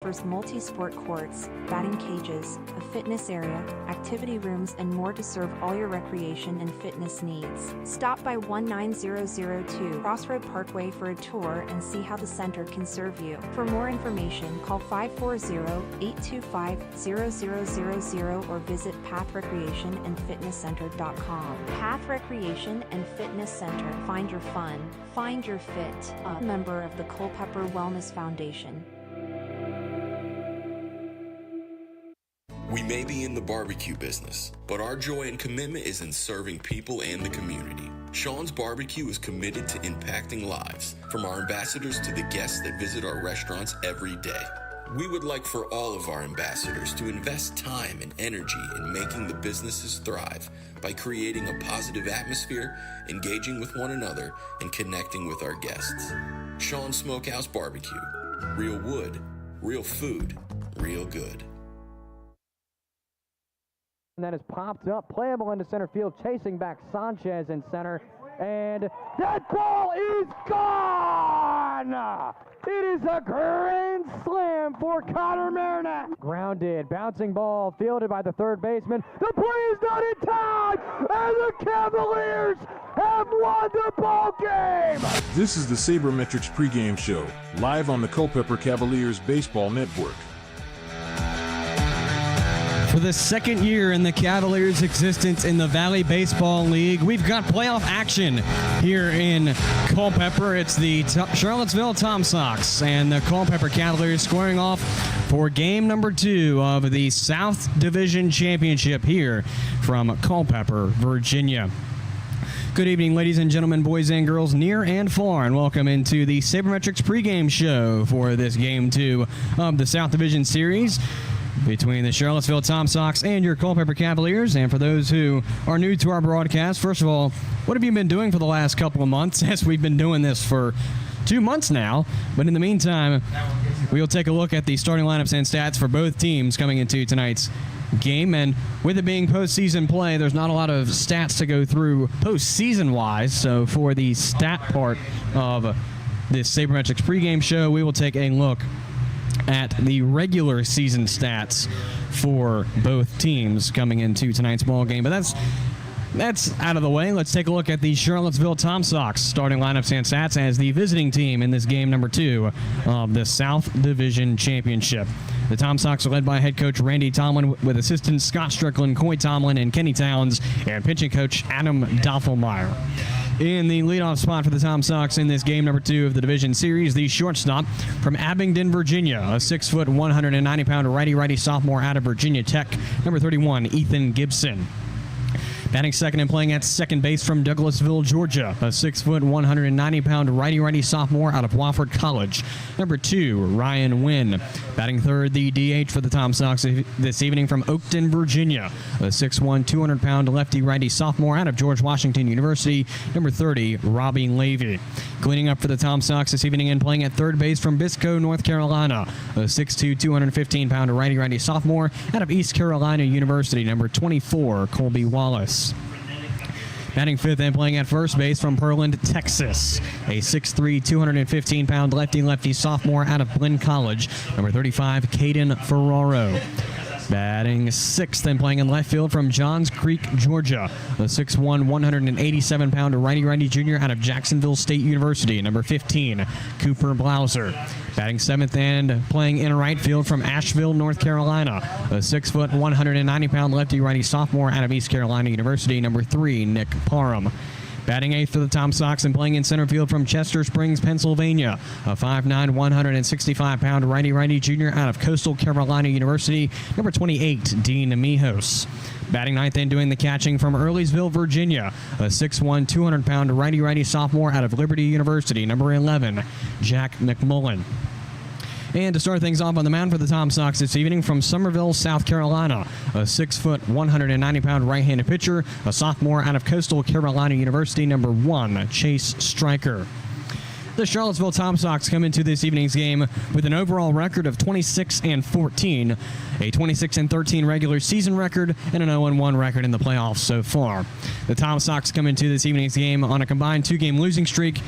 offers multi-sport courts, batting cages, a fitness area, activity rooms, and more to serve all your recreation and fitness needs. Stop by 19002 Crossroad Parkway for a tour and see how the center can serve you. For more information, call 540-825-0000 or visit pathrecreationandfitnesscenter.com. Path Recreation and Fitness Center. Find your fun. Find your fit. A member of the Culpeper Wellness Foundation. We may be in the barbecue business, but our joy and commitment is in serving people and the community. Sean's Barbecue is committed to impacting lives, from our ambassadors to the guests that visit our restaurants every day. We would like for all of our ambassadors to invest time and energy in making the businesses thrive by creating a positive atmosphere, engaging with one another, and connecting with our guests. Sean's Smokehouse Barbecue. Real wood, real food, real good. That is popped up, playable into center field, chasing back Sanchez in center, and that ball is gone! It is a grand slam for Connor Marinac. Grounded, bouncing ball, fielded by the third baseman. The play is not in time, and the Cavaliers have won the ball game! This is the Saber Metrics pregame show, live on the Culpeper Cavaliers Baseball Network. For the second year in the Cavaliers' existence in the Valley Baseball League, we've got playoff action here in Culpeper. It's the Charlottesville Tom Sox and the Culpeper Cavaliers squaring off for game number 2 of the South Division Championship here from Culpeper, Virginia. Good evening, ladies and gentlemen, boys and girls, near and far, and welcome into the Saber Metrics pregame show for this game 2 of the South Division Series between the Charlottesville Tom Sox and your Culpeper Cavaliers. And for those who are new to our broadcast, first of all, what have you been doing for the last couple of months? Yes, we've been doing this for 2 months now, but in the meantime, we'll take a look at the starting lineups and stats for both teams coming into tonight's game. And with it being postseason play, there's not a lot of stats to go through postseason-wise, so for the stat part of this Saber Metrics pregame show, we will take a look at the regular season stats for both teams coming into tonight's ball game. But that's out of the way. Let's take a look at the Charlottesville Tom Sox starting lineups and stats as the visiting team in this game number 2 of the South Division Championship. The Tom Sox are led by head coach Randy Tomlin with assistants Scott Strickland, Coy Tomlin, and Kenny Towns, and pitching coach Adam Doffelmeyer. In the leadoff spot for the Tom Sox in this game number 2 of the division series, the shortstop from Abingdon, Virginia, a 6', 190-pound righty-righty sophomore out of Virginia Tech, number 31, Ethan Gibson. Batting second and playing at second base from Douglasville, Georgia, a 6', 190-pound righty-righty sophomore out of Wofford College, number 2, Ryan Wynn. Batting third, the DH for the Tom Sox this evening from Oakton, Virginia, a 6'1", 200-pound lefty-righty sophomore out of George Washington University, number 30, Robbie Levy. Cleaning up for the Tom Sox this evening and playing at third base from Biscoe, North Carolina, a 6'2", 215-pound righty-righty sophomore out of East Carolina University, number 24, Colby Wallace. Batting fifth and playing at first base from Pearland, Texas, a 6'3", 215-pound lefty-lefty sophomore out of Blinn College, number 35, Caden Ferraro. Batting sixth and playing in left field from Johns Creek, Georgia, a 6'1", 187-pound righty-righty junior out of Jacksonville State University, number 15, Cooper Blauser. Batting seventh and playing in right field from Asheville, North Carolina, a 6', 190-pound lefty-righty sophomore out of East Carolina University, number 3, Nick Parham. Batting eighth for the Tom Sox and playing in center field from Chester Springs, Pennsylvania, a 5'9", 165-pound righty-righty junior out of Coastal Carolina University, number 28, Dean Mijos. Batting ninth and doing the catching from Earlysville, Virginia, a 6'1", 200-pound righty-righty sophomore out of Liberty University, number 11, Jack McMullen. And to start things off on the mound for the Tom Sox this evening from Summerville, South Carolina, a 6', 190-pound right-handed pitcher, a sophomore out of Coastal Carolina University, number 1, Chase Stryker. The Charlottesville Tom Sox come into this evening's game with an overall record of 26-14, a 26-13 regular season record, and an 0-1 record in the playoffs so far. The Tom Sox come into this evening's game on a combined 2-game losing streak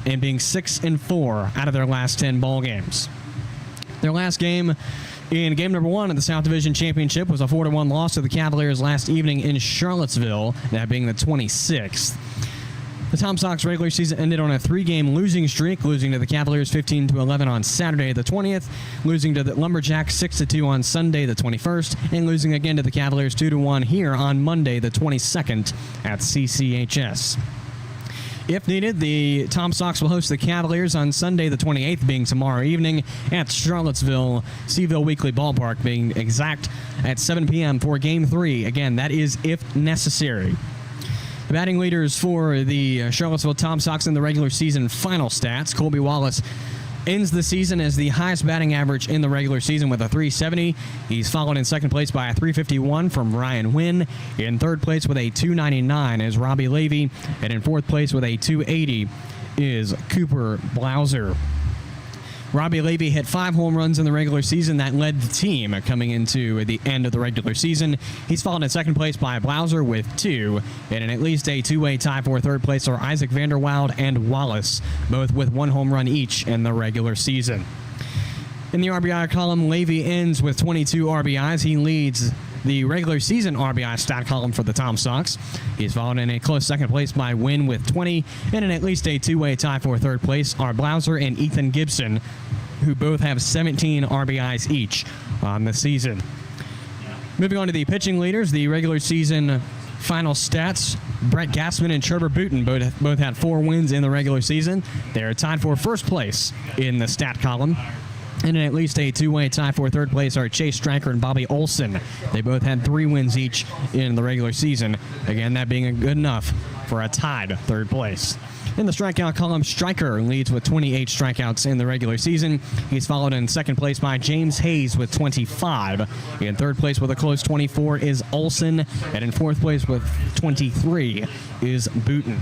and being 6-4 out of their last 10 ball games. Their last game in game number 1 of the South Division Championship was a 4-1 loss to the Cavaliers last evening in Charlottesville, that being the 26th. The Tom Sox regular season ended on a 3-game losing streak, losing to the Cavaliers 15-11 on Saturday the 20th, losing to the Lumberjacks 6-2 on Sunday the 21st, and losing again to the Cavaliers 2-1 here on Monday the 22nd at CCHS. If needed, the Tom Sox will host the Cavaliers on Sunday the 28th, being tomorrow evening, at Charlottesville Seville Weekly Ballpark, being exact, at 7 p.m. for Game 3. Again, that is if necessary. The batting leaders for the Charlottesville Tom Sox in the regular season final stats: Colby Wallace ends the season as the highest batting average in the regular season with a .370. He's followed in second place by a .351 from Ryan Wynn. In third place with a .299 is Robbie Levy. And in fourth place with a .280 is Cooper Blauser. Robbie Levy hit 5 home runs in the regular season. That led the team coming into the end of the regular season. He's followed in second place by Blauser with 2, and in at least a 2-way tie for third place are Isaac Vanderwild and Wallace, both with 1 home run each in the regular season. In the RBI column, Levy ends with 22 RBIs. He leads the regular season RBI stat column for the Tom Sox. He's followed in a close second place by Wynn with 20, and in at least a 2-way tie for third place are Blauser and Ethan Gibson, who both have 17 RBIs each on the season. Moving on to the pitching leaders, the regular season final stats: Brett Gassman and Trevor Booten both had 4 wins in the regular season. They're tied for first place in the stat column. And in at least a 2-way tie for third place are Chase Stryker and Bobby Olson. They both had 3 wins each in the regular season. Again, that being good enough for a tied third place. In the strikeout column, Stryker leads with 28 strikeouts in the regular season. He's followed in second place by James Hayes with 25. In third place with a close 24 is Olson. And in fourth place with 23 is Booten.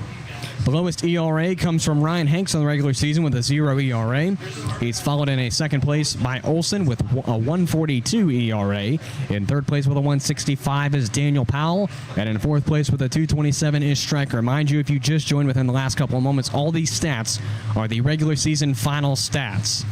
The lowest ERA comes from Ryan Hanks in the regular season with a 0 ERA. He's followed in a second place by Olson with a 1.42 ERA. In third place with a 1.65 is Daniel Powell. And in fourth place with a 2.27 is Stryker. Mind you, if you just joined within the last couple of moments, all these stats are the regular season final stats.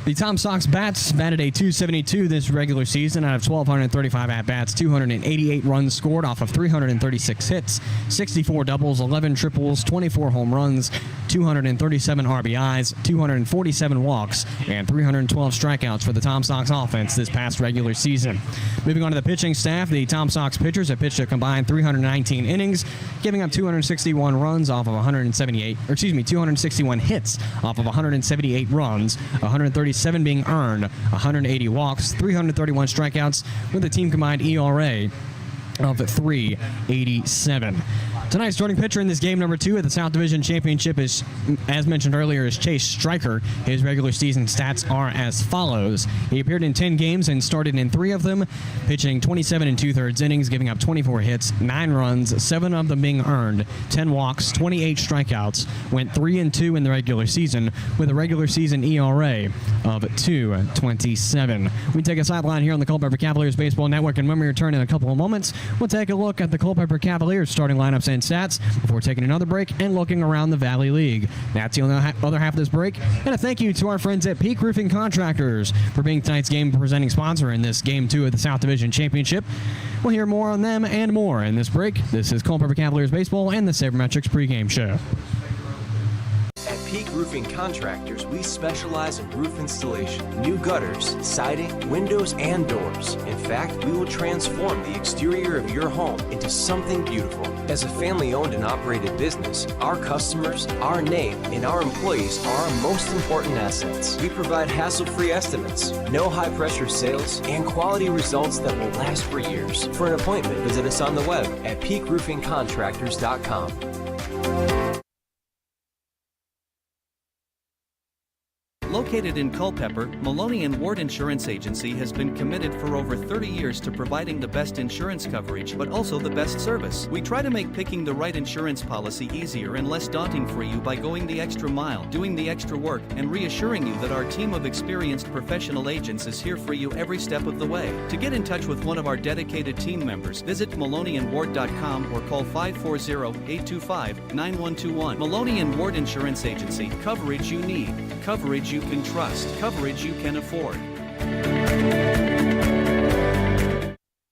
The Tom Sox bats batted a .272 this regular season out of 1,235 at-bats, 288 runs scored off of 336 hits, 64 doubles, 11 triples, 24 home runs, 237 RBIs, 247 walks, and 312 strikeouts for the Tom Sox offense this past regular season. Moving on to the pitching staff, the Tom Sox pitchers have pitched a combined 319 innings, giving up 261 runs off of 261 hits off of 178 runs, 137 being earned, 180 walks, 331 strikeouts, with a team combined ERA of 3.87. Tonight's starting pitcher in this game number 2 at the South Division Championship is, as mentioned earlier, is Chase Stryker. His regular season stats are as follows. He appeared in 10 games and started in 3 of them, pitching 27 2/3 innings, giving up 24 hits, 9 runs, 7 of them being earned, 10 walks, 28 strikeouts, went 3-2 in the regular season with a regular season ERA of 2.27. We take a sideline here on the Culpeper Cavaliers Baseball Network, and when we return in a couple of moments, we'll take a look at the Culpeper Cavaliers starting lineups and stats before taking another break and looking around the Valley League. That's the other half of this break. And a thank you to our friends at Peak Roofing Contractors for being tonight's game presenting sponsor in this Game 2 of the South Division Championship. We'll hear more on them and more in this break. This is Culpeper Cavaliers Baseball and the Saber Metrics pregame show. At Peak Roofing Contractors, we specialize in roof installation, new gutters, siding, windows, and doors. In fact, we will transform the exterior of your home into something beautiful. As a family-owned and operated business, our customers, our name, and our employees are our most important assets. We provide hassle-free estimates, no high-pressure sales, and quality results that will last for years. For an appointment, visit us on the web at peakroofingcontractors.com. Located in Culpeper, Maloney & Ward Insurance Agency has been committed for over 30 years to providing the best insurance coverage, but also the best service. We try to make picking the right insurance policy easier and less daunting for you by going the extra mile, doing the extra work, and reassuring you that our team of experienced professional agents is here for you every step of the way. To get in touch with one of our dedicated team members, visit MaloneyandWard.com or call 540-825-9121. Maloney & Ward Insurance Agency. Coverage you need. Coverage you can trust. Coverage you can afford.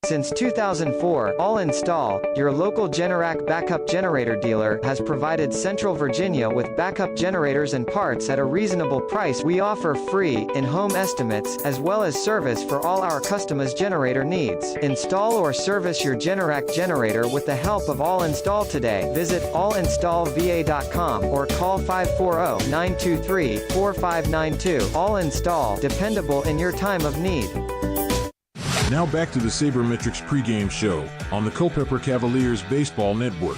Since 2004, All Install, your local Generac backup generator dealer, has provided Central Virginia with backup generators and parts at a reasonable price. We offer free, in-home estimates, as well as service for all our customers' generator needs. Install or service your Generac generator with the help of All Install today. Visit allinstallva.com or call 540-923-4592. All Install, dependable in your time of need. Now back to the Saber Metrics pregame show on the Culpeper Cavaliers Baseball Network.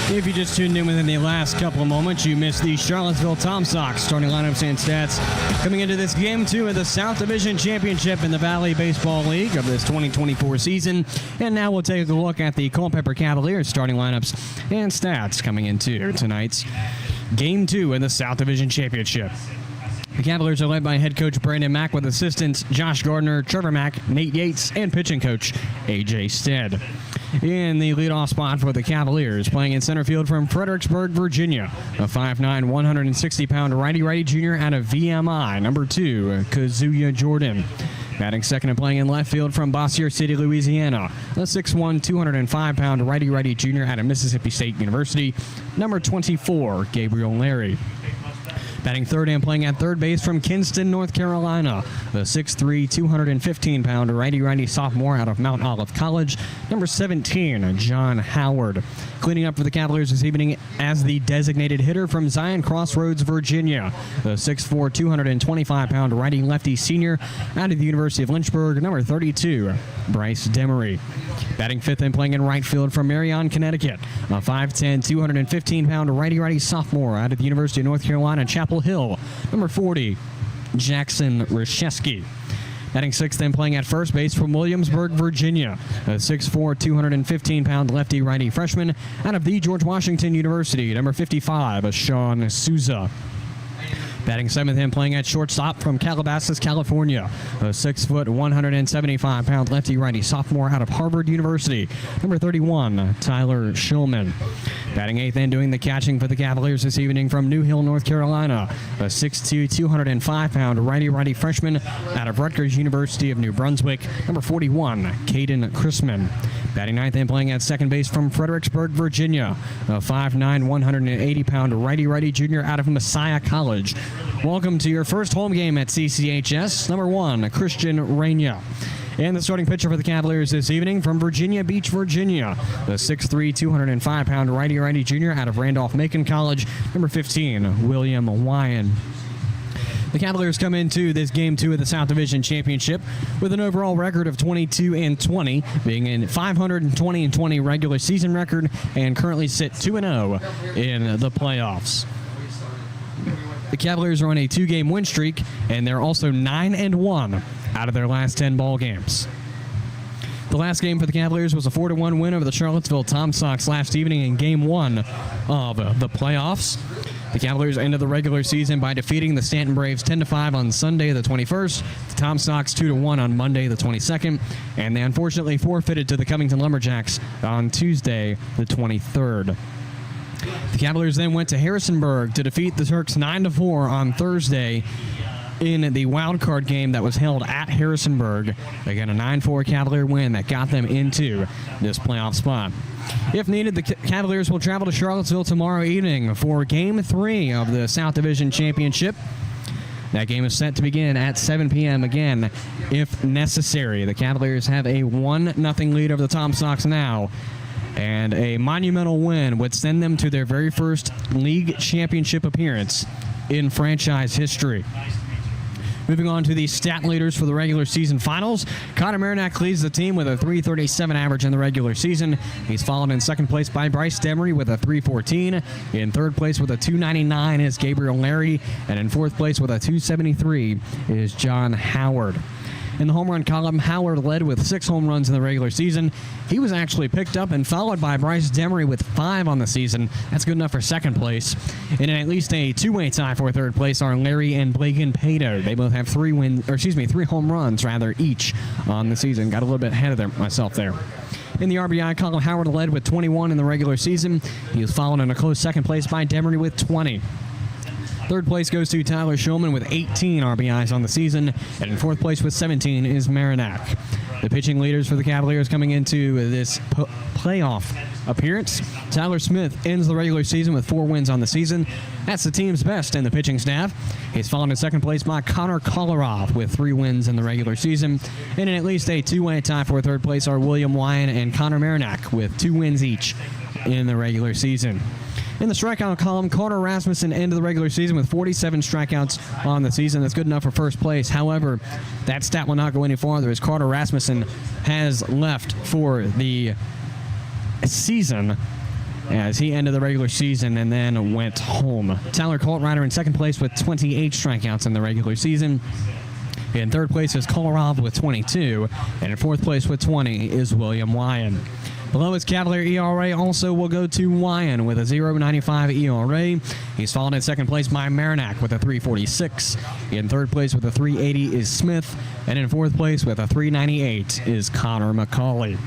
If you just tuned in within the last couple of moments, you missed the Charlottesville Tom Sox starting lineups and stats coming into this Game 2 of the South Division Championship in the Valley Baseball League of this 2024 season. And now we'll take a look at the Culpeper Cavaliers starting lineups and stats coming into tonight's Game 2 in the South Division Championship. The Cavaliers are led by head coach Brandon Mack with assistants Josh Gardner, Trevor Mack, Nate Yates, and pitching coach A.J. Stead. In the leadoff spot for the Cavaliers, playing in center field from Fredericksburg, Virginia, a 5'9", 160-pound righty-righty junior out of VMI, number 2, Kazuya Jordan. Batting second and playing in left field from Bossier City, Louisiana, a 6'1", 205-pound righty-righty junior out of Mississippi State University, number 24, Gabriel Larry. Batting third and playing at third base from Kinston, North Carolina, the 6'3", 215-pound righty-righty sophomore out of Mount Olive College, number 17, John Howard. Cleaning up for the Cavaliers this evening as the designated hitter from Zion Crossroads, Virginia, the 6'4", 225-pound righty-lefty senior out of the University of Lynchburg, number 32, Bryce Demery. Batting fifth and playing in right field from Marion, Connecticut, a 5'10", 215-pound righty-righty sophomore out of the University of North Carolina, Chapel Hill, number 40, Jackson Reshesky. Batting sixth and playing at first base from Williamsburg, Virginia, a 6'4", 215-pound lefty-righty freshman out of the George Washington University, number 55, Sean Souza. Batting seventh and playing at shortstop from Calabasas, California, a 6', 175-pound lefty-righty sophomore out of Harvard University, number 31, Tyler Shulman. Batting eighth and doing the catching for the Cavaliers this evening from New Hill, North Carolina, a 6'2", 205-pound righty-righty freshman out of Rutgers University of New Brunswick, number 41, Caden Chrisman. Batting ninth and playing at second base from Fredericksburg, Virginia, a 5'9", 180-pound righty-righty junior out of Messiah College. Welcome to your first home game at CCHS, number 1, Christian Raina. And the starting pitcher for the Cavaliers this evening from Virginia Beach, Virginia, the 6'3", 205-pound righty-righty junior out of Randolph-Macon College, number 15, William Wyan. The Cavaliers come into this Game 2 of the South Division Championship with an overall record of 22-20, being in 520-20 regular season record, and currently sit 2-0 in the playoffs. The Cavaliers are on a 2-game win streak, and they're also 9-1 out of their last 10 ball games. The last game for the Cavaliers was a 4-1 win over the Charlottesville Tom Sox last evening in Game 1 of the playoffs. The Cavaliers ended the regular season by defeating the Stanton Braves 10-5 on Sunday the 21st, the Tom Sox 2-1 on Monday the 22nd, and they unfortunately forfeited to the Covington Lumberjacks on Tuesday the 23rd. The Cavaliers then went to Harrisonburg to defeat the Turks 9-4 on Thursday in the wild card game that was held at Harrisonburg. Again, a 9-4 Cavalier win that got them into this playoff spot. If needed, the Cavaliers will travel to Charlottesville tomorrow evening for Game 3 of the South Division Championship. That game is set to begin at 7 p.m. again, if necessary. The Cavaliers have a 1-0 lead over the Tom Sox now, and a monumental win would send them to their very first league championship appearance in franchise history. Moving on to the stat leaders for the regular season finals. Connor Marinack leads the team with a .337 average in the regular season. He's followed in second place by Bryce Demery with a .314. In third place with a .299 is Gabriel Larry. And in fourth place with a .273 is John Howard. In the home run column, Howard led with 6 home runs in the regular season. He was actually picked up and followed by Bryce Demery with 5 on the season. That's good enough for second place. And in at least a two-way tie for third place are Larry and Blaken Pato. They both have 3 home runs each on the season. Got a little bit ahead of myself there. In the RBI column, Howard led with 21 in the regular season. He was followed in a close second place by Demery with 20. Third place goes to Tyler Shulman with 18 RBIs on the season, and in fourth place with 17 is Marinac. The pitching leaders for the Cavaliers coming into this playoff appearance. Tyler Smith ends the regular season with 4 wins on the season. That's the team's best in the pitching staff. He's followed in second place by Connor Kolarov with 3 wins in the regular season. And in at least a two-way tie for third place are William Wyan and Connor Marinac with 2 wins each in the regular season. In the strikeout column, Carter Rasmussen ended the regular season with 47 strikeouts on the season. That's good enough for first place. However, that stat will not go any farther as Carter Rasmussen has left for the season as he ended the regular season and then went home. Tyler Coltrider in second place with 28 strikeouts in the regular season. In third place is Kolarov with 22, and in fourth place with 20 is William Wyan. Below his Cavalier ERA also will go to Wyan with a 0.95 ERA. He's followed in second place by Marinac with a 3.46. In third place with a 3.80 is Smith, and in fourth place with a 3.98 is Connor McCauley.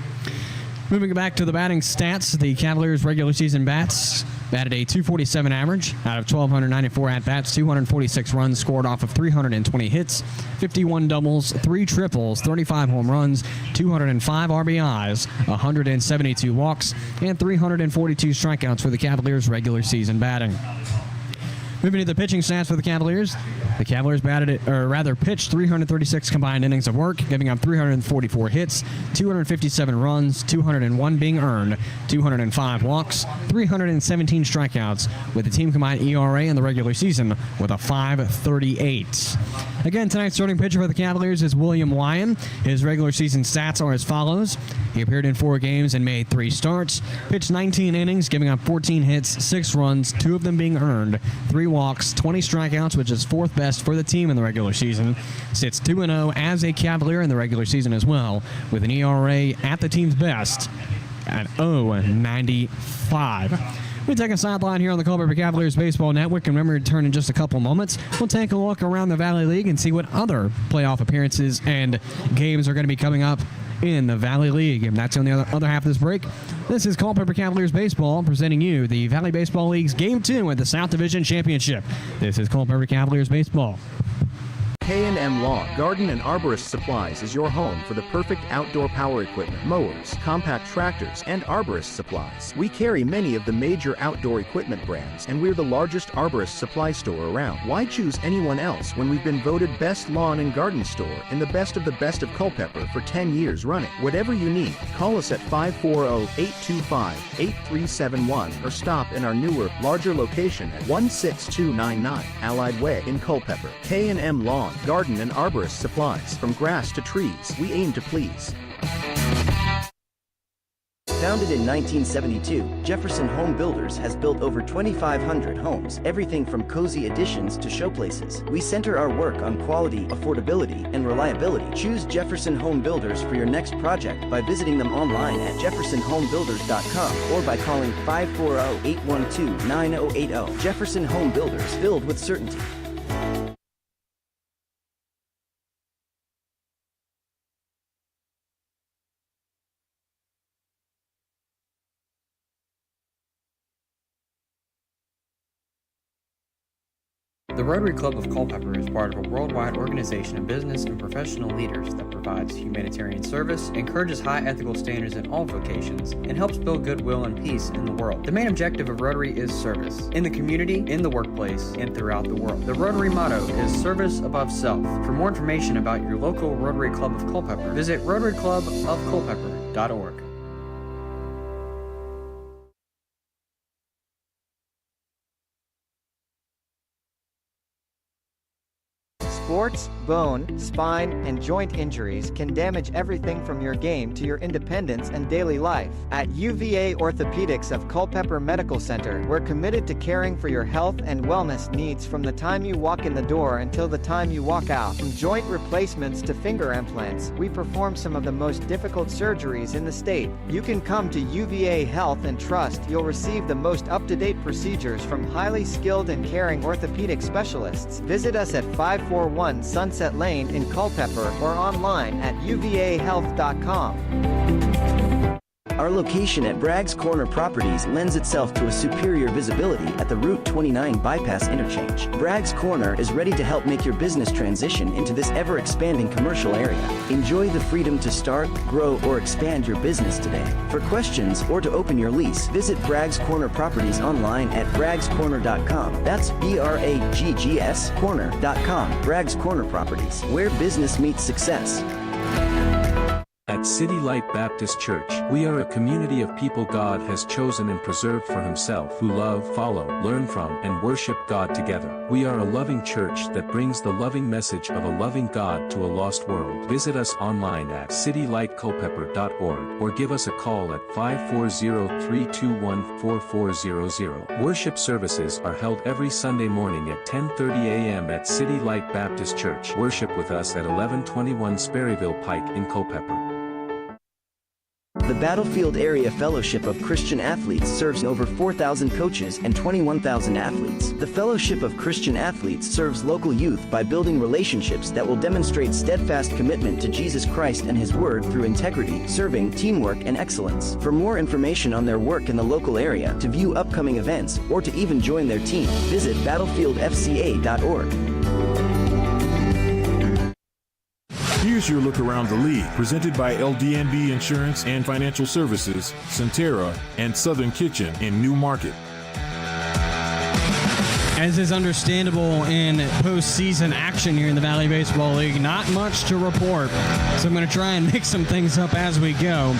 Moving back to the batting stats, the Cavaliers' regular season bats batted a .247 average out of 1,294 at-bats, 246 runs scored off of 320 hits, 51 doubles, 3 triples, 35 home runs, 205 RBIs, 172 walks, and 342 strikeouts for the Cavaliers' regular season batting. Moving to the pitching stats for the Cavaliers pitched 336 combined innings of work, giving up 344 hits, 257 runs, 201 being earned, 205 walks, 317 strikeouts, with the team combined ERA in the regular season with a 5.38. Again, tonight's starting pitcher for the Cavaliers is William Wyan. His regular season stats are as follows. He appeared in 4 games and made 3 starts, pitched 19 innings, giving up 14 hits, 6 runs, 2 of them being earned, 3 walks, 20 strikeouts, which is 4th best for the team in the regular season. Sits 2-0 as a Cavalier in the regular season as well, with an ERA at the team's best at 0.95. We take a sideline here on the Culpeper Cavaliers Baseball Network, and remember to return in just a couple moments. We'll take a look around the Valley League and see what other playoff appearances and games are going to be coming up in the Valley League. And that's on the other half of this break. This is Culpeper Cavaliers Baseball presenting you the Valley Baseball League's Game 2 at the South Division Championship. This is Culpeper Cavaliers Baseball. K&M Lawn, Garden and Arborist Supplies is your home for the perfect outdoor power equipment, mowers, compact tractors, and arborist supplies. We carry many of the major outdoor equipment brands, and we're the largest arborist supply store around. Why choose anyone else when we've been voted Best Lawn and Garden Store in the best of Culpeper for 10 years running? Whatever you need, call us at 540-825-8371 or stop in our newer, larger location at 16299 Allied Way in Culpeper. K&M Lawn, Garden and Arborist Supplies. From grass to trees, we aim to please. Founded in 1972, Jefferson Home Builders has built over 2,500 homes, everything from cozy additions to showplaces. We center our work on quality, affordability, and reliability. Choose Jefferson Home Builders for your next project by visiting them online at jeffersonhomebuilders.com or by calling 540-812-9080. Jefferson Home Builders, filled with certainty. The Rotary Club of Culpeper is part of a worldwide organization of business and professional leaders that provides humanitarian service, encourages high ethical standards in all vocations, and helps build goodwill and peace in the world. The main objective of Rotary is service, in the community, in the workplace, and throughout the world. The Rotary motto is service above self. For more information about your local Rotary Club of Culpeper, visit rotaryclubofculpeper.org. Sports, bone, spine, and joint injuries can damage everything from your game to your independence and daily life. At UVA Orthopedics of Culpeper Medical Center, we're committed to caring for your health and wellness needs from the time you walk in the door until the time you walk out. From joint replacements to finger implants, we perform some of the most difficult surgeries in the state. You can come to UVA Health and trust you'll receive the most up-to-date procedures from highly skilled and caring orthopedic specialists. Visit us at 541 Sunset Lane in Culpeper or online at uvahealth.com. Our location at Bragg's Corner Properties lends itself to a superior visibility at the Route 29 bypass interchange. Bragg's Corner is ready to help make your business transition into this ever-expanding commercial area. Enjoy the freedom to start, grow, or expand your business today. For questions or to open your lease, visit Bragg's Corner Properties online at braggscorner.com. That's BRAGGS corner.com. Bragg's Corner Properties, where business meets success. At City Light Baptist Church, we are a community of people God has chosen and preserved for Himself, who love, follow, learn from, and worship God together. We are a loving church that brings the loving message of a loving God to a lost world. Visit us online at citylightculpeper.org or give us a call at 540-321-4400. Worship services are held every Sunday morning at 10:30 a.m. at City Light Baptist Church. Worship with us at 1121 Sperryville Pike in Culpeper. The Battlefield Area Fellowship of Christian Athletes serves over 4,000 coaches and 21,000 athletes. The Fellowship of Christian Athletes serves local youth by building relationships that will demonstrate steadfast commitment to Jesus Christ and His Word through integrity, serving, teamwork, and excellence. For more information on their work in the local area, to view upcoming events, or to even join their team, visit battlefieldfca.org. Here's your look around the league, presented by LDNB Insurance and Financial Services, Centera, and Southern Kitchen in New Market. As is understandable in postseason action here in the Valley Baseball League, not much to report, so I'm going to try and make some things up as we go.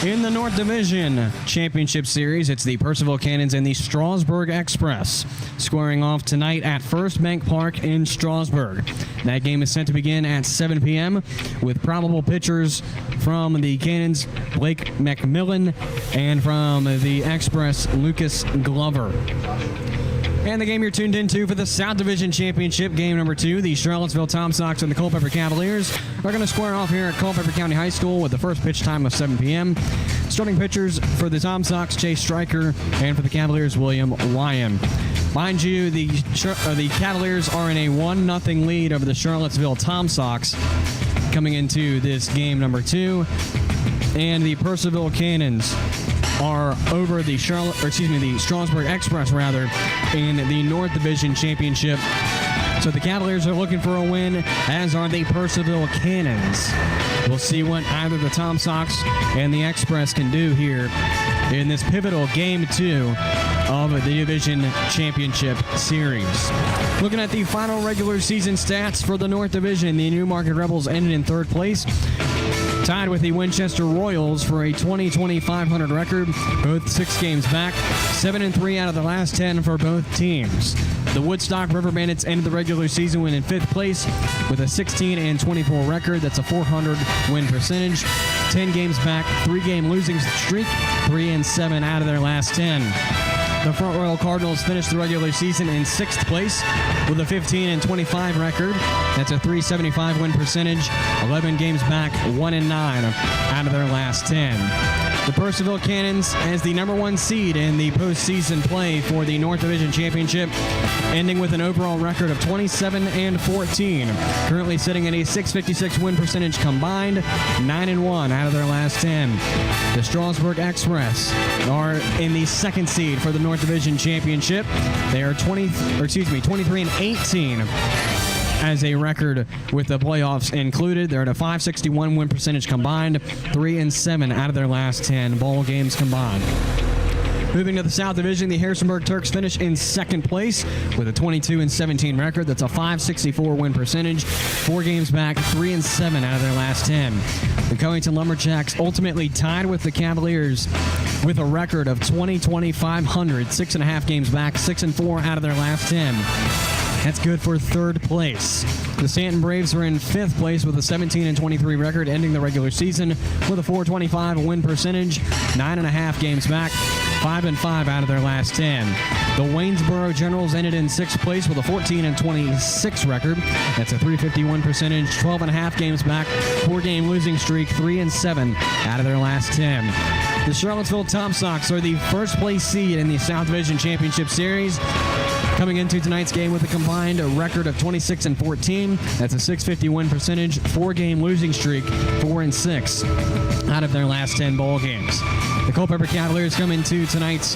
In the North Division Championship Series, it's the Purcellville Cannons and the Strasburg Express squaring off tonight at First Bank Park in Strasburg. That game is set to begin at 7 p.m. with probable pitchers from the Cannons, Blake McMillan, and from the Express, Lucas Glover. And the game you're tuned into for the South Division Championship, game number 2, the Charlottesville Tom Sox and the Culpeper Cavaliers are going to square off here at Culpeper County High School with the first pitch time of 7 p.m. Starting pitchers for the Tom Sox, Chase Stryker, and for the Cavaliers, William Lyon. Mind you, the Cavaliers are in a 1-0 lead over the Charlottesville Tom Sox coming into this game number 2. And the Purcellville Cannons are over the Strasburg Express in the North Division Championship. So the Cavaliers are looking for a win, as are the Purcellville Cannons. We'll see what either the Tom Sox and the Express can do here in this pivotal Game 2 of the Division Championship Series. Looking at the final regular season stats for the North Division, the Newmarket Rebels ended in 3rd place, tied with the Winchester Royals for a 20-500 record, both 6 games back, 7-3 out of the last 10 for both teams. The Woodstock River Bandits ended the regular season win in 5th place with a 16-24 record. That's a .400 win percentage. 10 games back, 3-game losing streak, 3-7 out of their last 10. The Front Royal Cardinals finished the regular season in 6th place with a 15-25 record. That's a .375 win percentage, 11 games back, 1-9 out of their last 10. The Purcellville Cannons as the number 1 seed in the postseason play for the North Division Championship, ending with an overall record of 27-14. Currently sitting at a .656 win percentage combined, 9-1 out of their last 10. The Strasburg Express are in the 2nd seed for the North Division Championship. They are 23-18. As a record with the playoffs included. They're at a .561 win percentage combined, 3-7 out of their last 10 ball games combined. Moving to the South Division, the Harrisonburg Turks finish in 2nd place with a 22-17 record. That's a .564 win percentage, 4 games back, 3-7 out of their last 10. The Covington Lumberjacks ultimately tied with the Cavaliers with a record of 20-500, 6.5 games back, 6-4 out of their last 10. That's good for third place. The Stanton Braves are in fifth place with a 17-23 record, ending the regular season with a .425 win percentage, 9.5 games back, 5-5 out of their last 10. The Waynesboro Generals ended in sixth place with a 14-26 record. That's a .351 percentage, 12.5 games back, 4-game losing streak, 3-7 out of their last 10. The Charlottesville Tom Sox are the first place seed in the South Division Championship Series, coming into tonight's game with a combined record of 26-14. That's a .650 win percentage, 4-game losing streak, 4-6 out of their last 10 bowl games. The Culpeper Cavaliers come into tonight's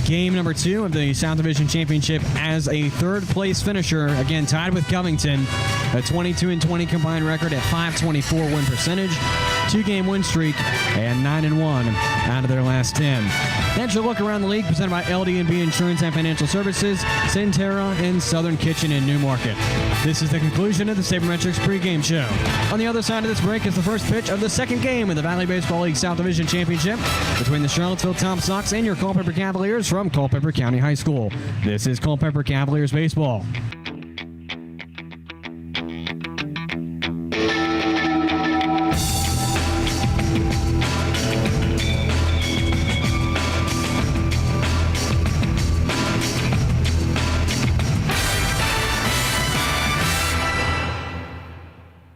game number 2 of the South Division Championship as a third place finisher, again tied with Covington, a 22-20 combined record at .524 win percentage, 2-game win streak, and 9-1 out of their last 10. That's your look around the league presented by LD&B Insurance and Financial Services, Centera, and Southern Kitchen in Newmarket. This is the conclusion of the Saber Metrics pregame show. On the other side of this break is the first pitch of the second game of the Valley Baseball League South Division Championship between the Charlottesville Tom Sox and your Culpeper Cavaliers from Culpeper County High School. This is Culpeper Cavaliers Baseball.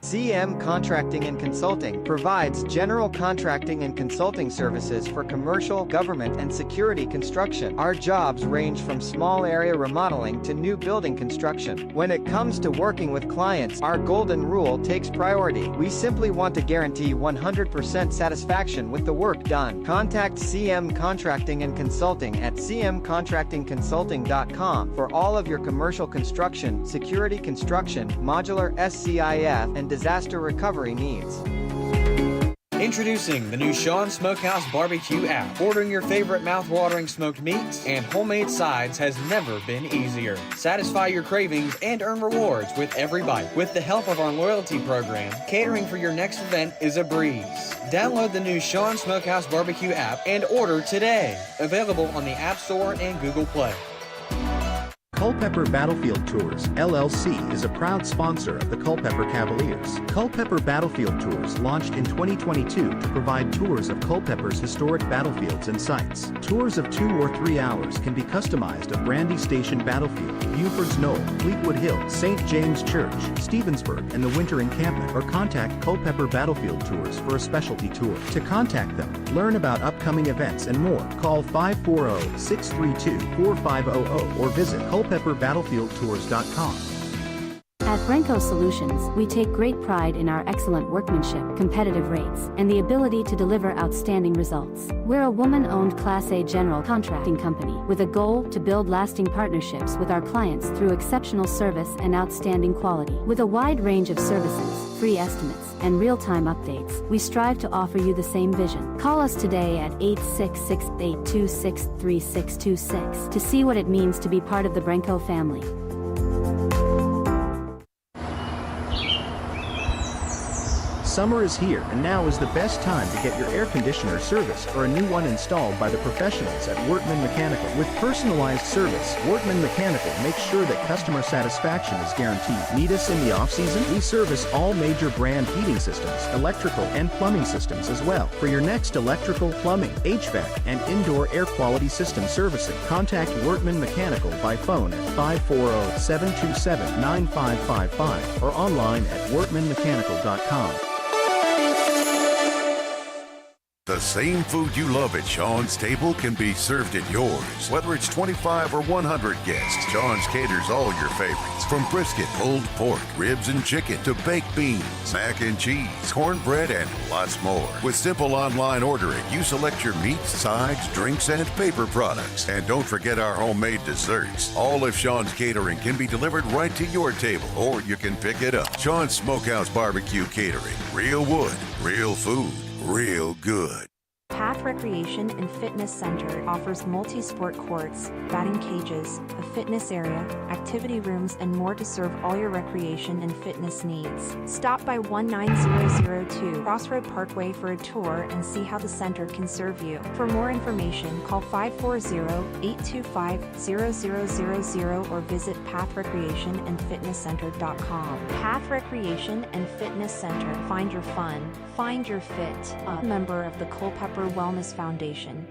CM Contracting and Consulting provides general contracting and consulting services for commercial, government, and security construction. Our jobs range from small area remodeling to new building construction. When it comes to working with clients, our golden rule takes priority. We simply want to guarantee 100% satisfaction with the work done. Contact CM Contracting and Consulting at cmcontractingconsulting.com for all of your commercial construction, security construction, modular SCIF, and disaster recovery needs. Introducing the new Sean Smokehouse Barbecue app. Ordering your favorite mouth-watering smoked meats and homemade sides has never been easier. Satisfy your cravings and earn rewards with every bite. With the help of our loyalty program, catering for your next event is a breeze. Download the new Sean Smokehouse Barbecue app and order today. Available on the App Store and Google Play. Culpeper Battlefield Tours, LLC is a proud sponsor of the Culpeper Cavaliers. Culpeper Battlefield Tours launched in 2022 to provide tours of Culpeper's historic battlefields and sites. Tours of 2 or 3 hours can be customized of Brandy Station Battlefield, Buford's Knoll, Fleetwood Hill, St. James Church, Stevensburg, and the Winter Encampment, or contact Culpeper Battlefield Tours for a specialty tour. To contact them, learn about upcoming events and more, call 540-632-4500 or visit culpeperbattlefieldtours.com. At Brenco Solutions, we take great pride in our excellent workmanship, competitive rates, and the ability to deliver outstanding results. We're a woman-owned Class A general contracting company with a goal to build lasting partnerships with our clients through exceptional service and outstanding quality. With a wide range of services, free estimates, and real-time updates, we strive to offer you the same vision. Call us today at 866-826-3626 to see what it means to be part of the Brenco family. Summer is here, and now is the best time to get your air conditioner serviced or a new one installed by the professionals at Wortman Mechanical. With personalized service, Wortman Mechanical makes sure that customer satisfaction is guaranteed. Need us in the off-season? We service all major brand heating systems, electrical and plumbing systems as well. For your next electrical, plumbing, HVAC, and indoor air quality system servicing, contact Wortman Mechanical by phone at 540-727-9555 or online at wortmanmechanical.com. The same food you love at Sean's table can be served at yours. Whether it's 25 or 100 guests, Sean's caters all your favorites. From brisket, pulled pork, ribs and chicken, to baked beans, mac and cheese, cornbread, and lots more. With simple online ordering, you select your meats, sides, drinks, and paper products. And don't forget our homemade desserts. All of Sean's catering can be delivered right to your table, or you can pick it up. Sean's Smokehouse Barbecue Catering. Real wood, real food, real good. Path Recreation and Fitness Center offers multi-sport courts, batting cages, a fitness area, activity rooms, and more to serve all your recreation and fitness needs. Stop by 19002 Crossroad Parkway for a tour and see how the center can serve you. For more information, call 540-825-0000 or visit pathrecreationandfitnesscenter.com. Path Recreation and Fitness Center. Find your fun. Find your fit. A member of the Culpeper Wellness Foundation.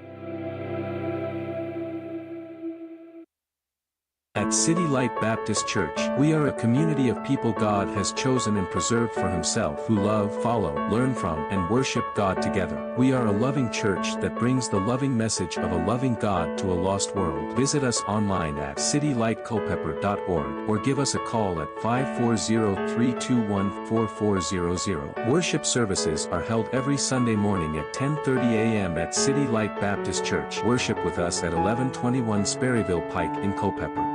At City Light Baptist Church, we are a community of people God has chosen and preserved for Himself who love, follow, learn from, and worship God together. We are a loving church that brings the loving message of a loving God to a lost world. Visit us online at citylightculpeper.org or give us a call at 540-321-4400. Worship services are held every Sunday morning at 10:30 a.m. at City Light Baptist Church. Worship with us at 1121 Sperryville Pike in Culpeper.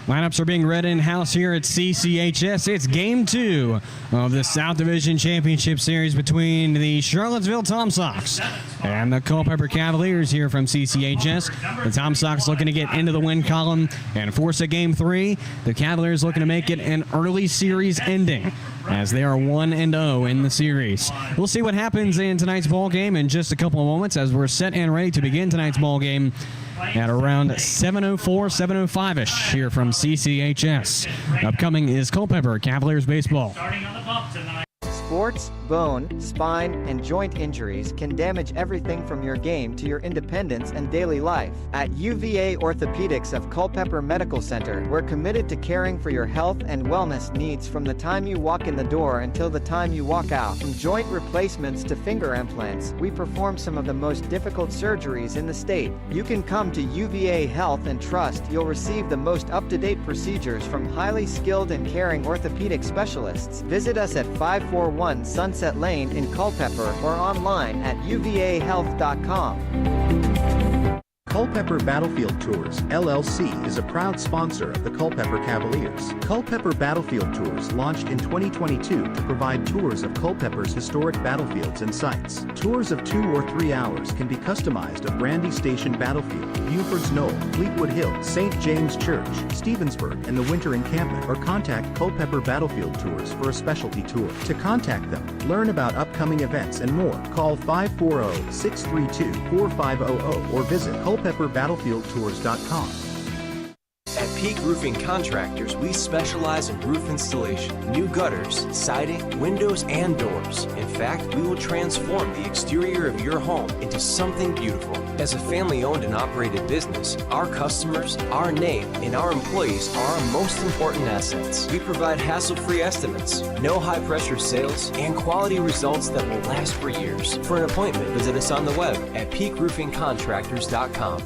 Lineups are being read in-house here at CCHS. It's Game 2 of the South Division Championship Series between the Charlottesville Tom Sox and the Culpeper Cavaliers here from CCHS. The Tom Sox looking to get into the win column and force a Game 3. The Cavaliers looking to make it an early series ending as they are 1-0 in the series. We'll see what happens in tonight's ball game in just a couple of moments as we're set and ready to begin tonight's ball game at around 7:04, 7:05-ish here from CCHS. Upcoming is Culpeper Cavaliers baseball. Sports, bone, spine, and joint injuries can damage everything from your game to your independence and daily life. At UVA Orthopedics of Culpeper Medical Center, we're committed to caring for your health and wellness needs from the time you walk in the door until the time you walk out. From joint replacements to finger implants, we perform some of the most difficult surgeries in the state. You can come to UVA Health and trust you'll receive the most up-to-date procedures from highly skilled and caring orthopedic specialists. Visit us at 541 Sunset Lane in Culpeper or online at uvahealth.com. Culpeper Battlefield Tours, LLC is a proud sponsor of the Culpeper Cavaliers. Culpeper Battlefield Tours launched in 2022 to provide tours of Culpeper's historic battlefields and sites. Tours of 2 or 3 hours can be customized of Brandy Station Battlefield, Buford's Knoll, Fleetwood Hill, St. James Church, Stevensburg, and the Winter Encampment, or contact Culpeper Battlefield Tours for a specialty tour. To contact them, learn about upcoming events and more, call 540-632-4500 or visit culpeperbattlefieldtours.com. At Peak Roofing Contractors, we specialize in roof installation, new gutters, siding, windows, and doors. In fact, we will transform the exterior of your home into something beautiful. As a family-owned and operated business, our customers, our name, and our employees are our most important assets. We provide hassle-free estimates, no high-pressure sales, and quality results that will last for years. For an appointment, visit us on the web at peakroofingcontractors.com.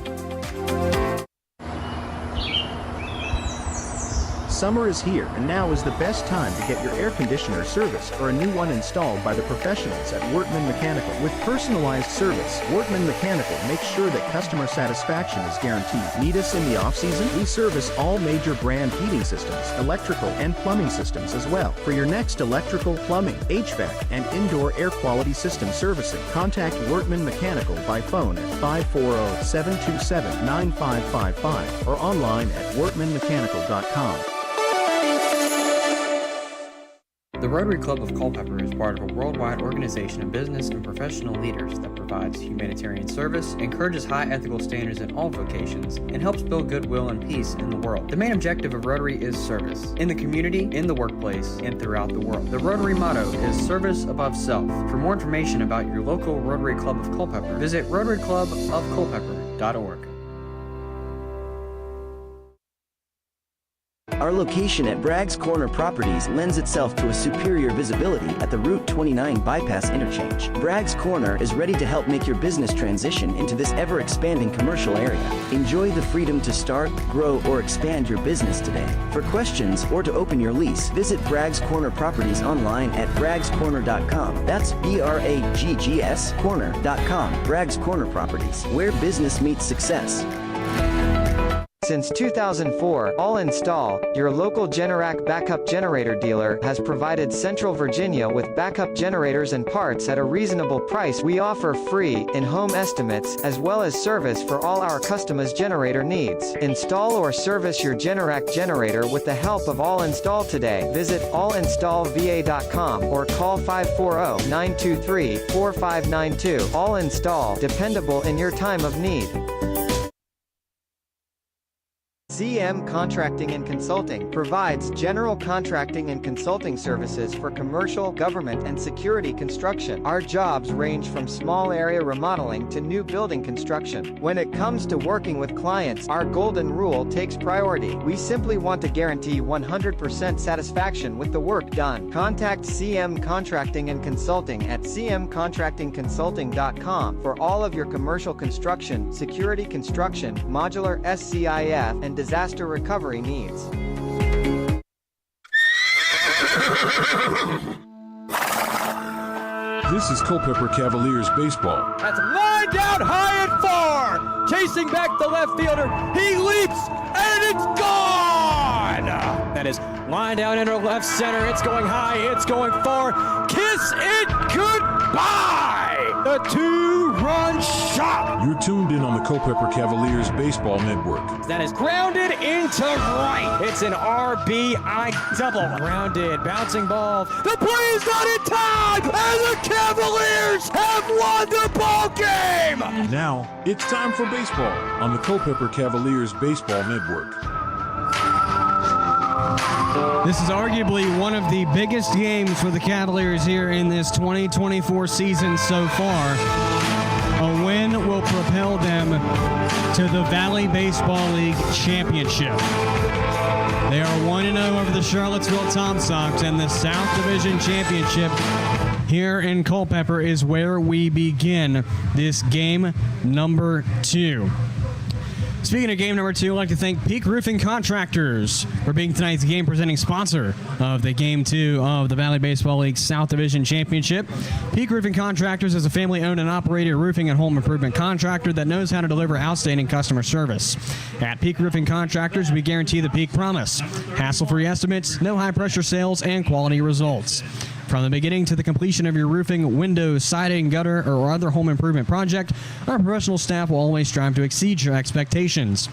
Summer is here, and now is the best time to get your air conditioner serviced or a new one installed by the professionals at Wortman Mechanical. With personalized service, Wortman Mechanical makes sure that customer satisfaction is guaranteed. Need us in the off-season? We service all major brand heating systems, electrical and plumbing systems as well. For your next electrical, plumbing, HVAC, and indoor air quality system servicing, contact Wortman Mechanical by phone at 540-727-9555 or online at wortmanmechanical.com. The Rotary Club of Culpeper is part of a worldwide organization of business and professional leaders that provides humanitarian service, encourages high ethical standards in all vocations, and helps build goodwill and peace in the world. The main objective of Rotary is service, in the community, in the workplace, and throughout the world. The Rotary motto is service above self. For more information about your local Rotary Club of Culpeper, visit rotaryclubofculpeper.org. Our location at Bragg's Corner Properties lends itself to a superior visibility at the Route 29 bypass interchange. Bragg's Corner is ready to help make your business transition into this ever-expanding commercial area. Enjoy the freedom to start, grow, or expand your business today. For questions or to open your lease, visit Bragg's Corner Properties online at braggscorner.com. That's BRAGGS corner.com. Bragg's Corner Properties, where business meets success. Since 2004, All Install, your local Generac backup generator dealer, has provided Central Virginia with backup generators and parts at a reasonable price. We offer free, in-home estimates, as well as service for all our customers' generator needs. Install or service your Generac generator with the help of All Install today. Visit allinstallva.com or call 540-923-4592. All Install, dependable in your time of need. CM Contracting and Consulting provides general contracting and consulting services for commercial, government, and security construction. Our jobs range from small area remodeling to new building construction. When it comes to working with clients, our golden rule takes priority. We simply want to guarantee 100% satisfaction with the work done. Contact CM Contracting and Consulting at cmcontractingconsulting.com for all of your commercial construction, security construction, modular SCIF, and disaster recovery needs. This is Culpeper Cavaliers baseball. That's lined down high and far. Chasing back the left fielder. He leaps, and it's gone. That is lined out into left center. It's going high. It's going far. Kiss it goodbye. The two-run shot. You're tuned in on the Culpeper Cavaliers Baseball Network. That is grounded into right. It's an RBI double. Grounded, bouncing ball. The play is not in time, and the Cavaliers have won the ball game. Now, it's time for baseball on the Culpeper Cavaliers Baseball Network. This is arguably one of the biggest games for the Cavaliers here in this 2024 season so far. A win will propel them to the Valley Baseball League Championship. They are 1-0 over the Charlottesville Tom Sox, and the South Division Championship here in Culpeper is where we begin this game number 2. Speaking of game number 2, I'd like to thank Peak Roofing Contractors for being tonight's game presenting sponsor of the Game 2 of the Valley Baseball League South Division Championship. Peak Roofing Contractors is a family-owned and operated roofing and home improvement contractor that knows how to deliver outstanding customer service. At Peak Roofing Contractors, we guarantee the Peak promise. Hassle-free estimates, no high-pressure sales, and quality results. From the beginning to the completion of your roofing, windows, siding, gutter, or other home improvement project, our professional staff will always strive to exceed your expectations.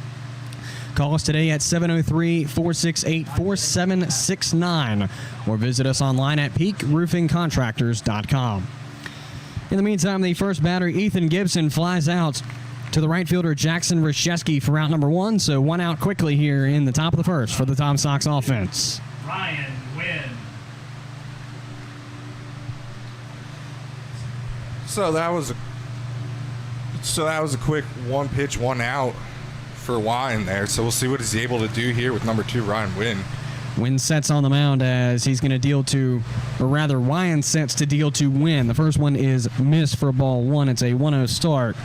Call us today at 703-468-4769 or visit us online at peakroofingcontractors.com. In the meantime, the first batter, Ethan Gibson, flies out to the right fielder, Jackson Rashesky, for out number 1, so 1 out quickly here in the top of the first for the Tom Sox offense. Ryan Wynn. So that was a quick 1 pitch, 1 out for Wynn there. So we'll see what he's able to do here with number 2, Ryan Wynn. Wynn sets on the mound as he's going to deal to, or rather, Wynn sets to deal to Wynn. The first one is missed for ball 1. It's a 1-0 start.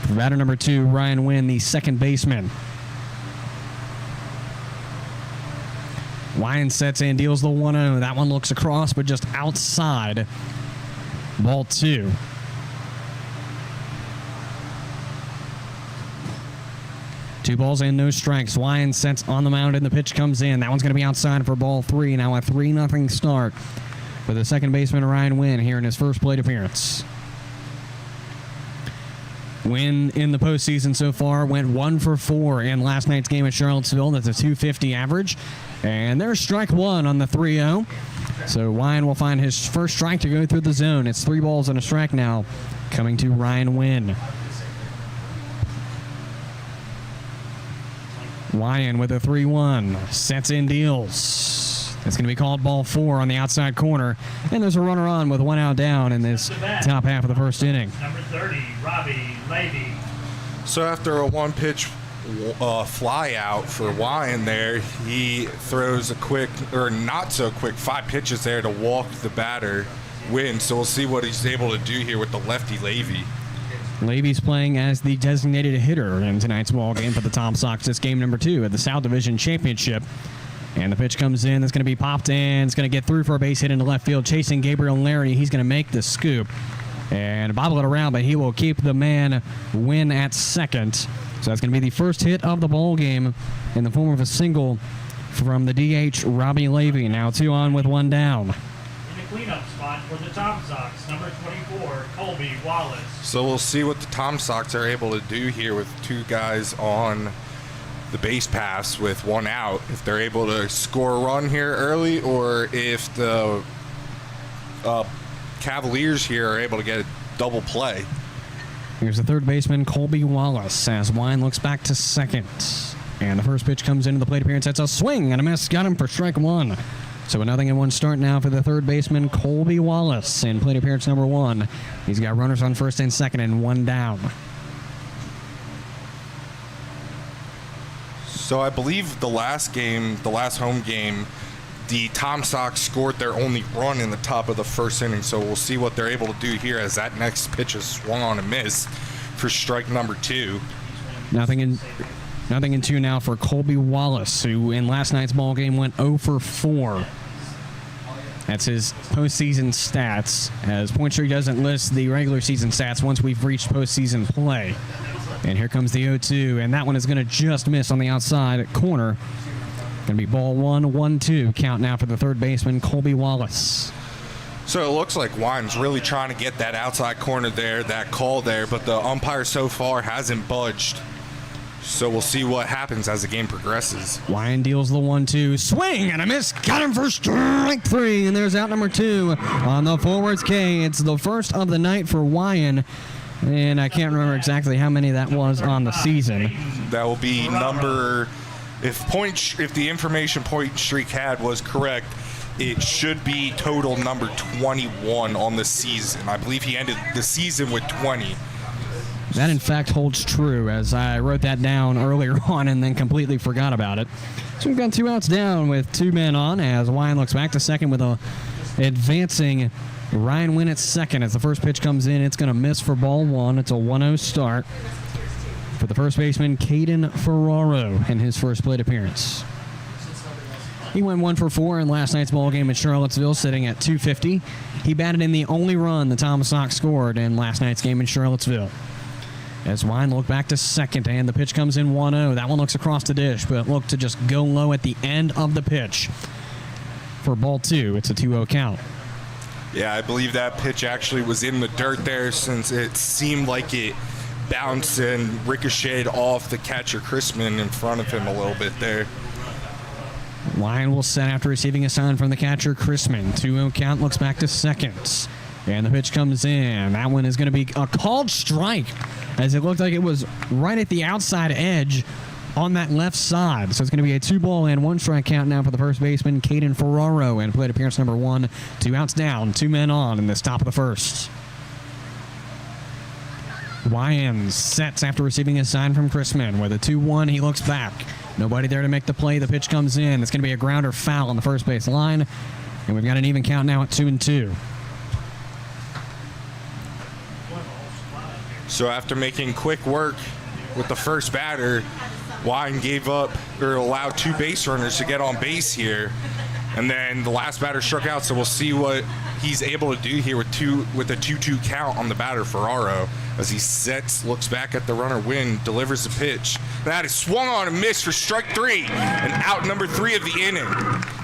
Batter number 2, Ryan Wynn, the second baseman. Wynn sets and deals the 1-0. That one looks across, but just outside. Ball 2. Two balls and no strikes. Wynn sets on the mound and the pitch comes in. That one's going to be outside for ball 3. Now a 3-0 start for the second baseman, Ryan Wynn, here in his first plate appearance. Wynn in the postseason so far went 1 for 4 in last night's game at Charlottesville. That's a .250 average. And there's strike 1 on the 3-0. So Wynn will find his first strike to go through the zone. It's 3 balls and a strike now coming to Ryan Wynn. Wynn with a 3-1, sets in, deals. It's going to be called ball 4 on the outside corner. And there's a runner on with 1 out down in this top half of the first inning. Number 30, Robbie Levy. So after a 1 pitch fly out for Wynn there, he throws a quick, or not so quick, 5 pitches there to walk the batter, Wynn. So we'll see what he's able to do here with the lefty Levy. Levy's playing as the designated hitter in tonight's ball game for the Tom Sox. It's game number 2 at the South Division Championship. And the pitch comes in. It's going to be popped in. It's going to get through for a base hit into left field. Chasing Gabriel Larry. He's going to make the scoop. and bobble it around, but he will keep the man win at second. So that's going to be the first hit of the ball game in the form of a single from the DH, Robbie Levy. Now 2 on with 1 down. In the cleanup spot for the Tom Sox, number 24, Colby Wallace. So we'll see what the Tom Sox are able to do here with 2 guys on the base pass with 1 out. If they're able to score a run here early, or if the Cavaliers here are able to get a double play. Here's the third baseman, Colby Wallace, as Wine looks back to second. And the first pitch comes into the plate appearance. That's a swing and a miss. Got him for strike 1. So a 0-1 start now for the third baseman, Colby Wallace, in plate appearance number 1. He's got runners on first and second and 1 down. So I believe the last home game, the Tom Sox scored their only run in the top of the first inning. So we'll see what they're able to do here as that next pitch is swung on and missed for strike number 2. Nothing in 2 now for Colby Wallace, who in last night's ball game went 0 for 4. That's his postseason stats, as Point Street doesn't list the regular season stats once we've reached postseason play. And here comes the 0-2, and that one is going to just miss on the outside corner. Going to be ball 1-1-2 count now for the third baseman, Colby Wallace. So it looks like Wine's really trying to get that outside corner there, that call there, but the umpire so far hasn't budged. So we'll see what happens as the game progresses. Wine deals the 1-2. Swing and a miss. Got him for strike 3. And there's out number 2 on the forwards K. It's the first of the night for Wine. And I can't remember exactly how many that was on the season. That will be number... If the information Point Street had was correct, it should be total number 21 on the season. I believe he ended the season with 20. That, in fact, holds true, as I wrote that down earlier on and then completely forgot about it. So we've got 2 outs down with 2 men on, as Wine looks back to second with a advancing Ryan Wynn at second. As the first pitch comes in, it's going to miss for ball 1. It's a 1-0 start for the first baseman, Caden Ferraro, in his first plate appearance. He went 1 for 4 in last night's ball game at Charlottesville, sitting at .250. He batted in the only run the Tom Sox scored in last night's game in Charlottesville. As Wine look back to second, and the pitch comes in 1-0. That one looks across the dish, but looked to just go low at the end of the pitch. For ball 2, it's a 2-0 count. Yeah, I believe that pitch actually was in the dirt there, since it seemed like it bounced and ricocheted off the catcher Chrisman in front of him a little bit there. Wine will set after receiving a sign from the catcher Chrisman. 2-0 count, looks back to second. And the pitch comes in. That one is going to be a called strike, as it looked like it was right at the outside edge on that left side. So it's going to be a 2-ball and 1-strike count now for the first baseman, Caden Ferraro, and plate appearance number 1. 2 outs down, 2 men on in this top of the first. Wyan sets after receiving a sign from Chrisman. With a 2-1, he looks back. Nobody there to make the play. The pitch comes in. It's going to be a grounder foul on the first base line. And we've got an even count now at 2-2. So after making quick work with the first batter, Wine gave up, or allowed 2 base runners to get on base here. And then the last batter struck out, so we'll see what he's able to do here with a 2-2 count on the batter, Ferraro. As he sets, looks back at the runner, Wynn, delivers the pitch. That is swung on and missed for strike 3, and out number 3 of the inning.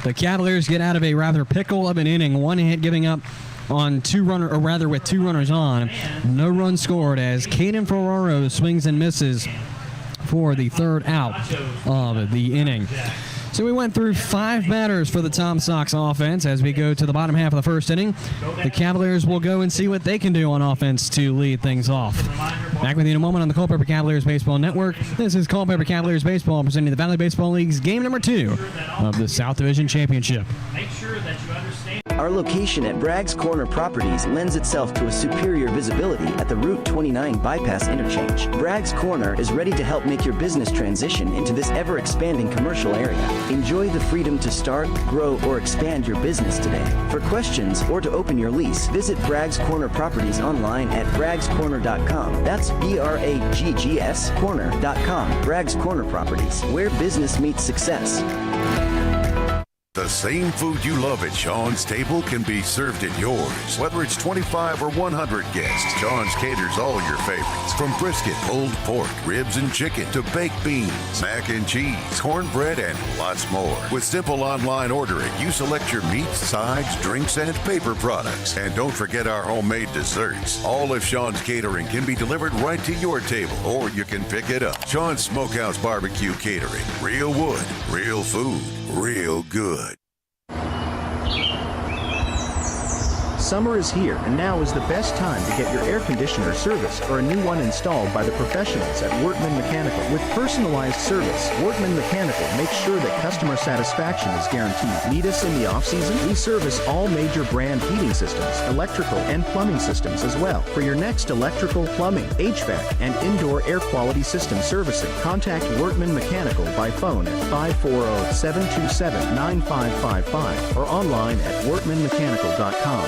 The Cavaliers get out of a rather pickle of an inning. 1 hit giving up on with 2 runners on. No run scored, as Caden Ferraro swings and misses for the 3rd out of the inning. So we went through 5 batters for the Tom Sox offense as we go to the bottom half of the first inning. The Cavaliers will go and see what they can do on offense to lead things off. Back with you in a moment on the Culpeper Cavaliers Baseball Network. This is Culpeper Cavaliers Baseball presenting the Valley Baseball League's game number 2 of the South Division Championship. Make sure that you understand. Our location at Bragg's Corner Properties lends itself to a superior visibility at the Route 29 bypass interchange. Bragg's Corner is ready to help make your business transition into this ever-expanding commercial area. Enjoy the freedom to start, grow, or expand your business today. For questions or to open your lease, visit Bragg's Corner Properties online at braggscorner.com. That's BRAGGS corner.com. Bragg's Corner Properties, where business meets success. The The same food you love at Sean's table can be served at yours. Whether it's 25 or 100 guests, Sean's caters all your favorites. From brisket, pulled pork, ribs and chicken, to baked beans, mac and cheese, cornbread, and lots more. With simple online ordering, you select your meats, sides, drinks, and paper products. And don't forget our homemade desserts. All of Sean's catering can be delivered right to your table, or you can pick it up. Sean's Smokehouse Barbecue Catering. Real wood, real food, real good. Summer is here, and now is the best time to get your air conditioner serviced or a new one installed by the professionals at Workman Mechanical. With personalized service, Workman Mechanical makes sure that customer satisfaction is guaranteed. Need us in the off-season? We service all major brand heating systems, electrical and plumbing systems as well. For your next electrical, plumbing, HVAC, and indoor air quality system servicing, contact Workman Mechanical by phone at 540-727-9555 or online at workmanmechanical.com.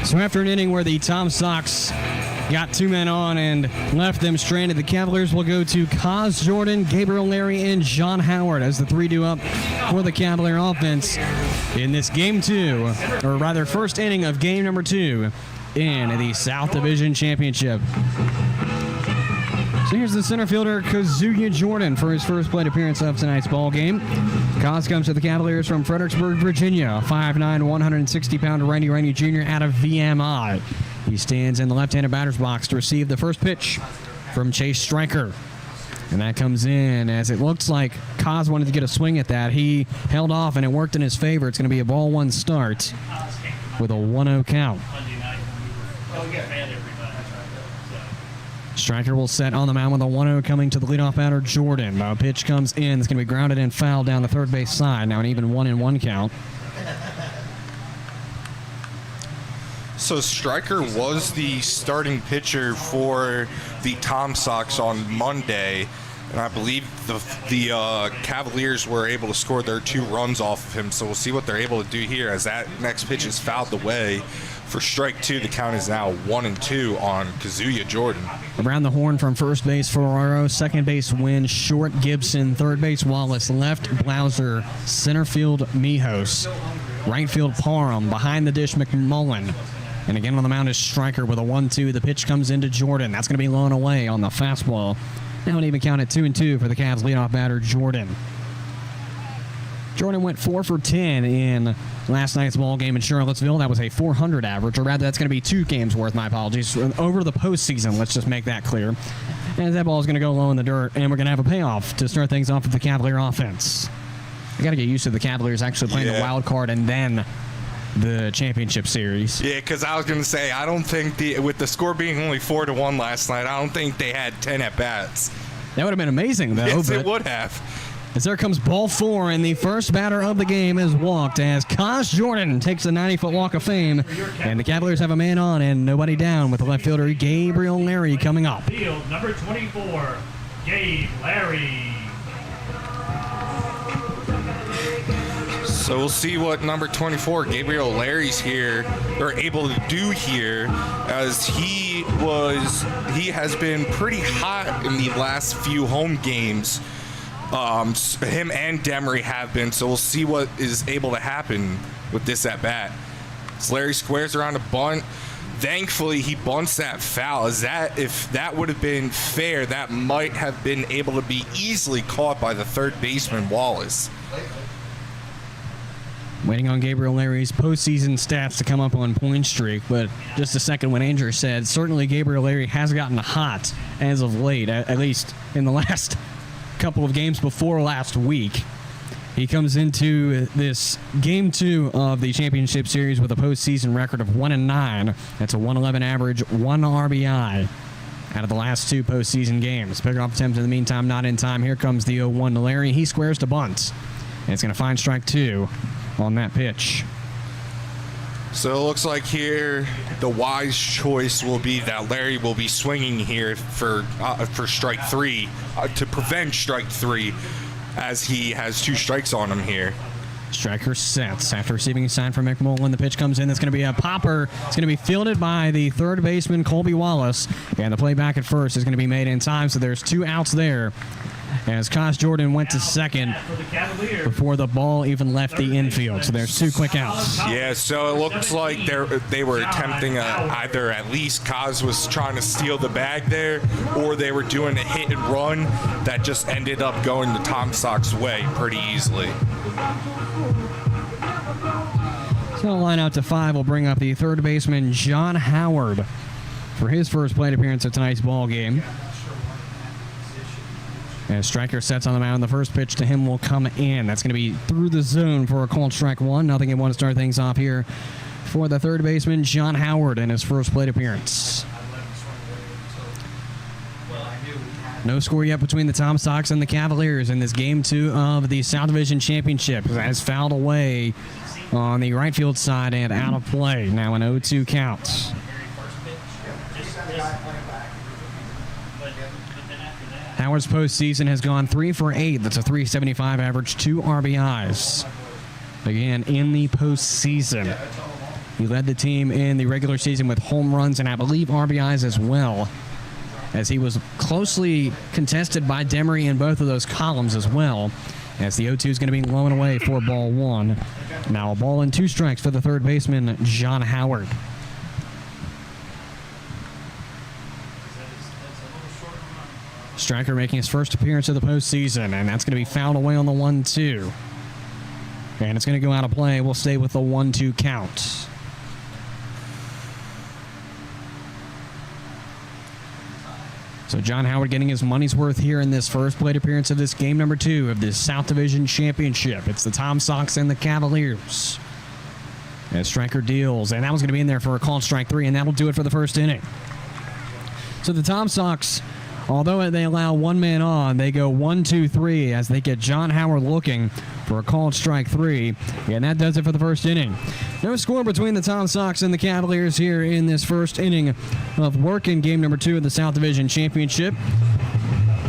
So after an inning where the Tom Sox got two men on and left them stranded, the Cavaliers will go to Kaz Jordan, Gabriel Larry, and John Howard as the 3-2 up for the Cavalier offense in this game two, or rather first inning of game number 2 in the South Division Championship. So here's the center fielder, Kazuya Jordan, for his first plate appearance of tonight's ball game. Kaz comes to the Cavaliers from Fredericksburg, Virginia. 5'9", 160-pound Randy Jr. out of VMI. He stands in the left-handed batter's box to receive the first pitch from Chase Stryker. And that comes in as it looks like Kaz wanted to get a swing at that. He held off, and it worked in his favor. It's going to be a ball one start with a 1-0 count. Stryker will set on the mound with a 1-0 coming to the leadoff batter, Jordan. A pitch comes in. It's going to be grounded and fouled down the third base side. Now an even 1-1 count. So Stryker was the starting pitcher for the Tom Sox on Monday, and I believe the Cavaliers were able to score their 2 runs off of him. So we'll see what they're able to do here as that next pitch is fouled away. For strike 2, the count is now 1-2 on Kazuya Jordan. Around the horn from first base, Ferraro. Second base, Wynn. Short, Gibson. Third base, Wallace. Left, Blauser. Center field, Mijos. Right field, Parham. Behind the dish, McMullen. And again on the mound is Stryker with a 1-2. The pitch comes into Jordan. That's going to be low and away on the fastball. Now an even count at 2-2 for the Cavs leadoff batter, Jordan. Jordan went 4 for 10 in last night's ball game in Charlottesville. That was a 400 average, or rather that's going to be 2 games worth, my apologies, over the postseason. Let's just make that clear. And that ball is going to go low in the dirt, and we're going to have a payoff to start things off with the Cavalier offense. I got to get used to the Cavaliers actually playing the wild card and then the championship series. Yeah, because I was going to say, I don't think, with the score being only 4-1 last night, I don't think they had 10 at-bats. That would have been amazing, though. Yes, it would have. As there comes ball 4, and the first batter of the game is walked as Kaz Jordan takes the 90-foot walk of fame. And the Cavaliers have a man on and nobody down with the left fielder Gabriel Larry coming up. Field number 24, Gabe Larry. So we'll see what number 24, Gabriel Larry's here, or able to do here, as he has been pretty hot in the last few home games. Him and Demery have been, so we'll see what is able to happen with this at bat. As Larry squares around a bunt, thankfully he bunts that foul. If that would have been fair, that might have been able to be easily caught by the third baseman Wallace. Waiting on Gabriel Larry's postseason stats to come up on point streak, but just a second when Andrew said, certainly Gabriel Larry has gotten hot as of late, at least in the last couple of games before last week. He comes into this game 2 of the championship series with a postseason record of 1-9. That's a 111 average, 1 RBI out of the last 2 postseason games. Pickoff attempt in the meantime, not in time. Here comes the 0-1 to Larry. He squares to bunt, and it's going to find strike 2 on that pitch. So it looks like here the wise choice will be that Larry will be swinging here for strike 3 to prevent strike 3, as he has 2 strikes on him here. Striker sets after receiving a sign from McMullen. The pitch comes in. That's going to be a popper. It's going to be fielded by the third baseman, Colby Wallace. And the play back at first is going to be made in time, so there's 2 outs there. As Kosh Jordan went to second before the ball even left the infield. So there's 2 quick outs. Yeah, so it looks like they were attempting either at least Kosh was trying to steal the bag there, or they were doing a hit and run that just ended up going the Tom Sox way pretty easily. So the line out to 5 will bring up the third baseman, John Howard, for his first plate appearance at tonight's ball game. As Striker sets on the mound, the first pitch to him will come in. That's going to be through the zone for a called strike 1. 0-1 to start things off here for the third baseman, John Howard, in his first plate appearance. No score yet between the Tom Sox and the Cavaliers in this Game 2 of the South Division Championship. As fouled away on the right field side and out of play. Now an 0-2 count. Howard's postseason has gone 3 for 8. That's a .375 average, 2 RBIs. Again, in the postseason. He led the team in the regular season with home runs and I believe RBIs as well, as he was closely contested by Demery in both of those columns as well, as the 0-2 is going to be low and away for ball 1. Now a ball and 2 strikes for the third baseman, John Howard. Striker making his first appearance of the postseason, and that's going to be fouled away on the 1-2. And it's going to go out of play. We'll stay with the 1-2 count. So John Howard getting his money's worth here in this first plate appearance of this Game number 2 of this South Division Championship. It's the Tom Sox and the Cavaliers. As Striker deals, and that was going to be in there for a called strike 3, and that'll do it for the first inning. So the Tom Sox, although they allow 1 man on, they go 1-2-3 as they get John Howard looking for a called strike 3. And that does it for the first inning. No score between the Tom Sox and the Cavaliers here in this first inning of work in Game number 2 of the South Division Championship.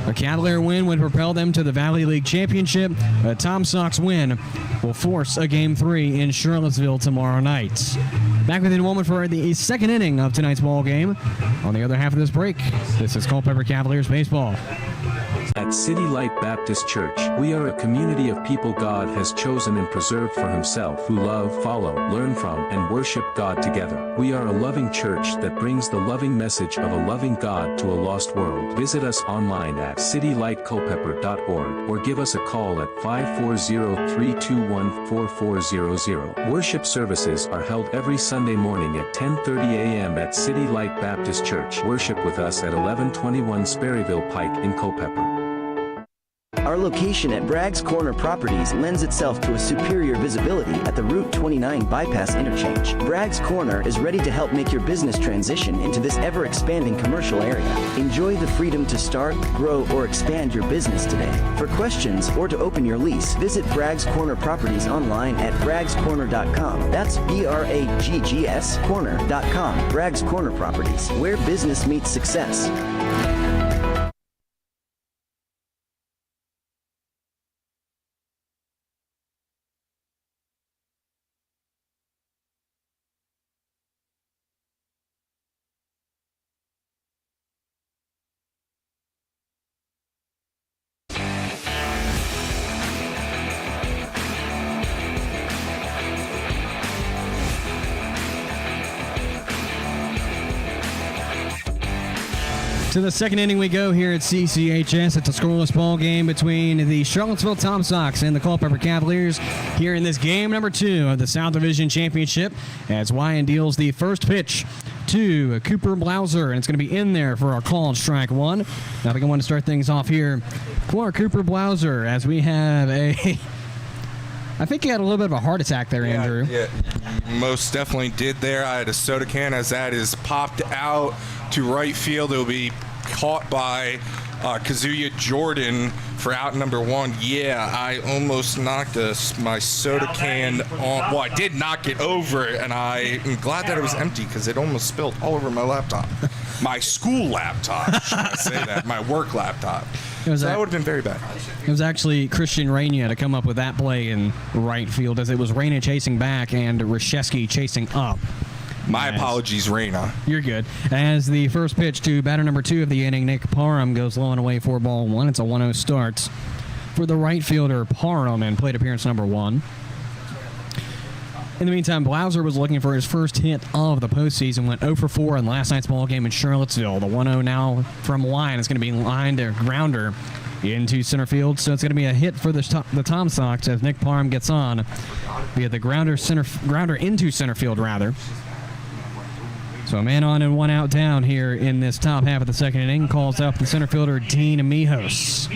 A Cavalier win would propel them to the Valley League Championship. A Tom Sox win will force a Game 3 in Charlottesville tomorrow night. Back within a moment for the second inning of tonight's ball game. On the other half of this break, this is Culpeper Cavaliers baseball. At City Light Baptist Church, we are a community of people God has chosen and preserved for himself who love, follow, learn from, and worship God together. We are a loving church that brings the loving message of a loving God to a lost world. Visit us online at citylightculpeper.org or give us a call at 540-321-4400. Worship services are held every Sunday morning at 10:30 a.m. at City Light Baptist Church. Worship with us at 1121 Sperryville Pike in Culpeper. Our location at Bragg's Corner Properties lends itself to a superior visibility at the Route 29 bypass interchange. Bragg's Corner is ready to help make your business transition into this ever-expanding commercial area. Enjoy the freedom to start, grow, or expand your business today. For questions or to open your lease, visit Bragg's Corner Properties online at braggscorner.com. That's BRAGGS corner.com. Bragg's Corner Properties, where business meets success. To the second inning we go here at CCHS. It's a scoreless ball game between the Charlottesville Tom Sox and the Culpeper Cavaliers here in this Game number 2 of the South Division Championship, as Wyan deals the first pitch to Cooper Blauser, and it's going to be in there for a called strike 1. Now they're going to start things off here for Cooper Blauser, as we have a... I think you had a little bit of a heart attack there, Andrew. Yeah, most definitely did there. I had a soda can as that is popped out to right field. It will be caught by Kazuya Jordan for out number 1. Yeah, I almost knocked my soda can on. Well, I did knock it over, and I am glad that it was empty because it almost spilled all over my laptop. My school laptop, should I say that? My work laptop. That would have been very bad. It was actually Christian Rainier to come up with that play in right field, as it was Rainier chasing back and Reshevsky chasing up. My apologies, Raina. You're good. As the first pitch to batter number 2 of the inning, Nick Parham, goes low and away for ball 1. It's a 1-0 start for the right fielder Parham in plate appearance number 1. In the meantime, Blauser was looking for his first hit of the postseason, went 0 for 4 in last night's ball game in Charlottesville. The 1-0 now from Lyon is going to be lined a grounder into center field, so it's going to be a hit for the Tom Sox as Nick Parham gets on via the grounder into center field, rather. So a man on and 1 out down here in this top half of the second inning. Calls up the center fielder Dean Mijos.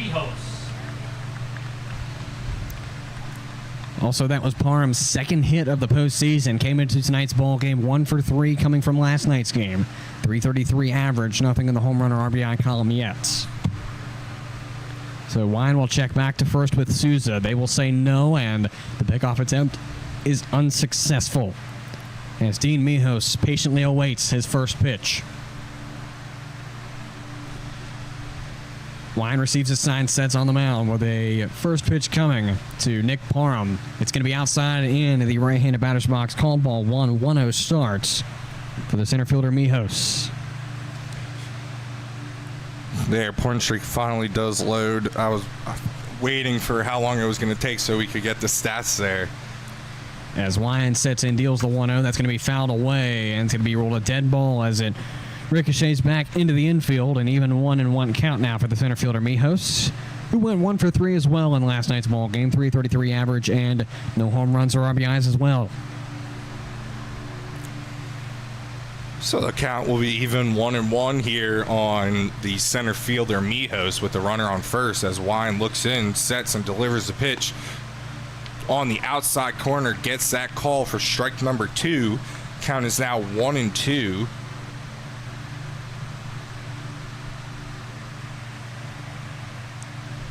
Also, that was Parham's second hit of the postseason. Came into tonight's ball game 1 for 3, coming from last night's game. .333 average, nothing in the home run or RBI column yet. So Wine will check back to first with Souza. They will say no, and the pickoff attempt is unsuccessful, as Dean Mijos patiently awaits his first pitch. Wine receives his sign, sets on the mound with a first pitch coming to Nick Parham. It's going to be outside in the right-handed batter's box. Called ball 1, 1-0 starts for the center fielder Mijos. There, point streak finally does load. I was waiting for how long it was going to take so we could get the stats there. As Wine sets in, deals the 1-0, that's going to be fouled away, and it's going to be ruled a dead ball as it ricochets back into the infield, and even 1-1 count now for the center fielder Mijos, who went 1 for 3 as well in last night's ball game. .333 average and no home runs or RBIs as well. So the count will be even 1-1 here on the center fielder Mijos with the runner on first as Wine looks in, sets, and delivers the pitch on the outside corner, gets that call for strike number 2. Count is now 1-2.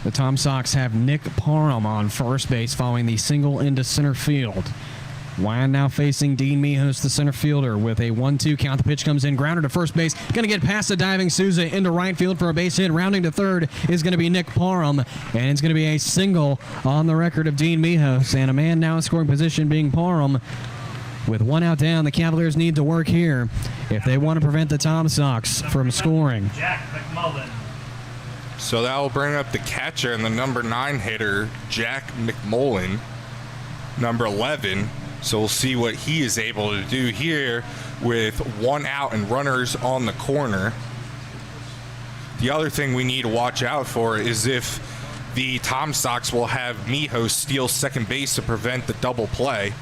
The Tom Sox have Nick Parham on first base following the single into center field. Wine now facing Dean Mijos, the center fielder, with a 1-2 count. The pitch comes in, grounder to first base. Going to get past the diving Souza into right field for a base hit. Rounding to third is going to be Nick Parham, and it's going to be a single on the record of Dean Mijos, and a man now in scoring position being Parham. With 1 out down, the Cavaliers need to work here if they want to prevent the Tom Sox from scoring. Jack McMullen. So that will bring up the catcher and the number 9 hitter, Jack McMullen, number 11. So we'll see what he is able to do here with 1 out and runners on the corner. The other thing we need to watch out for is if the Tom Sox will have Mijos steal second base to prevent the double play.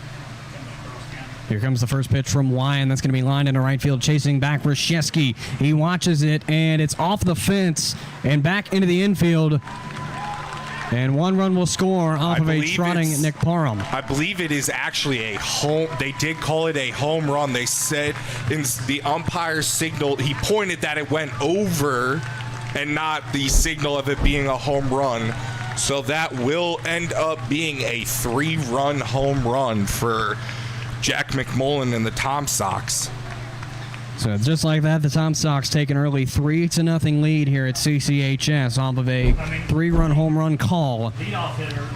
Here comes the first pitch from Wine. That's going to be lined into right field, chasing back Reshevsky. He watches it, and it's off the fence and back into the infield. And 1 run will score off of a trotting Nick Parham. I believe it is actually a home. They did call it a home run. They said in the umpire signal, he pointed that it went over and not the signal of it being a home run. So that will end up being a 3-run home run for Jack McMullen and the Tom Sox. So just like that, the Tom Sox take an early 3-0 lead here at CCHS off of a 3-run home run call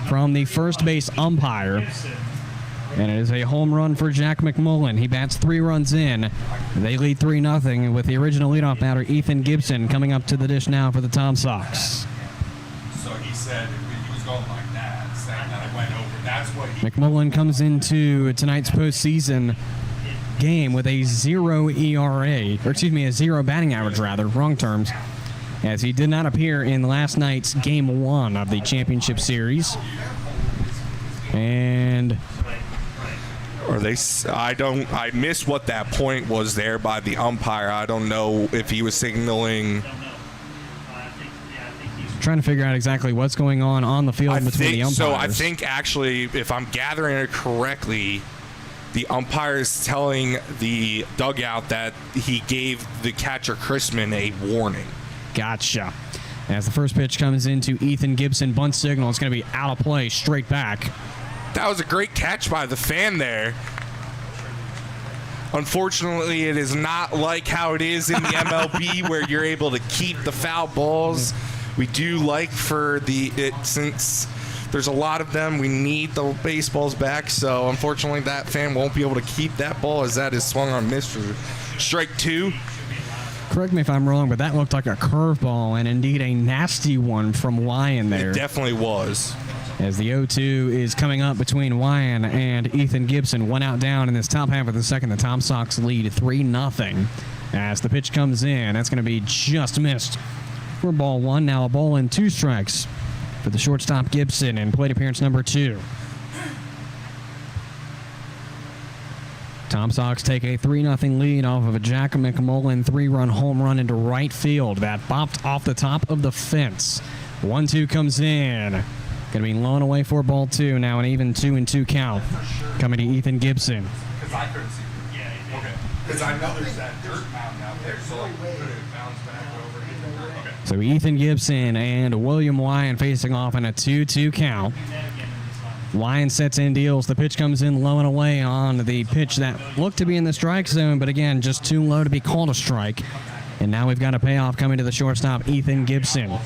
from the first base umpire. And it is a home run for Jack McMullen. He bats 3 runs in. They lead 3-0 with the original leadoff batter, Ethan Gibson, coming up to the dish now for the Tom Sox. So he said he was going like that, saying that it went over. That's what McMullen comes into tonight's postseason game with a 0 ERA, or excuse me, a 0 batting average, rather, wrong terms, as he did not appear in last night's Game 1 of the championship series. And I missed what that point was there by the umpire. I don't know if he was signaling. Trying to figure out exactly what's going on the field between the umpires. So I think actually, if I'm gathering it correctly, the umpire is telling the dugout that he gave the catcher Chrisman a warning. Gotcha. As the first pitch comes into Ethan Gibson, bunt signal. It's going to be out of play, straight back. That was a great catch by the fan there. Unfortunately, it is not like how it is in the MLB where you're able to keep the foul balls We do like since there's a lot of them, we need the baseballs back, so unfortunately that fan won't be able to keep that ball as that is swung on miss for strike 2. Correct me if I'm wrong, but that looked like a curveball, and indeed a nasty one from Wyan there. It definitely was. As the 0-2 is coming up between Wyan and Ethan Gibson. 1 out down in this top half of the second. The Tom Sox lead 3-0. As the pitch comes in, that's going to be just missed for ball 1. Now a ball and 2 strikes for the shortstop Gibson in plate appearance number 2. Tom Sox take a 3-0 lead off of a Jack McMullen 3-run home run into right field. That bopped off the top of the fence. 1-2 comes in. Going to be blown away for ball 2. Now an even 2-2 count coming to Ethan Gibson. Because I couldn't see it. Yeah, okay. Because I know there's that dirt mountain out there, so I could have bounced back over. Okay. So Ethan Gibson and William Wyan facing off in a 2-2 count. Wyan sets in, deals. The pitch comes in low and away on the pitch that looked to be in the strike zone, but again, just too low to be called a strike. And now we've got a payoff coming to the shortstop, Ethan Gibson.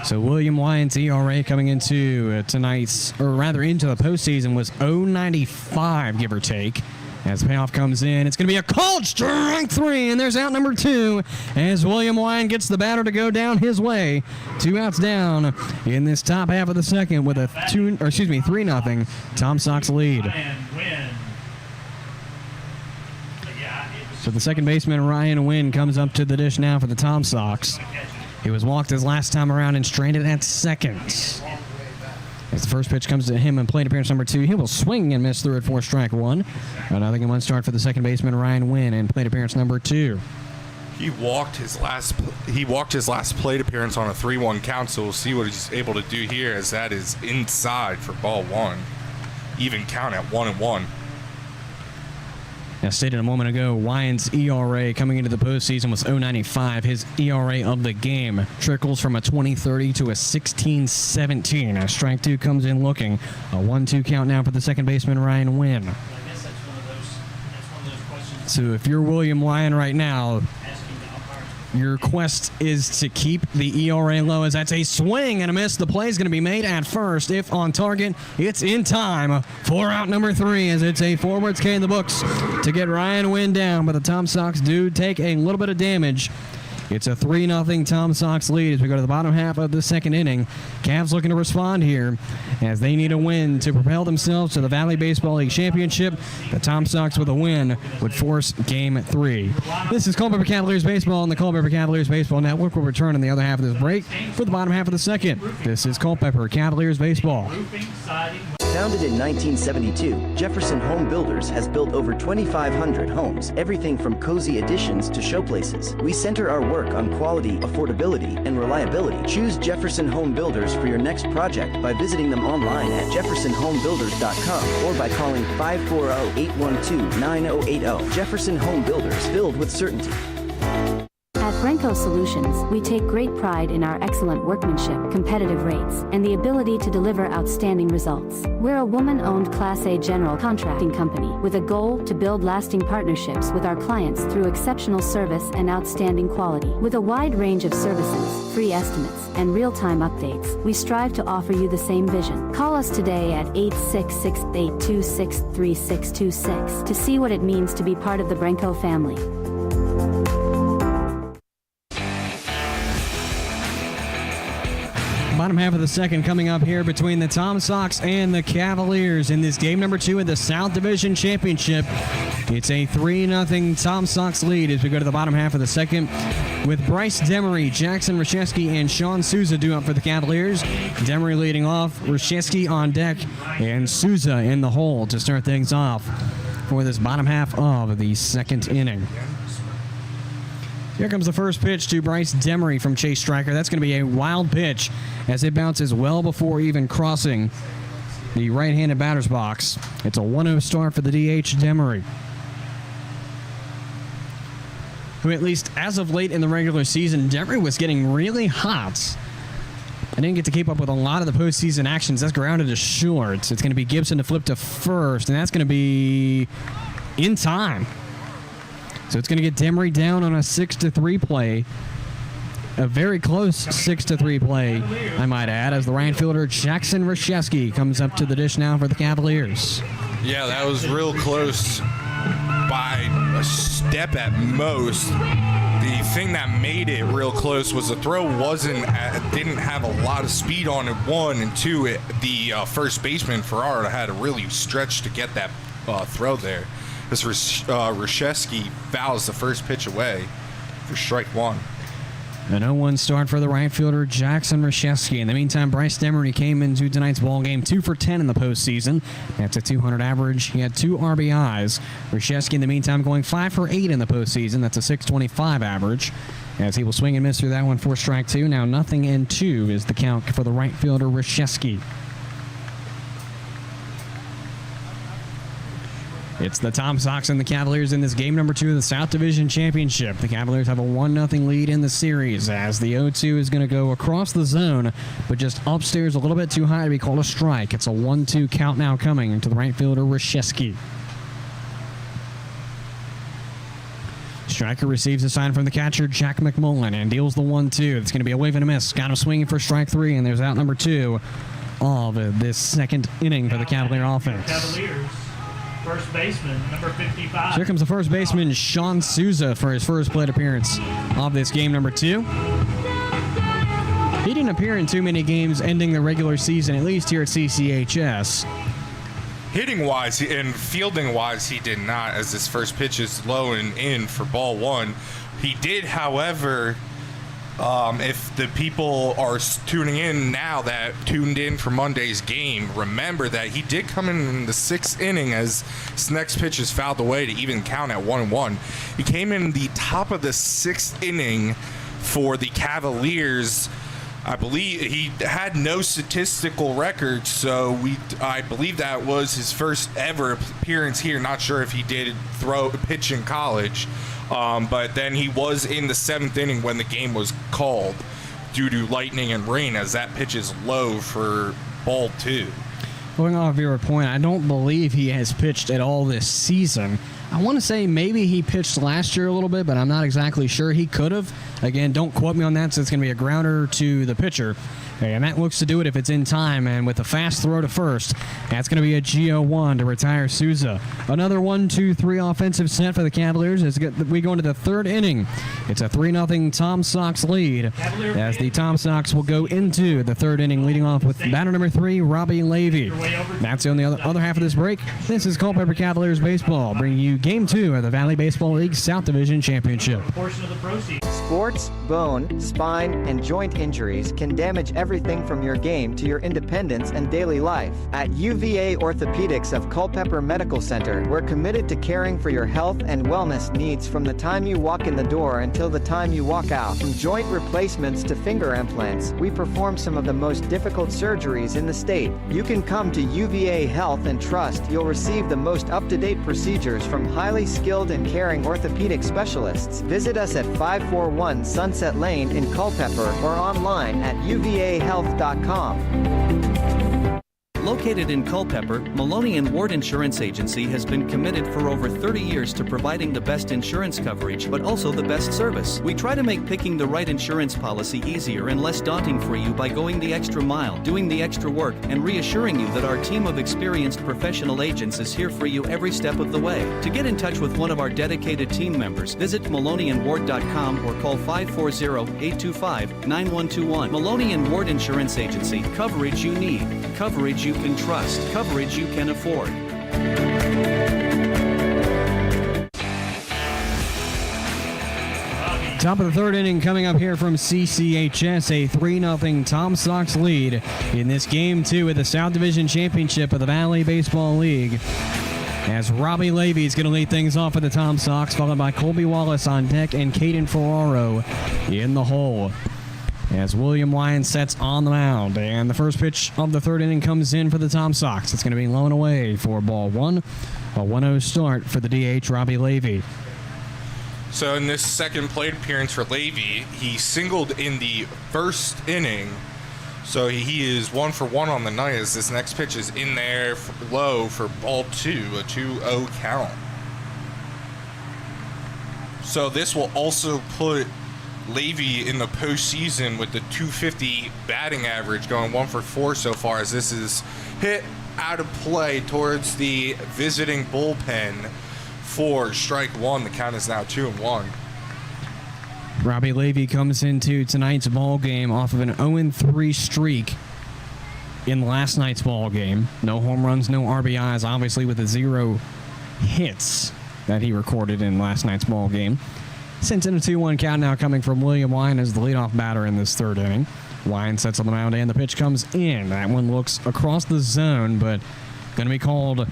So William Wyan's ERA coming into tonight's, or rather into the postseason, was 0.95, give or take. As payoff comes in, it's going to be a called strike 3, and there's out number 2 as William Wyan gets the batter to go down his way. 2 outs down in this top half of the second with a 3-0 Tom Sox lead. So the second baseman, Ryan Wynn, comes up to the dish now for the Tom Sox. He was walked his last time around and stranded at second. As the first pitch comes to him in plate appearance number 2, he will swing and miss through it for strike 1. Another 1 start for the second baseman, Ryan Wynn, in plate appearance number 2. He walked his last plate appearance on a 3-1 count, so we'll see what he's able to do here, as that is inside for ball 1. Even count at 1-1. As stated a moment ago, Wyan's ERA coming into the postseason was 0.95. His ERA of the game trickles from a 20.30 to a 16.17. As strike 2 comes in looking. A 1-2 count now for the second baseman, Ryan Wynn. I guess that's one of those questions. So if you're William Wyan right now, your quest is to keep the ERA low, as that's a swing and a miss. The play is going to be made at first. If on target, it's in time for out number 3, as it's a forwards K in the books to get Ryan Wynn down. But the Tom Sox do take a little bit of damage. It's a 3-0 Tom Sox lead as we go to the bottom half of the second inning. Cavs looking to respond here as they need a win to propel themselves to the Valley Baseball League Championship. The Tom Sox with a win would force Game 3. This is Culpeper Cavaliers Baseball on the Culpeper Cavaliers Baseball Network. We'll return in the other half of this break for the bottom half of the second. This is Culpeper Cavaliers Baseball. Founded in 1972, Jefferson Home Builders has built over 2,500 homes, everything from cozy additions to showplaces. We center our work on quality, affordability, and reliability. Choose Jefferson Home Builders for your next project by visiting them online at jeffersonhomebuilders.com or by calling 540-812-9080. Jefferson Home Builders, filled with certainty. At Brenco Solutions, we take great pride in our excellent workmanship, competitive rates, and the ability to deliver outstanding results. We're a woman-owned Class A general contracting company with a goal to build lasting partnerships with our clients through exceptional service and outstanding quality. With a wide range of services, free estimates, and real-time updates, we strive to offer you the same vision. Call us today at 866-826-3626 to see what it means to be part of the Brenco family. Bottom half of the second coming up here between the Tom Sox and the Cavaliers in this game number 2 of the South Division Championship. It's a 3-0 Tom Sox lead as we go to the bottom half of the second with Bryce Demery, Jackson Rashevsky, and Sean Souza due up for the Cavaliers. Demery leading off, Rashevsky on deck, and Souza in the hole to start things off for this bottom half of the second inning. Here comes the first pitch to Bryce Demery from Chase Stryker. That's going to be a wild pitch as it bounces well before even crossing the right-handed batter's box. It's a 1-0 start for the DH Demery, who at least as of late in the regular season, Demery was getting really hot. I didn't get to keep up with a lot of the postseason actions. That's grounded to short. It's going to be Gibson to flip to first, and that's going to be in time. So it's going to get Demery down on a 6-3 play. A very close 6-3 play, I might add, as the right fielder Jackson Reshevsky comes up to the dish now for the Cavaliers. Yeah, that was real close by a step at most. The thing that made it real close was the throw didn't have a lot of speed on it, one, and two, the first baseman, Ferrara, had to really stretch to get that throw there. As Reshevsky fouls the first pitch away for strike one. An 0-1 start for the right fielder Jackson Reshevsky. In the meantime, Bryce Demery came into tonight's ball game 2 for 10 in the postseason. That's a 200 average. He had 2 RBIs. Reshevsky, in the meantime, going 5 for 8 in the postseason. That's a 625 average. As he will swing and miss through that one for strike 2. Now 0-2 is the count for the right fielder Reshevsky. It's the Tom Sox and the Cavaliers in this game number 2 of the South Division Championship. The Cavaliers have a 1-0 lead in the series as the 0-2 is going to go across the zone, but just upstairs a little bit too high to be called a strike. It's a 1-2 count now coming to the right fielder, Reshevsky. Striker receives a sign from the catcher, Jack McMullen, and deals the 1-2. It's going to be a wave and a miss. Got him swinging for strike 3, and there's out number 2 of this second inning for the Cavalier offense. Cavaliers. First baseman, number 55. Here comes the first baseman, Sean Souza, for his first plate appearance of this game number 2. He didn't appear in too many games ending the regular season, at least here at CCHS. Hitting-wise and fielding-wise, he did not, as his first pitch is low and in for ball 1. He did, however, if the people are tuning in now that tuned in for Monday's game, remember that he did come in the 6th inning as his next pitch is fouled away to even count at 1-1. He came in the top of the 6th inning for the Cavaliers. I believe he had no statistical record, so I believe that was his first ever appearance here. Not sure if he did pitch in college. But then he was in the 7th inning when the game was called due to lightning and rain, as that pitch is low for ball 2. Going off your point, I don't believe he has pitched at all this season. I want to say maybe he pitched last year a little bit, but I'm not exactly sure. He could have. Again, don't quote me on that, so it's going to be a grounder to the pitcher. And that looks to do it if it's in time, and with a fast throw to first, that's going to be a GO1 to retire Souza. Another 1-2-3 offensive set for the Cavaliers as we go into the 3rd inning. It's a 3-0 Tom Sox lead as the Tom Sox will go into the 3rd inning, leading off with batter number 3, Robbie Levy. That's on the other half of this break. This is Culpeper Cavaliers Baseball, bringing you Game 2 of the Valley Baseball League South Division Championship. Sports, bone, spine, and joint injuries can damage everything from your game to your independence and daily life. At UVA Orthopedics of Culpeper Medical Center, we're committed to caring for your health and wellness needs from the time you walk in the door until the time you walk out. From joint replacements to finger implants, we perform some of the most difficult surgeries in the state. You can come to UVA Health and trust you'll receive the most up-to-date procedures from highly skilled and caring orthopedic specialists. Visit us at 541 Sunset Lane in Culpeper or online at uvahealth.com. Located in Culpeper, Maloney & Ward Insurance Agency has been committed for over 30 years to providing the best insurance coverage, but also the best service. We try to make picking the right insurance policy easier and less daunting for you by going the extra mile, doing the extra work, and reassuring you that our team of experienced professional agents is here for you every step of the way. To get in touch with one of our dedicated team members, visit MaloneyandWard.com or call 540-825-9121. Maloney & Ward Insurance Agency. Coverage you need. Coverage you can trust. Coverage you can afford. Top of the 3rd inning coming up here from CCHS, a 3-0 Tom Sox lead in this Game 2 of the South Division Championship of the Valley Baseball League. As Robbie Levy is going to lead things off for the Tom Sox, followed by Colby Wallace on deck and Caden Ferraro in the hole. As William Lyon sets on the mound, and the first pitch of the 3rd inning comes in for the Tom Sox. It's going to be low and away for ball 1. A 1-0 start for the DH, Robbie Levy. So in this second plate appearance for Levy, he singled in the 1st inning. So he is 1 for 1 on the night as this next pitch is in there low for ball 2, a 2-0 count. So this will also put Levy in the postseason with the .250 batting average, going 1 for 4 so far, as this is hit out of play towards the visiting bullpen for strike one. The count is now 2-1. Robbie Levy comes into tonight's ball game off of an 0-3 streak in last night's ball game. No home runs, no RBIs, obviously, with the 0 hits that he recorded in last night's ball game. Sent in a 2-1 count now coming from William Wine as the leadoff batter in this third inning. Wine sets on the mound and the pitch comes in. That one looks across the zone, but going to be called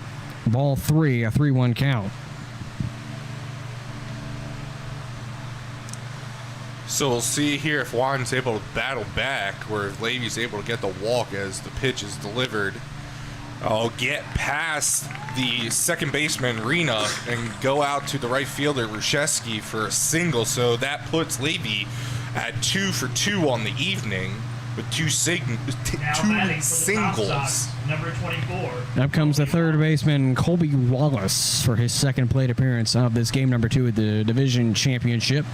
ball 3, a 3-1 count. So we'll see here if Wine's able to battle back, or if Levy's able to get the walk as the pitch is delivered. I'll get past the second baseman, Rena, and go out to the right fielder, Ruszewski, for a single. So that puts Levy at 2 for 2 on the evening with two singles. Number 24. Up comes the third baseman, Colby Wallace, for his second plate appearance of this game number 2 at the division championship.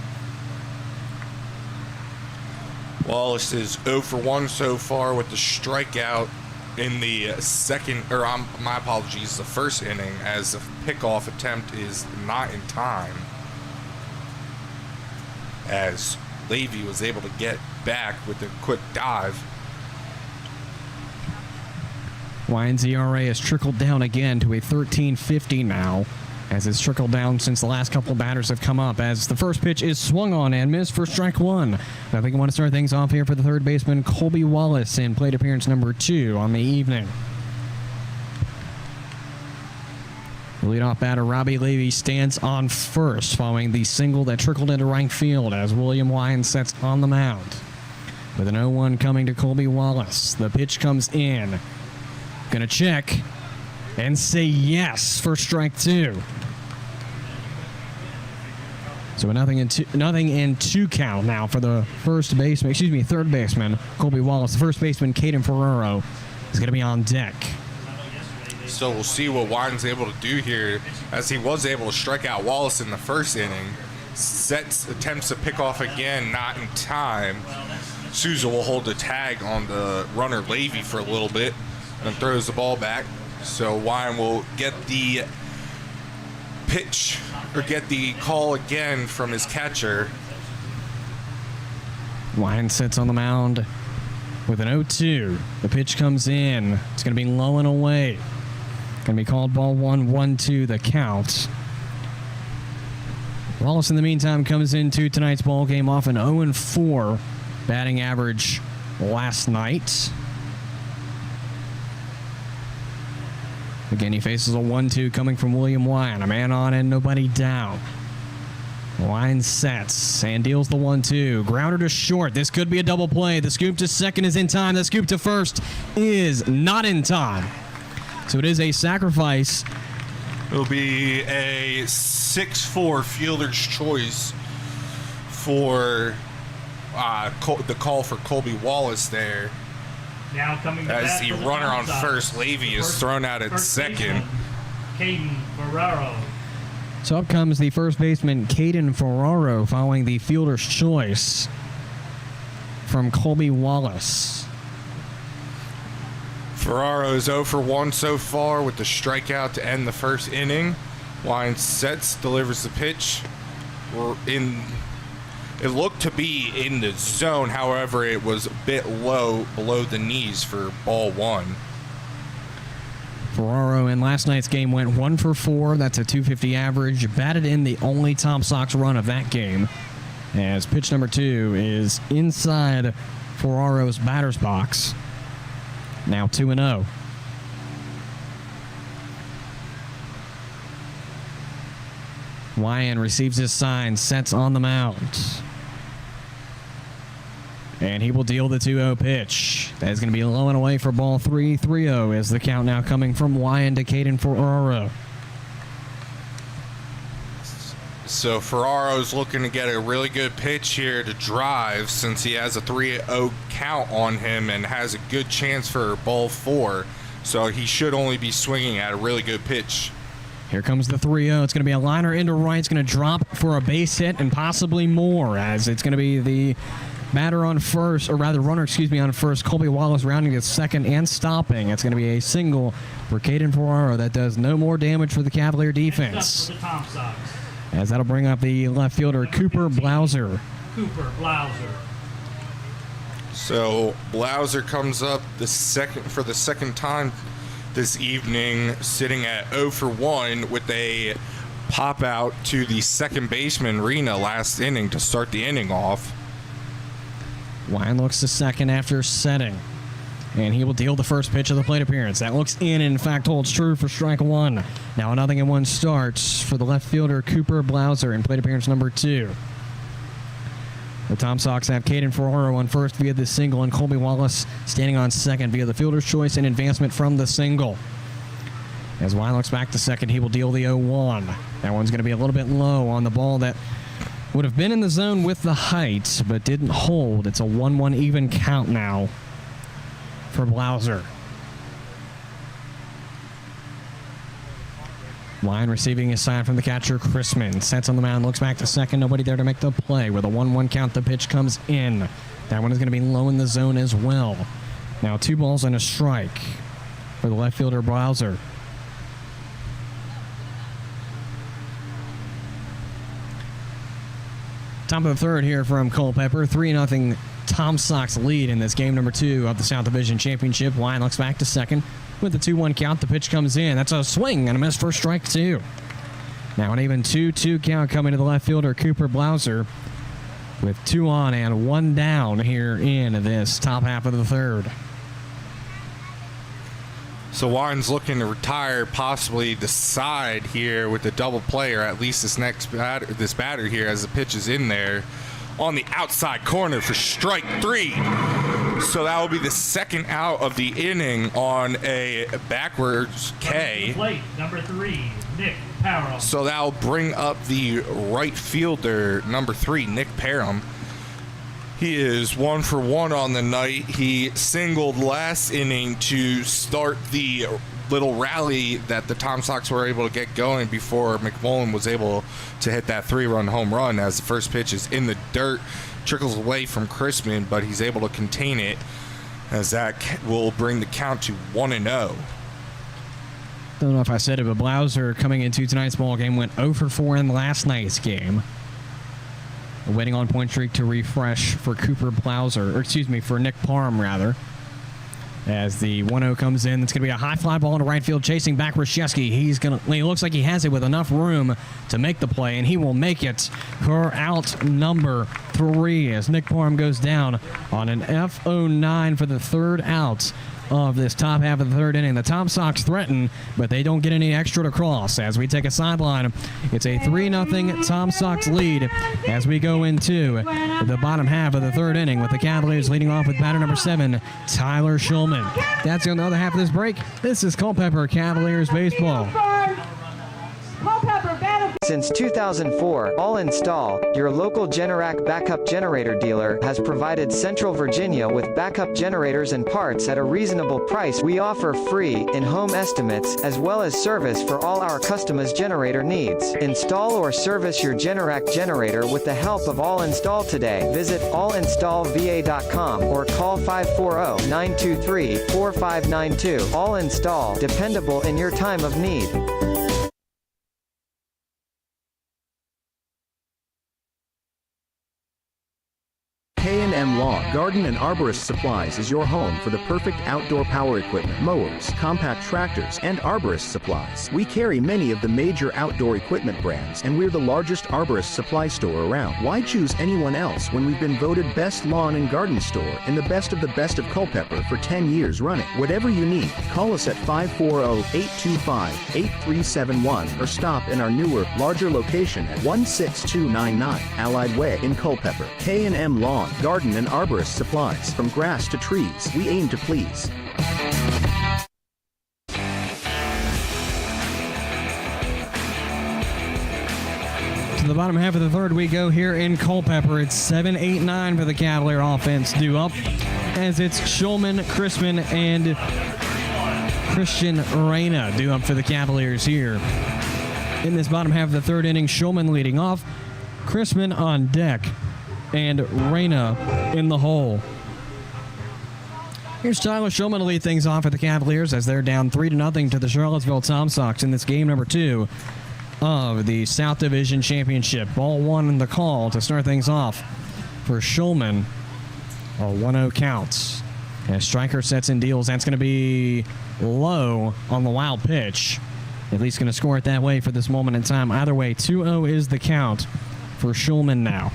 Wallace is 0 for 1 so far with the strikeout in the the first inning, as the pickoff attempt is not in time, as Levy was able to get back with a quick dive. Wine's ERA has trickled down again to a 13.50 now, as it's trickled down since the last couple of batters have come up, as the first pitch is swung on and missed for strike 1. I think I want to start things off here for the third baseman, Colby Wallace, in plate appearance number 2 on the evening. The leadoff batter, Robbie Levy, stands on first following the single that trickled into right field as William Wine sets on the mound. With an 0-1 coming to Colby Wallace, the pitch comes in. Gonna check and say yes for strike 2. So nothing in 2 count now for the third baseman, Colby Wallace. The first baseman, Caden Ferraro, is going to be on deck. So we'll see what Wine's able to do here, as he was able to strike out Wallace in the first inning. Attempts to pick off again, not in time. Souza will hold the tag on the runner Levy for a little bit, and throws the ball back. So Wine will get the pitch, or get the call again from his catcher. Wine sits on the mound with an 0-2. The pitch comes in. It's going to be low and away. Going to be called ball 1, 1-2 the count. Wallace, in the meantime, comes into tonight's ball game off an 0-4 batting average last night. Again, he faces a 1-2 coming from William Wine. A man on and nobody down. Wine sets and deals the 1-2. Grounder to short. This could be a double play. The scoop to second is in time. The scoop to first is not in time. So it is a sacrifice. It'll be a 6-4 fielder's choice for the call for Colby Wallace there. Now coming as the runner on first, Levy, is thrown out at second. Caden Ferraro. So up comes the first baseman, Caden Ferraro, following the fielder's choice from Colby Wallace. Ferraro is 0 for 1 so far with the strikeout to end the first inning. Wine sets, delivers the pitch. It looked to be in the zone, however, it was a bit low below the knees for ball 1. Ferraro in last night's game went 1 for 4. That's a .250 average. Batted in the only Tom Sox run of that game, as pitch number 2 is inside Ferraro's batter's box. Now 2-0. Wyan receives his sign, sets on the mound. And he will deal the 2-0 pitch. That is going to be low and away for ball 3, 3-0 as the count now coming from Wyan to Caden Ferraro. So Ferraro's looking to get a really good pitch here to drive, since he has a 3-0 count on him and has a good chance for ball 4. So he should only be swinging at a really good pitch. Here comes the 3-0. It's going to be a liner into right. It's going to drop for a base hit and possibly more, as it's going to be the batter on first, or rather runner, on first. Colby Wallace rounding to second and stopping. It's going to be a single for Caden Ferraro that does no more damage for the Cavalier defense. As that'll bring up the left fielder, Cooper Blauser. So Blauser comes up for the second time this evening, sitting at 0 for 1 with a pop out to the second baseman, Rena, last inning to start the inning off. Wine looks to second after setting, and he will deal the first pitch of the plate appearance. That looks in fact, holds true for strike one. Now a 0-1 start for the left fielder, Cooper Blauser, in plate appearance number 2. The Tom Sox have Caden Ferraro on first via the single, and Colby Wallace standing on second via the fielder's choice and advancement from the single. As Wine looks back to second, he will deal the 0-1. That one's going to be a little bit low on the ball that would have been in the zone with the height, but didn't hold. It's a 1-1 even count now for Blauser. Wine receiving a sign from the catcher, Chrisman. Sets on the mound, looks back to second. Nobody there to make the play. With a 1-1 count, the pitch comes in. That one is going to be low in the zone as well. Now 2 balls and a strike for the left fielder, Blauser. Top of the third here from Culpeper. 3-0 Tom Sox lead in this game number 2 of the South Division Championship. Wine looks back to second. With the 2-1 count, the pitch comes in. That's a swing and a miss for strike 2. Now an even 2-2 count coming to the left fielder, Cooper Blauser, with 2 on and 1 down here in this top half of the third. So Wine's looking to retire possibly the side here with the double play, or at least this batter here as the pitch is in there on the outside corner for strike 3. So that will be the second out of the inning on a backwards K. Plate number 3, Nick Parham. So that will bring up the right fielder, number 3, Nick Parham. He is 1 for 1 on the night. He singled last inning to start the little rally that the Tom Sox were able to get going before McMullen was able to hit that 3-run home run, as the first pitch is in the dirt, trickles away from Chrisman, but he's able to contain it, as that will bring the count to 1-0. Don't know if I said it, but Blauser coming into tonight's ball game went 0 for 4 in last night's game. A waiting on point streak to refresh for Cooper Blauser, for Nick Parham rather. As the 1-0 comes in, it's going to be a high fly ball into right field, chasing back Rashevsky. He looks like he has it with enough room to make the play, and he will make it for out number 3 as Nick Parham goes down on an F09 for the third out of this top half of the third inning. The Tom Sox threaten, but they don't get any extra to cross. As we take a sideline, it's a 3-0 Tom Sox lead as we go into the bottom half of the third inning, with the Cavaliers leading off with batter number 7, Tyler Shulman. That's on the other half of this break. This is Culpeper Cavaliers baseball. Since 2004, All Install, your local Generac backup generator dealer, has provided Central Virginia with backup generators and parts at a reasonable price. We offer free, in-home estimates, as well as service for all our customers' generator needs. Install or service your Generac generator with the help of All Install today. Visit allinstallva.com or call 540-923-4592. All Install, dependable in your time of need. K&M Lawn, Garden and Arborist Supplies is your home for the perfect outdoor power equipment, mowers, compact tractors, and arborist supplies. We carry many of the major outdoor equipment brands, and we're the largest arborist supply store around. Why choose anyone else when we've been voted best lawn and garden store and the best of Culpeper for 10 years running? Whatever you need, call us at 540-825-8371 or stop in our newer, larger location at 16299 Allied Way in Culpeper. K&M Lawn, Garden and Arborist Supplies. From grass to trees, we aim to please. To the bottom half of the third we go here in Culpeper. It's 7-8-9 for the Cavalier offense due up, as it's Shulman, Chrisman, and Christian Reyna due up for the Cavaliers here. in this bottom half of the third inning. Schulman leading off, Chrisman on deck, and Reyna in the hole. Here's Tyler Schulman to lead things off for the Cavaliers as they're down 3-0 to the Charlottesville Tom Sox in this game number 2 of the South Division Championship. Ball 1 in the call to start things off for Schulman. A 1-0 count. As Stryker sets and deals, that's going to be low on the wild pitch. At least going to score it that way for this moment in time. Either way, 2-0 is the count for Schulman now.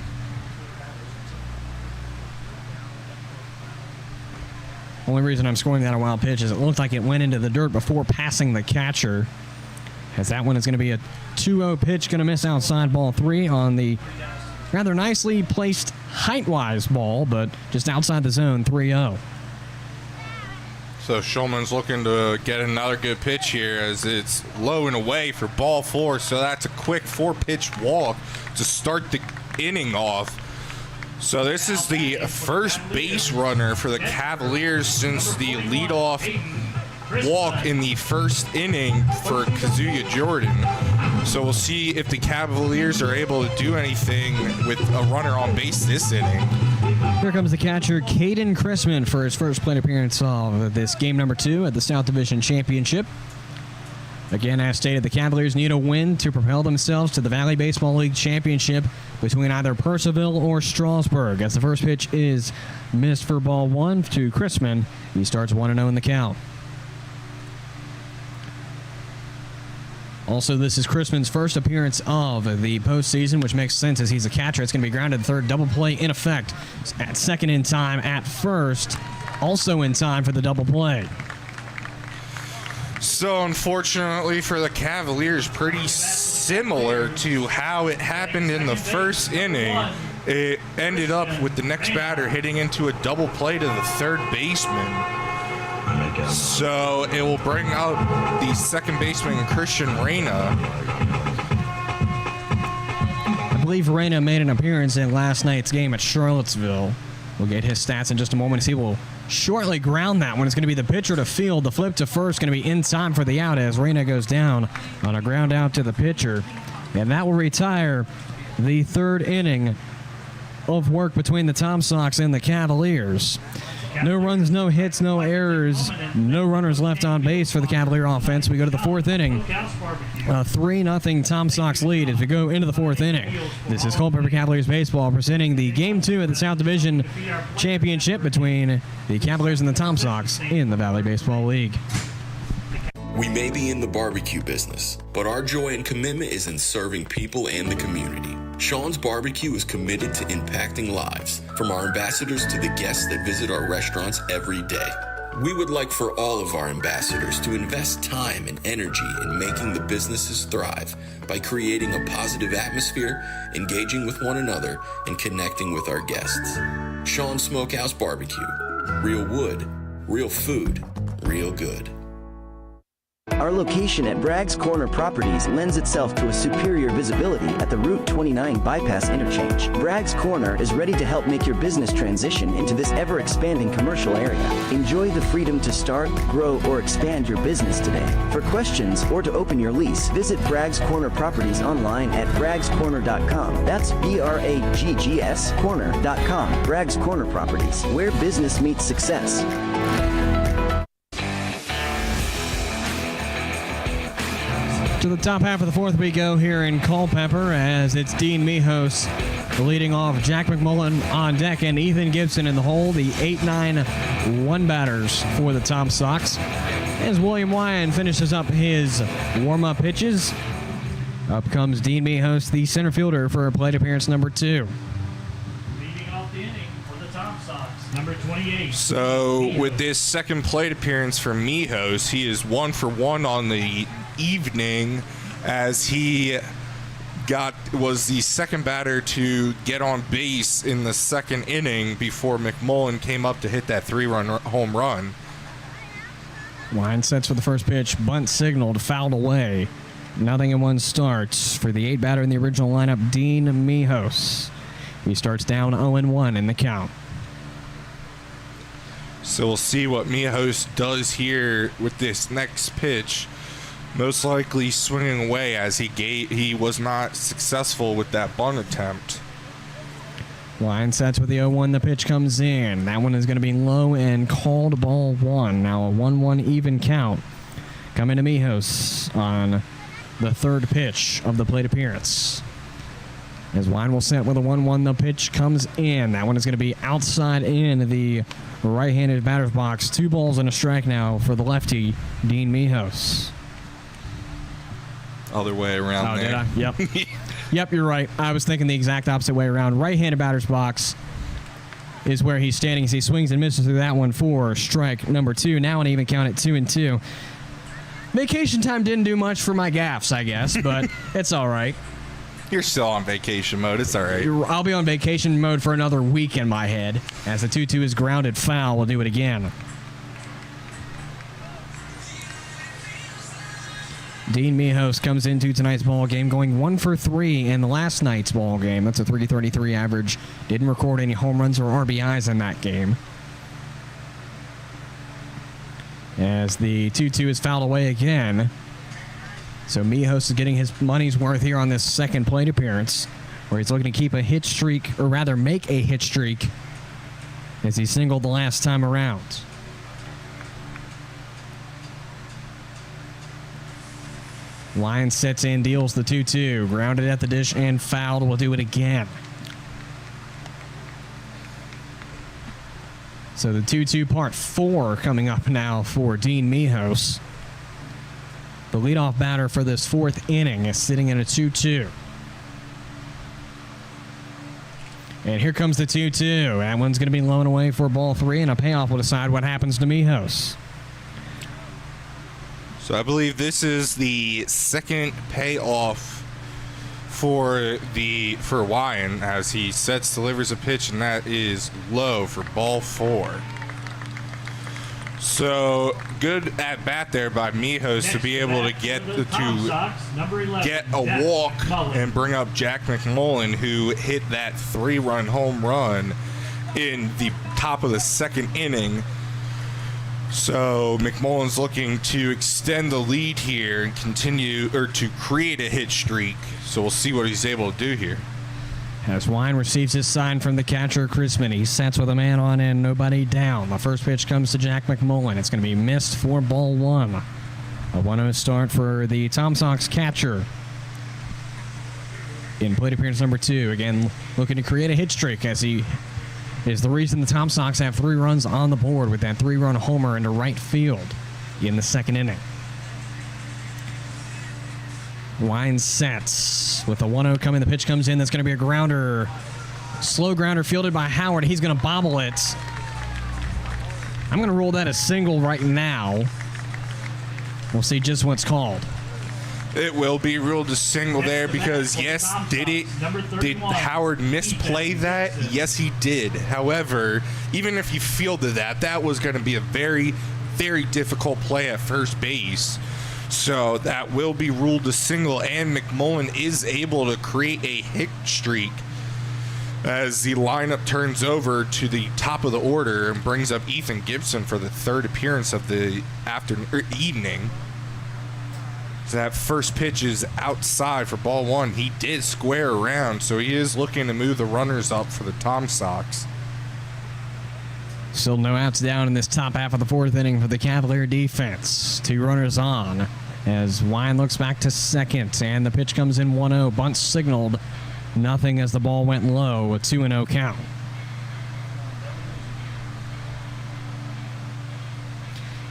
Only reason I'm scoring that a wild pitch is it looked like it went into the dirt before passing the catcher. As that one is going to be a 2-0 pitch, going to miss outside ball 3 on the rather nicely placed height-wise ball, but just outside the zone, 3-0. So Schulman's looking to get another good pitch here as it's low and away for ball 4. So that's a quick 4-pitch walk to start the inning off. So this is the first base runner for the Cavaliers since the leadoff walk in the first inning for Kazuya Jordan. So we'll see if the Cavaliers are able to do anything with a runner on base this inning. Here comes the catcher, Caden Chrisman, for his first plate appearance of this game number 2 at the South Division Championship. Again, as stated, the Cavaliers need a win to propel themselves to the Valley Baseball League Championship between either Purcellville or Strasburg. As the first pitch is missed for ball 1 to Chrisman. He starts 1-0 in the count. Also, this is Chrisman's first appearance of the postseason, which makes sense as he's a catcher. It's going to be grounded to third, double play in effect. At second in time, at first, also in time for the double play. So unfortunately for the Cavaliers, pretty similar to how it happened in the first inning. It ended up with the next batter hitting into a double play to the third baseman. So it will bring out the second baseman, Christian Reyna. I believe Reyna made an appearance in last night's game at Charlottesville. We'll get his stats in just a moment as he will shortly ground that one. It's going to be the pitcher to field. The flip to first going to be in time for the out as Reyna goes down on a ground out to the pitcher. And that will retire the third inning of work between the Tom Sox and the Cavaliers. No runs, no hits, no errors, no runners left on base for the Cavalier offense. We go to the fourth inning. A 3-0 Tom Sox lead as we go into the fourth inning. This is Culpeper Cavaliers baseball presenting the Game 2 of the South Division Championship between the Cavaliers and the Tom Sox in the Valley Baseball League. We may be in the barbecue business, but our joy and commitment is in serving people and the community. Sean's Barbecue is committed to impacting lives, from our ambassadors to the guests that visit our restaurants every day. We would like for all of our ambassadors to invest time and energy in making the businesses thrive by creating a positive atmosphere, engaging with one another, and connecting with our guests. Sean's Smokehouse Barbecue. Real wood, real food, real good. Our location at Bragg's Corner Properties lends itself to a superior visibility at the Route 29 bypass interchange. Bragg's Corner is ready to help make your business transition into this ever-expanding commercial area. Enjoy the freedom to start, grow, or expand your business today. For questions or to open your lease, visit Bragg's Corner Properties online at braggscorner.com. That's BRAGGS corner.com. Bragg's Corner Properties, where business meets success. To the top half of the fourth we go here in Culpeper as it's Dean Mijos leading off, Jack McMullen on deck, and Ethan Gibson in the hole, the 8-9 batters for the Tom Sox. As William Wyan finishes up his warm-up pitches, up comes Dean Mijos, the center fielder, for plate appearance number 2. Leading off the inning for the Tom Sox, number 28. So with this second plate appearance for Mijos, he is 1 for 1 on the evening as he was the second batter to get on base in the second inning before McMullen came up to hit that 3-run home run. Wyan sets for the first pitch, bunt signaled, fouled away. 0-1 starts for the 8 batter in the original lineup, Dean Mijos. He starts down 0-1 in the count. So we'll see what Mijos does here with this next pitch. Most likely swinging away as he was not successful with that bunt attempt. Line sets with the 0-1. The pitch comes in. That one is going to be low and called ball one. Now a 1-1 even count. Coming to Mijos on the third pitch of the plate appearance. As Wine will set with a 1-1, the pitch comes in. That one is going to be outside in the right-handed batter's box. 2 balls and a strike now for the lefty, Dean Mijos. Other way around there. Did I? Yep. Yep, you're right. I was thinking the exact opposite way around. Right-handed batter's box is where he's standing as he swings and misses through that one for strike number 2. Now an even count at 2-2. Vacation time didn't do much for my gaffes, I guess, but it's all right. You're still on vacation mode. It's all right. I'll be on vacation mode for another week in my head. As the 2-2 is grounded foul, we'll do it again. Dean Mijos comes into tonight's ball game going 1 for 3 in the last night's ball game. That's a .333 average. Didn't record any home runs or RBIs in that game. As the 2-2 is fouled away again. So Mijos is getting his money's worth here on this second plate appearance, where he's looking to keep a hit streak, or rather make a hit streak, as he singled the last time around. Line sets in, deals the 2-2. Grounded at the dish and fouled. We'll do it again. So the 2-2 part 4 coming up now for Dean Mijos. The leadoff batter for this 4th inning is sitting at a 2-2. And here comes the 2-2. That one's going to be blown away for ball 3, and a payoff will decide what happens to Mijos. So I believe this is the second payoff for Wyan as he delivers a pitch, and that is low for ball 4. So good at bat there by Mijos to be able to get a walk and bring up Jack McMullen, who hit that 3-run home run in the top of the 2nd inning. So McMullen's looking to extend the lead here and to create a hit streak. So we'll see what he's able to do here. As Wine receives his sign from the catcher, Chrisman, he sets with a man on and nobody down. The first pitch comes to Jack McMullen. It's going to be missed for ball 1. A 1-0 start for the Tom Sox catcher in plate appearance number 2. Again, looking to create a hit streak as he is the reason the Tom Sox have 3 runs on the board with that 3-run homer into right field in the 2nd inning. Wine sets with a 1-0 coming. The pitch comes in. That's going to be a grounder. Slow grounder fielded by Howard. He's going to bobble it. I'm going to rule that as single right now. We'll see just what's called. It will be ruled a single there because, yes, did Howard misplay that? Yes, he did. However, even if he fielded that was going to be a very, very difficult play at first base. So that will be ruled a single, and McMullen is able to create a hit streak as the lineup turns over to the top of the order and brings up Ethan Gibson for the 3rd appearance of the evening. So that first pitch is outside for ball 1. He did square around, so he is looking to move the runners up for the Tom Sox. Still no outs down in this top half of the 4th inning for the Cavalier defense. 2 runners on as Wine looks back to 2nd, and the pitch comes in 1-0. Bunt signaled. Nothing as the ball went low. A 2-0 count.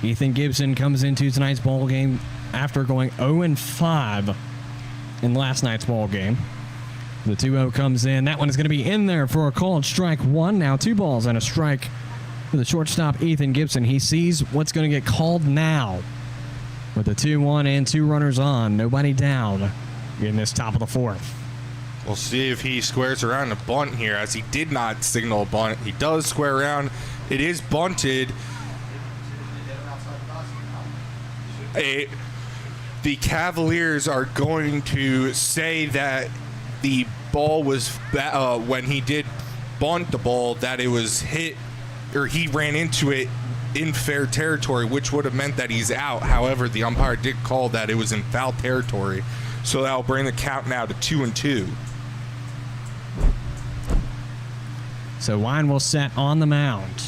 Ethan Gibson comes into tonight's ball game after going 0-5 in last night's ball game. The 2-0 comes in. That one is going to be in there for a called strike 1. Now 2 balls and a strike for the shortstop, Ethan Gibson. He sees what's going to get called now with the 2-1 and 2 runners on. Nobody down in this top of the 4th. We'll see if he squares around a bunt here, as he did not signal a bunt. He does square around. It is bunted. The Cavaliers are going to say that the ball was, when he did bunt the ball, that it was hit, or he ran into it in fair territory, which would have meant that he's out. However, the umpire did call that it was in foul territory, so that'll bring the count now to 2-2. So Wine will set on the mound.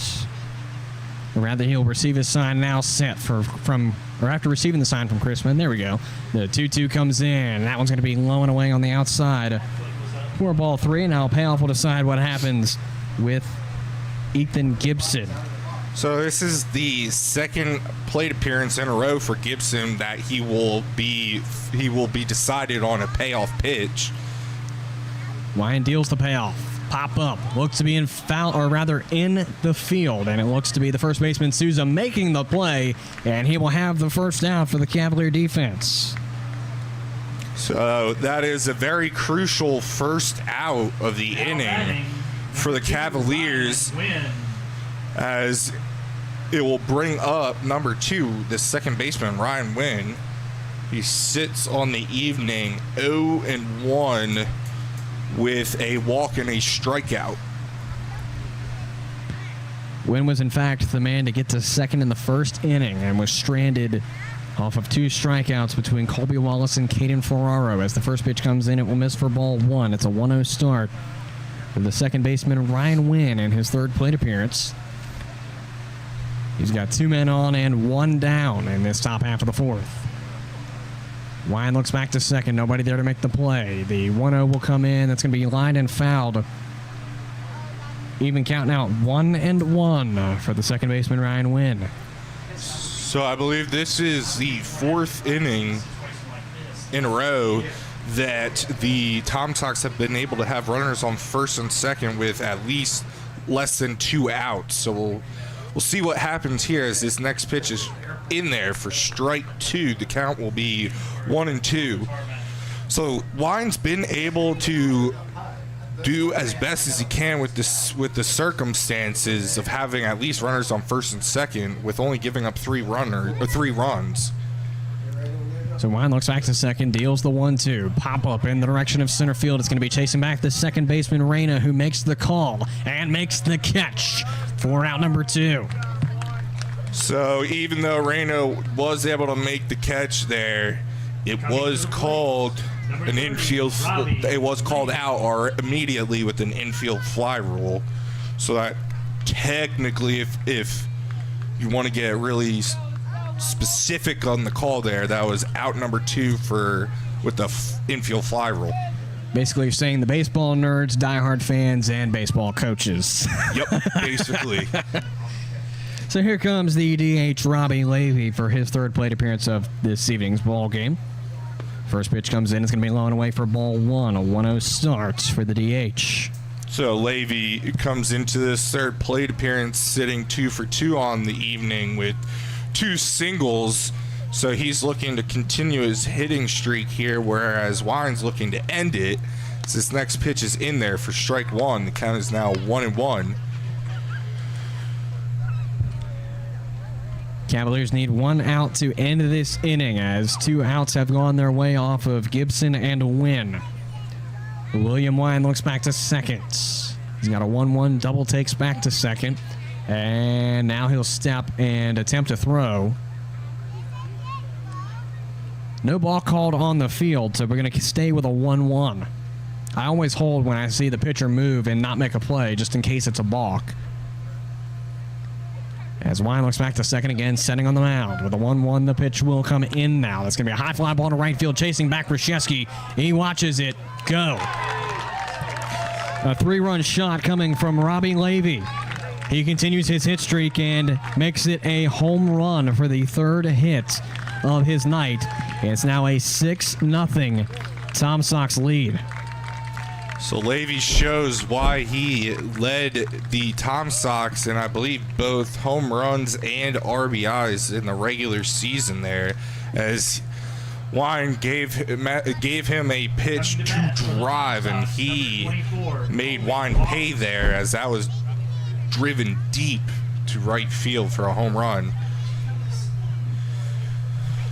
Or rather, he'll receive his sign now set after receiving the sign from Chrisman. There we go. The 2-2 comes in. That one's going to be low and away on the outside for ball 3. Now payoff will decide what happens with Ethan Gibson. So this is the second plate appearance in a row for Gibson that he will be decided on a payoff pitch. Wine deals the payoff. Pop up. Looks to be in the field, and it looks to be the first baseman Souza making the play, and he will have the first out for the Cavalier defense. So that is a very crucial first out of the inning for the Cavaliers, as it will bring up number 2, the second baseman, Ryan Wynn. He sits on the evening 0-1 with a walk and a strikeout. Wynn was, in fact, the man to get to second in the first inning and was stranded off of 2 strikeouts between Colby Wallace and Caden Ferraro. As the first pitch comes in, it will miss for ball 1. It's a 1-0 start for the second baseman, Ryan Wynn, in his third plate appearance. He's got 2 men on and 1 down in this top half of the fourth. Wine looks back to second. Nobody there to make the play. The 1-0 will come in. That's going to be lined and fouled. Even count now 1-1 for the second baseman, Ryan Wynn. So I believe this is the 4th inning in a row that the Tom Sox have been able to have runners on first and second with at least less than 2 outs. So we'll see what happens here as this next pitch is in there for strike 2. The count will be 1-2. So Wine's been able to do as best as he can with the circumstances of having at least runners on first and second, with only giving up 3 runs. So Wine looks back to second, deals the 1-2. Pop up in the direction of center field. It's going to be chasing back the second baseman, Reyna, who makes the call and makes the catch for out number 2. So even though Reyna was able to make the catch there, it was called an infield. It was called out or immediately with an infield fly rule. So that technically, if you want to get really specific on the call there, that was out number 2 with the infield fly rule. Basically, you're saying the baseball nerds, diehard fans, and baseball coaches. Yep, basically. So here comes the DH, Robbie Levy, for his third plate appearance of this evening's ball game. First pitch comes in. It's going to be low and away for ball 1. A 1-0 start for the DH. So Levy comes into this third plate appearance sitting 2 for 2 on the evening with 2 singles. So he's looking to continue his hitting streak here, whereas Wine's looking to end it. So this next pitch is in there for strike 1. The count is now 1-1. Cavaliers need 1 out to end this inning, as 2 outs have gone their way off of Gibson and Wynn. William Wine looks back to second. He's got a 1-1 double, takes back to second. And now he'll step and attempt to throw. No ball called on the field, so we're going to stay with a 1-1. I always hold when I see the pitcher move and not make a play, just in case it's a balk. As Wine looks back to second again, setting on the mound. With a 1-1, the pitch will come in now. That's going to be a high fly ball to right field, chasing back Rashevsky. He watches it go. A 3-run shot coming from Robbie Levy. He continues his hit streak and makes it a home run for the 3rd hit of his night. It's now a 6-0 Tom Sox lead. So Levy shows why he led the Tom Sox in, I believe, both home runs and RBIs in the regular season there, as Wine gave him a pitch to drive, and he made Wine pay there, as that was driven deep to right field for a home run.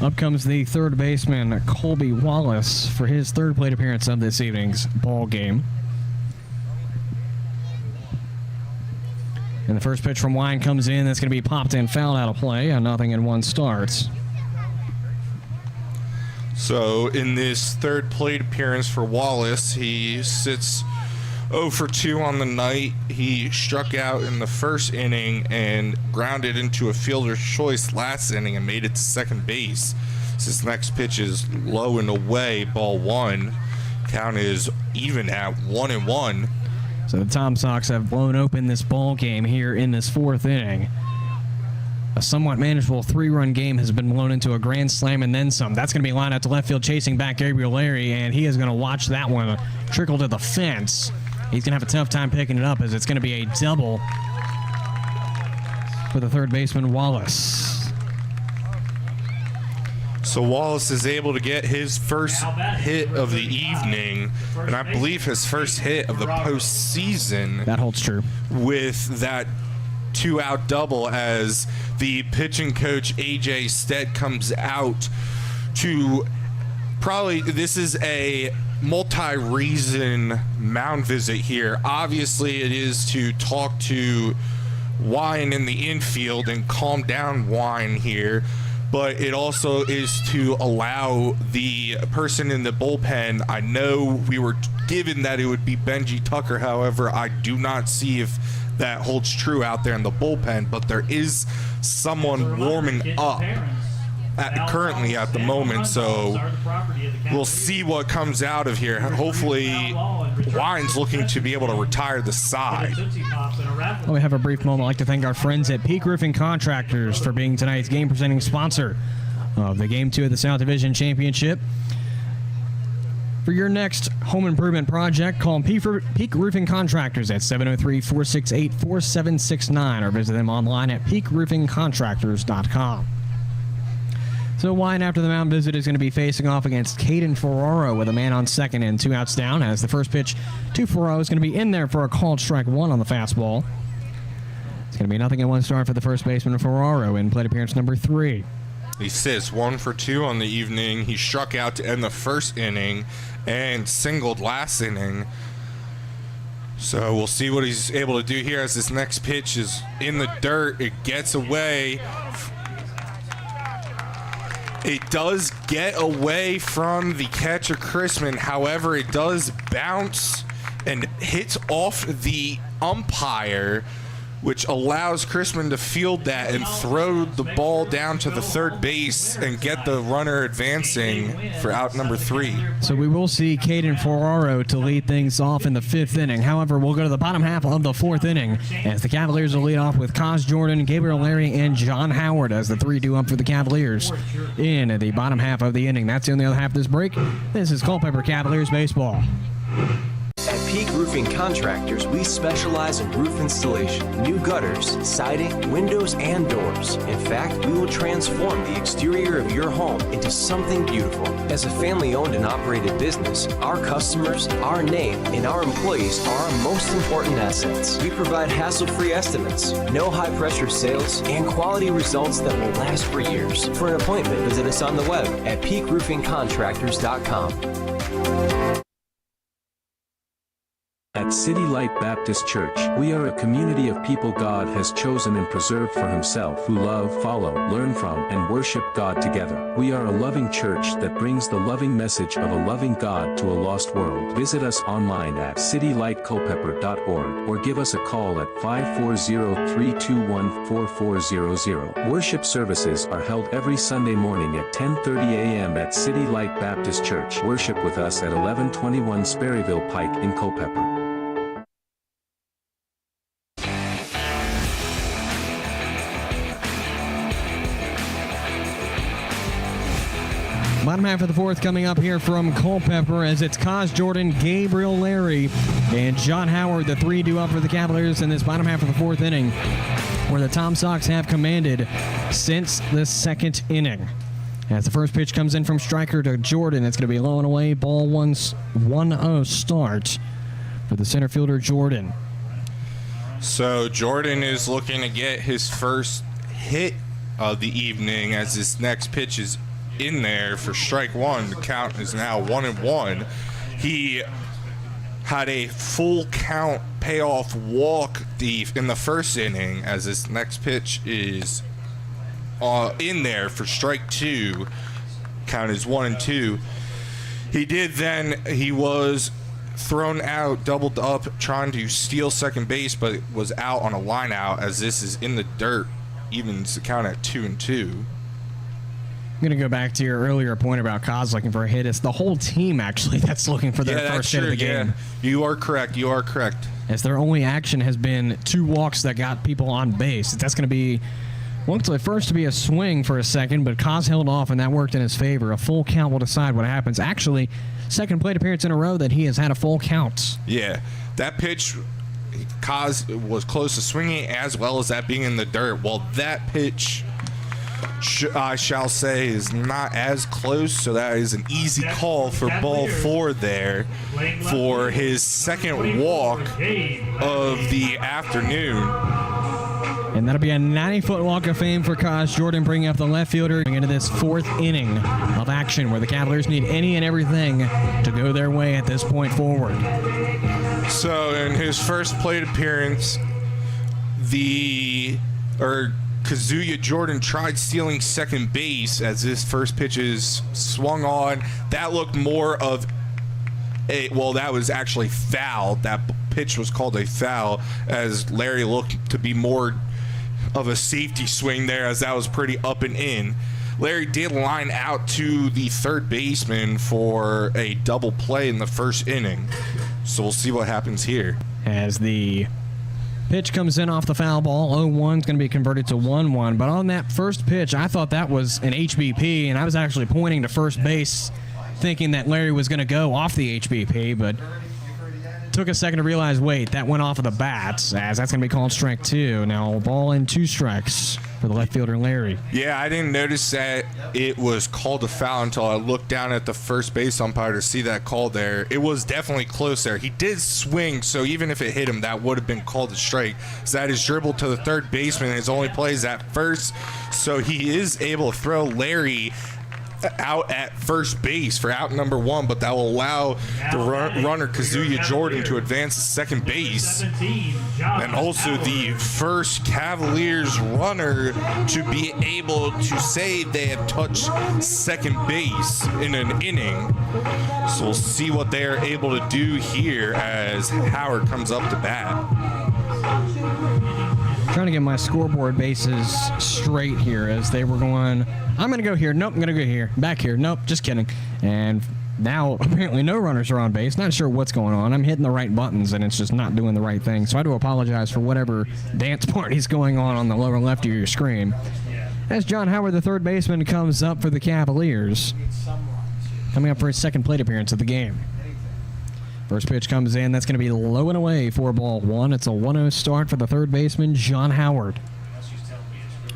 Up comes the third baseman, Colby Wallace, for his third plate appearance of this evening's ball game. And the first pitch from Wine comes in. That's going to be popped and fouled out of play. A 0-1 start. So in this third plate appearance for Wallace, he sits 0 for 2 on the night. He struck out in the first inning and grounded into a fielder's choice last inning and made it to second base. His next pitch is low and away, ball 1. Count is even at 1-1. So the Tom Sox have blown open this ball game here in this fourth inning. A somewhat manageable 3-run game has been blown into a grand slam and then some. That's going to be lined out to left field, chasing back Gabriel Larry, and he is going to watch that one trickle to the fence. He's going to have a tough time picking it up, as it's going to be a double for the third baseman, Wallace. So Wallace is able to get his first hit of the evening, and I believe his first hit of the postseason. That holds true. With that 2-out double, as the pitching coach, A.J. Stead, comes out to this is a multi-reason mound visit here. Obviously, it is to talk to Wine in the infield and calm down Wine here, but it also is to allow the person in the bullpen. I know we were given that it would be Benji Tucker. However, I do not see if that holds true out there in the bullpen, but there is someone warming up currently at the moment, so we'll see what comes out of here. Hopefully Wine's looking to be able to retire the side. Well, we have a brief moment. I'd like to thank our friends at Peak Roofing Contractors for being tonight's game presenting sponsor of the Game 2 of the South Division Championship. For your next home improvement project, call Peak Roofing Contractors at 703-468-4769 or visit them online at peakroofingcontractors.com. So Wine, after the mound visit, is going to be facing off against Caden Ferraro with a man on second and 2 outs down, as the first pitch to Ferraro is going to be in there for a called strike 1 on the fastball. It's going to be 0-1 start for the first baseman, Ferraro, in plate appearance number 3. He sits 1 for 2 on the evening. He struck out to end the first inning and singled last inning. So we'll see what he's able to do here, as this next pitch is in the dirt. It gets away. It does get away from the catcher, Chrisman. However, it does bounce and hits off the umpire, which allows Chrisman to field that and throw the ball down to the third base and get the runner advancing for out number 3. So we will see Caden Ferraro to lead things off in the 5th inning. However, we'll go to the bottom half of the 4th inning, as the Cavaliers will lead off with Cos Jordan, Gabriel Larry, and John Howard as the 3 do up for the Cavaliers in the bottom half of the inning. That's in the other half of this break. This is Culpeper Cavaliers baseball. At Peak Roofing Contractors, we specialize in roof installation, new gutters, siding, windows, and doors. In fact, we will transform the exterior of your home into something beautiful. As a family-owned and operated business, our customers, our name, and our employees are our most important assets. We provide hassle-free estimates, no high-pressure sales, and quality results that will last for years. For an appointment, visit us on the web at peakroofingcontractors.com. At City Light Baptist Church, we are a community of people God has chosen and preserved for Himself, who love, follow, learn from, and worship God together. We are a loving church that brings the loving message of a loving God to a lost world. Visit us online at citylightculpeper.org or give us a call at 540-321-4400. Worship services are held every Sunday morning at 10:30 a.m. at City Light Baptist Church. Worship with us at 1121 Sperryville Pike in Culpeper. Bottom half of the 4th coming up here from Culpeper, as it's Cos Jordan, Gabriel Larry, and John Howard, the 3 do up for the Cavaliers in this bottom half of the 4th inning, where the Tom Sox have commanded since the 2nd inning. As the first pitch comes in from striker to Jordan, it's going to be low and away, ball 1-0 start for the center fielder, Jordan. So Jordan is looking to get his first hit of the evening, as this next pitch is in there for strike 1. The count is now 1-1. He had a full count payoff walk in the first inning, as this next pitch is in there for strike 2. Count is 1-2. He was thrown out, doubled up, trying to steal second base, but was out on a line out, as this is in the dirt, evens the count at 2-2. I'm going to go back to your earlier point about Kaz looking for a hit. It's the whole team, actually, that's looking for their first hit of the game. Yeah. You are correct. As their only action has been 2 walks that got people on base. That's going to be, looked at first to be a swing for a second, but Kaz held off, and that worked in his favor. A full count will decide what happens. Actually, second plate appearance in a row that he has had a full count. Yeah, that pitch, Kaz was close to swinging, as well as that being in the dirt. Well, that pitch, I shall say, is not as close, so that is an easy call for ball 4 there for his second walk of the afternoon. And that'll be a 90-foot walk of fame for Kaz Jordan, bringing up the left fielder into this 4th inning of action, where the Cavaliers need any and everything to go their way at this point forward. So in his first plate appearance, Kazuya Jordan tried stealing second base as this first pitch is swung on. That looked more of that was actually foul. That pitch was called a foul, as Larry looked to be more of a safety swing there, as that was pretty up and in. Larry did line out to the third baseman for a double play in the first inning. So we'll see what happens here. As the pitch comes in off the foul ball, 0-1 is going to be converted to 1-1. But on that first pitch, I thought that was an HBP, and I was actually pointing to first base thinking that Larry was going to go off the HBP, but took a second to realize, wait, that went off of the bats, as that's going to be called strike 2. Now, ball in 2 strikes for the left fielder, Larry. Yeah, I didn't notice that it was called a foul until I looked down at the first base umpire to see that call there. It was definitely close there. He did swing, so even if it hit him, that would have been called a strike. So that is dribbled to the third baseman, and his only plays at first, so he is able to throw Larry out at first base for out number 1, but that will allow the runner Kazuya Jordan to advance to second base, and also the first Cavaliers runner to be able to say they have touched second base in an inning. So we'll see what they are able to do here as Howard comes up to bat. Trying to get my scoreboard bases straight here, as they were going, I'm going to go here, nope, I'm going to go here, back here, nope, just kidding. And now apparently no runners are on base. Not sure what's going on. I'm hitting the right buttons and it's just not doing the right thing. So I do apologize for whatever dance party's going on the lower left of your screen. As John Howard, the third baseman, comes up for the Cavaliers, coming up for his second plate appearance of the game. First pitch comes in. That's going to be low and away for ball 1. It's a 1-0 start for the third baseman, John Howard.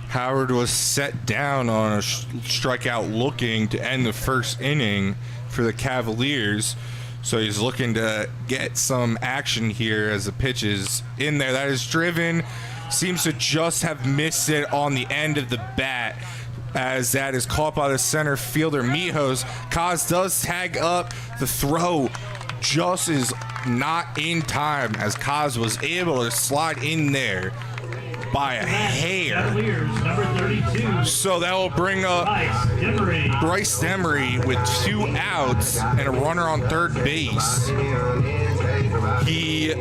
Howard was set down on a strikeout looking to end the first inning for the Cavaliers. So he's looking to get some action here as the pitch is in there. That is driven. Seems to just have missed it on the end of the bat, as that is caught by the center fielder, Mijos. Kaz does tag up. The throw just is not in time, as Kaz was able to slide in there by a hair. So that will bring up Bryce Demery with 2 outs and a runner on third base. He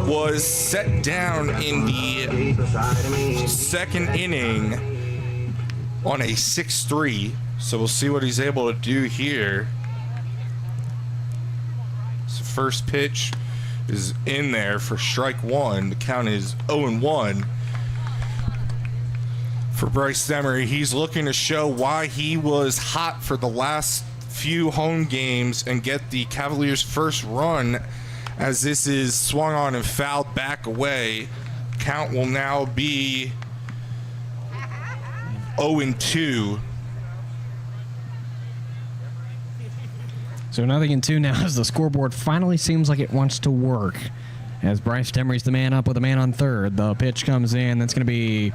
was set down in the second inning on a 6-3. So we'll see what he's able to do here. First pitch is in there for strike 1. The count is 0-1 for Bryce Demery. He's looking to show why he was hot for the last few home games and get the Cavaliers' first run, as this is swung on and fouled back away. Count will now be 0-2. So 0-2 now, as the scoreboard finally seems like it wants to work. As Bryce Demery's the man up with a man on third. The pitch comes in. That's going to be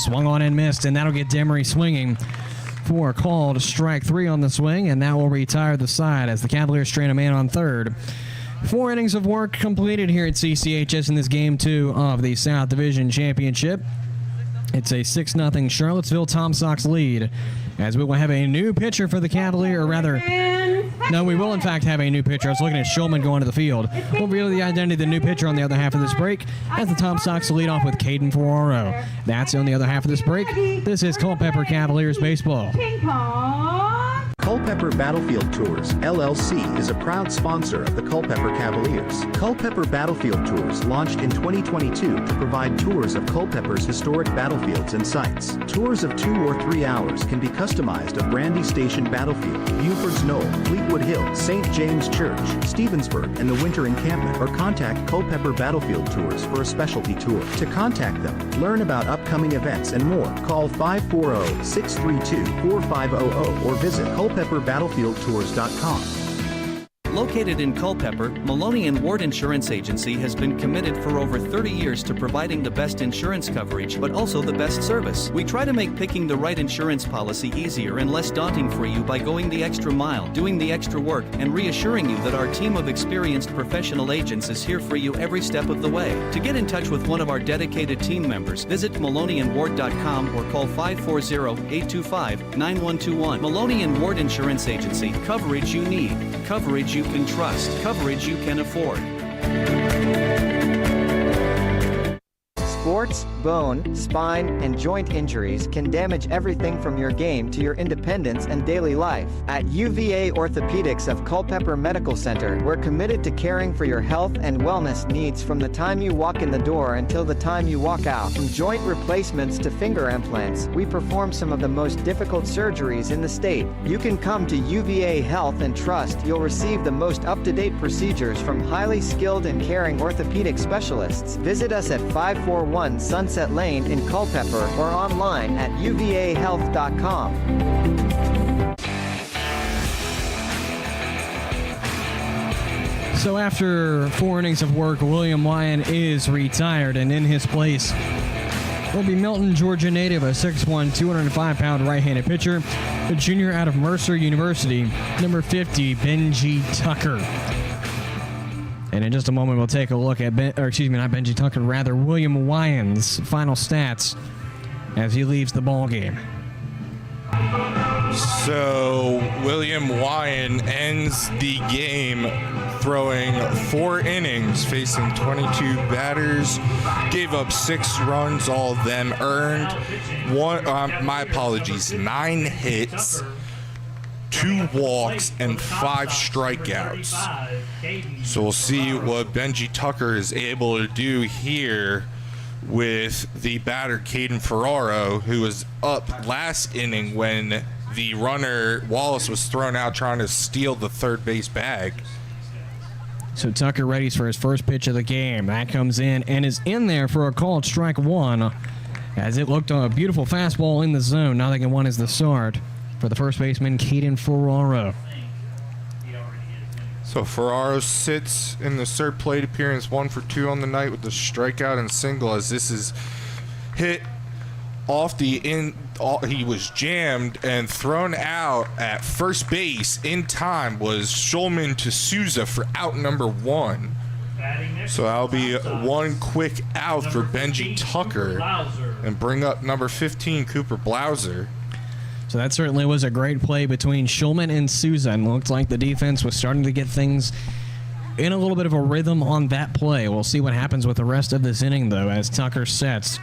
swung on and missed, and that'll get Demery swinging for a call to strike 3 on the swing, and that will retire the side as the Cavaliers strain a man on third. 4 innings of work completed here at CCHS in this Game 2 of the South Division Championship. It's a 6-0 Charlottesville Tom Sox lead, as we will have a new pitcher for the Cavalier, or rather, no, we will in fact have a new pitcher. I was looking at Schulman going to the field. We'll reveal the identity of the new pitcher on the other half of this break, as the Tom Sox lead off with Caden Ferraro. That's on the other half of this break. This is Culpeper Cavaliers Baseball. Culpeper Battlefield Tours, LLC is a proud sponsor of the Culpeper Cavaliers. Culpeper Battlefield Tours launched in 2022 to provide tours of Culpeper's historic battlefields and sites. Tours of 2 or 3 hours can be customized of Brandy Station Battlefield, Buford's Knoll, Fleetwood Hill, St. James Church, Stevensburg, and the Winter Encampment, or contact Culpeper Battlefield Tours for a specialty tour. To contact them, learn about upcoming events and more, call 540-632-4500 or visit culpeperbattlefieldtours.com. Located in Culpeper, Maloney & Ward Insurance Agency has been committed for over 30 years to providing the best insurance coverage, but also the best service. We try to make picking the right insurance policy easier and less daunting for you by going the extra mile, doing the extra work, and reassuring you that our team of experienced professional agents is here for you every step of the way. To get in touch with one of our dedicated team members, visit MaloneyandWard.com or call 540-825-9121. Maloney & Ward Insurance Agency. Coverage you need. Coverage you can trust. Coverage you can afford. Sports, bone, spine, and joint injuries can damage everything from your game to your independence and daily life. At UVA Orthopedics of Culpeper Medical Center, we're committed to caring for your health and wellness needs from the time you walk in the door until the time you walk out. From joint replacements to finger implants, we perform some of the most difficult surgeries in the state. You can come to UVA Health and trust you'll receive the most up-to-date procedures from highly skilled and caring orthopedic specialists. Visit us at 541 Sunset Lane in Culpeper or online at uvahealth.com. So after 4 innings of work, William Lyon is retired, and in his place will be Milton, Georgia native, a 6'1", 205-pound right-handed pitcher, a junior out of Mercer University, number 50, Benji Tucker. And in just a moment, we'll take a look at, William Wyon's final stats as he leaves the ball game. So William Wyon ends the game throwing 4 innings, facing 22 batters, gave up 6 runs, all of them earned. 9 hits, 2 walks, and 5 strikeouts. So we'll see what Benji Tucker is able to do here with the batter Caden Ferraro, who was up last inning when the runner Wallace was thrown out trying to steal the third base bag. So Tucker readies for his first pitch of the game. That comes in and is in there for a called strike 1, as it looked a beautiful fastball in the zone. 0-1 is the start for the first baseman, Caden Ferraro. So Ferraro sits in the third plate appearance, 1 for 2 on the night with the strikeout and single, as this is hit off the in. He was jammed and thrown out at first base in time was Schulman to Souza for out number 1. So that'll be 1 quick out for Benji Tucker and bring up number 15, Cooper Blauser. So that certainly was a great play between Schulman and Souza, and looked like the defense was starting to get things in a little bit of a rhythm on that play. We'll see what happens with the rest of this inning, though, as Tucker sets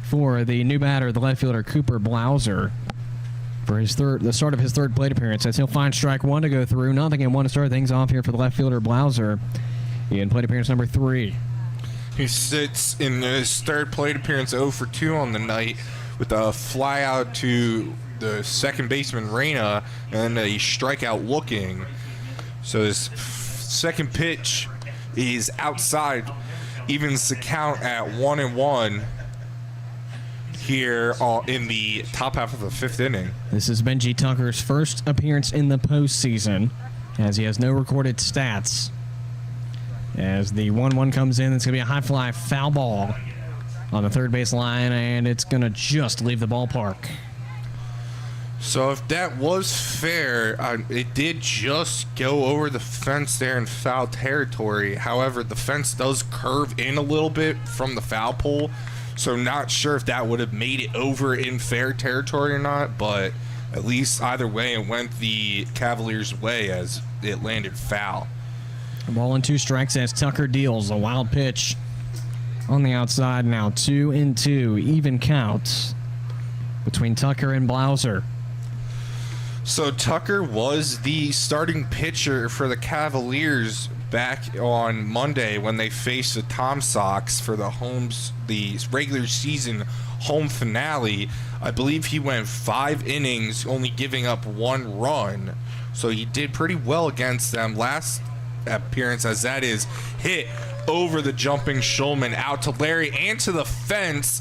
for the new batter, the left fielder Cooper Blauser, for the start of his third plate appearance, as he'll find strike 1 to go through. 0-1 to start things off here for the left fielder Blauser in plate appearance number 3. He sits in his third plate appearance, 0 for 2 on the night, with a fly out to the second baseman Reyna and a strikeout looking. So his second pitch is outside, evens the count at 1-1 here in the top half of the 5th inning. This is Benji Tucker's first appearance in the postseason, as he has no recorded stats. As the 1-1 comes in, it's going to be a high fly foul ball on the third base line, and it's going to just leave the ballpark. So if that was fair, it did just go over the fence there in foul territory. However, the fence does curve in a little bit from the foul pole, so not sure if that would have made it over in fair territory or not, but at least either way, it went the Cavaliers' way as it landed foul. A ball and 2 strikes as Tucker deals a wild pitch on the outside. Now 2-2, even count between Tucker and Blauser. So Tucker was the starting pitcher for the Cavaliers back on Monday when they faced the Tom Sox for the regular season home finale. I believe he went 5 innings, only giving up 1 run. So he did pretty well against them last appearance, as that is hit over the jumping Schulman out to Larry and to the fence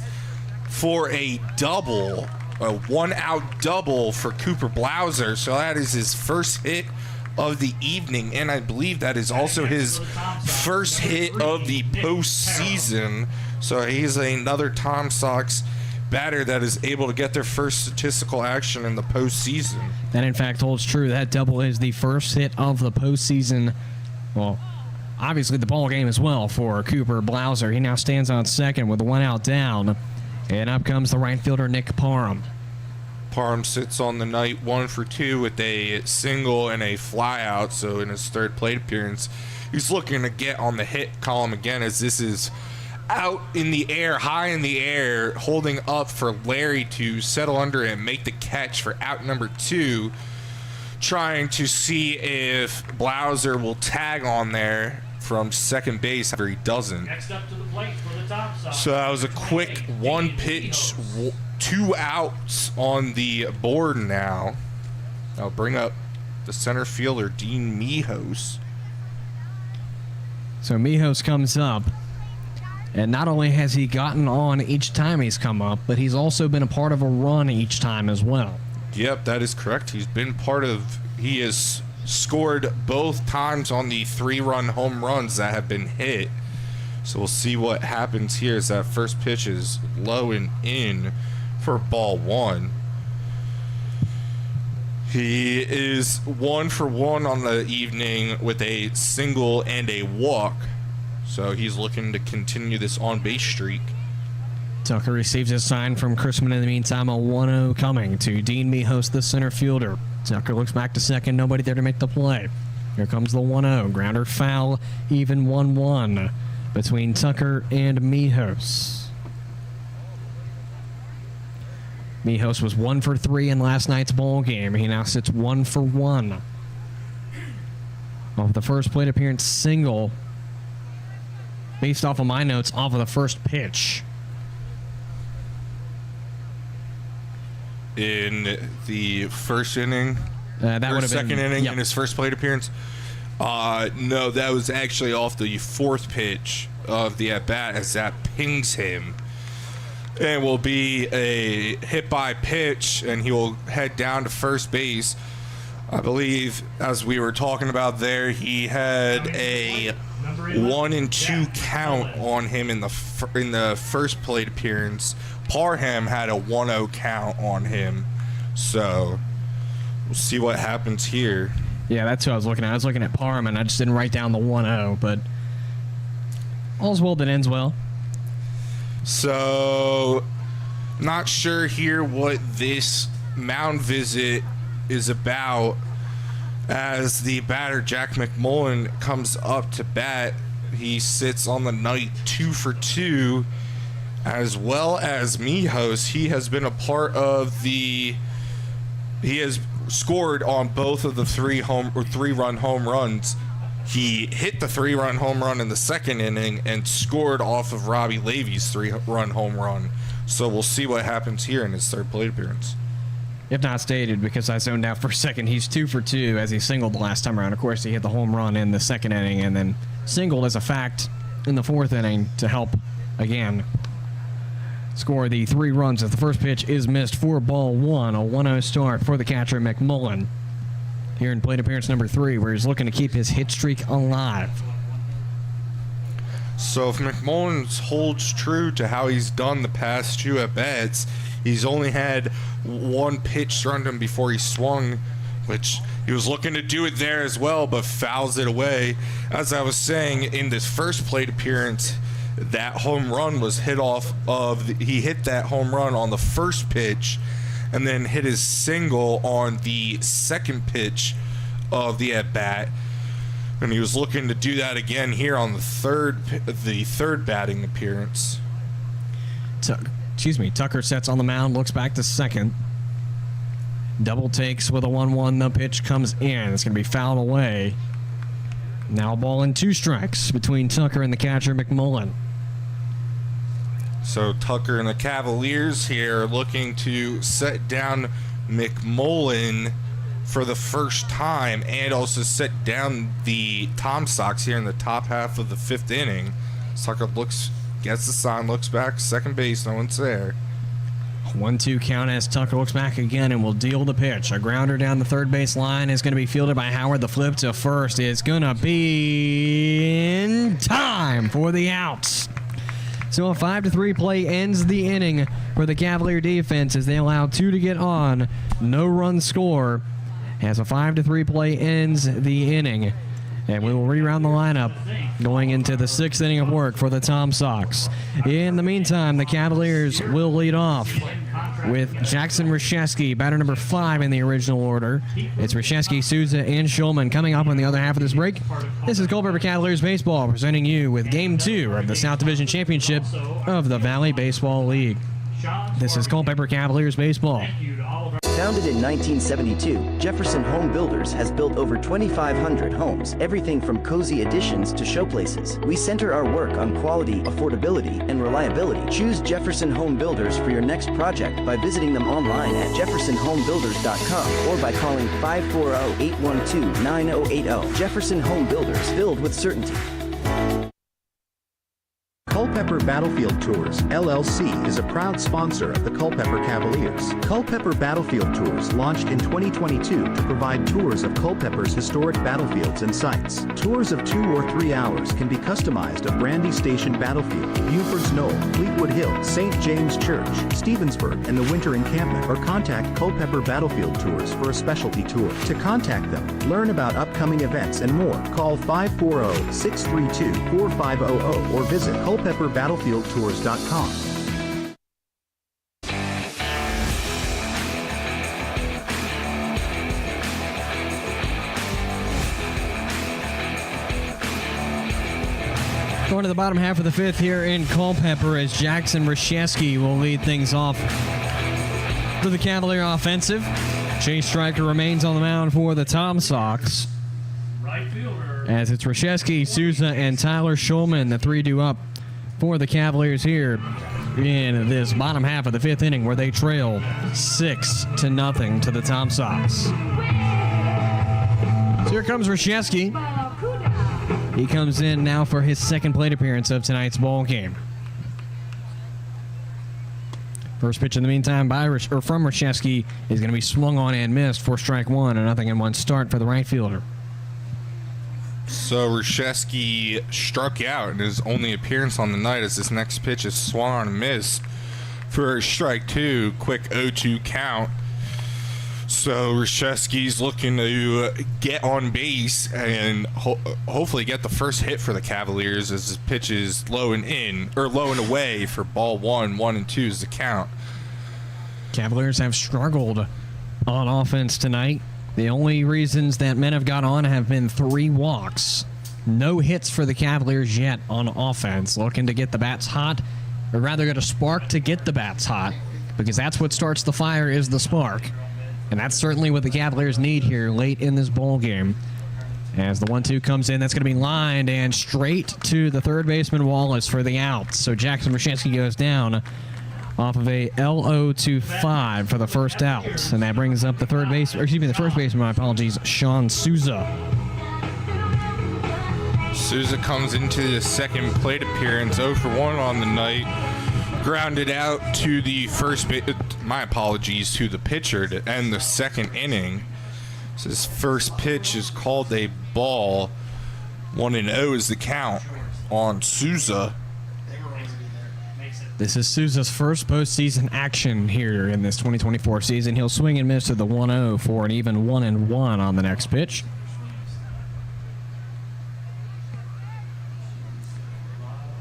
for a double. A 1-out double for Cooper Blauser. So that is his first hit of the evening, and I believe that is also his first hit of the postseason. So he's another Tom Sox batter that is able to get their first statistical action in the postseason. That in fact holds true. That double is the first hit of the postseason. Well, obviously the ball game as well for Cooper Blauser. He now stands on second with 1 out down. And up comes the right fielder, Nick Parham. Parham sits on the night 1 for 2 with a single and a fly out. So in his third plate appearance, he's looking to get on the hit column again, as this is out in the air, high in the air, holding up for Larry to settle under and make the catch for out number 2. Trying to see if Blauser will tag on there from second base. After he doesn't. Next up to the plate for the Tom Sox. So that was a quick 1 pitch, 2 outs on the board now. I'll bring up the center fielder, Dean Mijos. So Mijos comes up, and not only has he gotten on each time he's come up, but he's also been a part of a run each time as well. Yep, that is correct. He has scored both times on the 3-run home runs that have been hit. So we'll see what happens here as that first pitch is low and in for ball 1. He is 1 for 1 on the evening with a single and a walk. So he's looking to continue this on-base streak. Tucker receives a sign from Chrisman in the meantime. A 1-0 coming to Dean Mijos, the center fielder. Tucker looks back to second. Nobody there to make the play. Here comes the 1-0. Grounder foul. Even 1-1 between Tucker and Mijos. Mijos was 1 for 3 in last night's ball game. He now sits 1 for 1. Off the first plate appearance, single. Based off of my notes, off of the first pitch. In the first inning, that would have second been, inning, yep. In his first plate appearance. No, that was actually off the 4th pitch of the at-bat, as that pings him. And will be a hit by pitch, and he will head down to first base. I believe, as we were talking about there, he had a 1-2 count on him in the first plate appearance. Parham had a 1-0 count on him. So we'll see what happens here. Yeah, that's who I was looking at. I was looking at Parham, and I just didn't write down the 1-0, but all's well that ends well. So, not sure here what this mound visit is about, as the batter, Jack McMullen, comes up to bat. He sits on the night 2 for 2, as well as Mijos. He has been a part of he has scored on both of the 3-run home runs. He hit the 3-run home run in the second inning and scored off of Robbie Levy's 3-run home run. So we'll see what happens here in his third plate appearance. If not stated, because I zoned out for a second, he's 2 for 2 as he singled the last time around. Of course, he hit the home run in the second inning and then singled as a fact in the 4th inning to help, again, score the 3 runs as the first pitch is missed for ball 1. A 1-0 start for the catcher, McMullen, here in plate appearance number 3, where he's looking to keep his hit streak alive. So if McMullen holds true to how he's done the past 2 at-bats, He's only had one pitch thrown to him before he swung, which he was looking to do it there as well, but fouls it away. As I was saying, in this first plate appearance, that home run was hit off of, he hit that home run on the first pitch and then hit his single on the second pitch of the at-bat. And he was looking to do that again here on the third batting appearance. Tucker sets on the mound, looks back to second. Double takes with a 1-1. The pitch comes in. It's going to be fouled away. Now ball and 2 strikes between Tucker and the catcher, McMullen. So Tucker and the Cavaliers here looking to set down McMullen for the first time and also set down the Tom Sox here in the top half of the 5th inning. Tucker gets the sign, looks back, second base, no one's there. 1-2 count as Tucker looks back again and will deal the pitch. A grounder down the third base line is going to be fielded by Howard. The flip to first is going to be in time for the outs. So a 5-3 play ends the inning for the Cavalier defense as they allow 2 to get on. No run score as a 5-3 play ends the inning. And we will reround the lineup going into the 6th inning of work for the Tom Sox. In the meantime, the Cavaliers will lead off with Jackson Reshevsky, batter number 5 in the original order. It's Reshevsky, Souza, and Schulman coming up on the other half of this break. This is Culpeper Cavaliers Baseball presenting you with Game 2 of the South Division Championship of the Valley Baseball League. This is Culpeper Cavaliers Baseball. Founded in 1972, Jefferson Home Builders has built over 2,500 homes, everything from cozy additions to showplaces. We center our work on quality, affordability, and reliability. Choose Jefferson Home Builders for your next project by visiting them online at jeffersonhomebuilders.com or by calling 540-812-9080. Jefferson Home Builders, build with certainty. Culpeper Battlefield Tours, LLC is a proud sponsor of the Culpeper Cavaliers. Culpeper Battlefield Tours launched in 2022 to provide tours of Culpeper's historic battlefields and sites. Tours of 2 or 3 hours can be customized of Brandy Station Battlefield, Buford's Knoll, Fleetwood Hill, St. James Church, Stevensburg, and the Winter Encampment, or contact Culpeper Battlefield Tours for a specialty tour. To contact them, learn about upcoming events and more, call 540-632-4500 or visit culpeperbattlefieldtours.com. Going to the bottom half of the 5th here in Culpeper as Jackson Reshevsky will lead things off for the Cavalier offensive. Chase Stryker remains on the mound for the Tom Sox. As it's Reshevsky, Souza, and Tyler Schulman, the 3 due up for the Cavaliers here in this bottom half of the 5th inning where they trail 6-0 to the Tom Sox. So here comes Reshevsky. He comes in now for his 2nd plate appearance of tonight's ball game. First pitch in the meantime from Reshevsky is going to be swung on and missed for strike 1, a 0-1 start for the right fielder. So Reshevsky struck out in his only appearance on the night as this next pitch is swung on and missed for strike 2, quick 0-2 count. So Reshevsky's looking to get on base and hopefully get the first hit for the Cavaliers as his pitch is low and away for ball 1, 1-2 is the count. Cavaliers have struggled on offense tonight. The only reasons that men have got on have been 3 walks. No hits for the Cavaliers yet on offense. Looking to get the bats hot, or rather get a spark to get the bats hot, because that's what starts the fire is the spark. And that's certainly what the Cavaliers need here late in this ball game. As the 1-2 comes in, that's going to be lined and straight to the third baseman Wallace for the out. So Jackson Reshevsky goes down off of a LO-5 for the first out. And that brings up the the first baseman, my apologies, Sean Souza. Souza comes into the 2nd plate appearance, 0 for 1 on the night. Grounded out to the to the pitcher to end the 2nd inning. So his first pitch is called a ball. 1-0 is the count on Souza. This is Souza's first postseason action here in this 2024 season. He'll swing and miss to the 1-0 for an even 1-1 on the next pitch.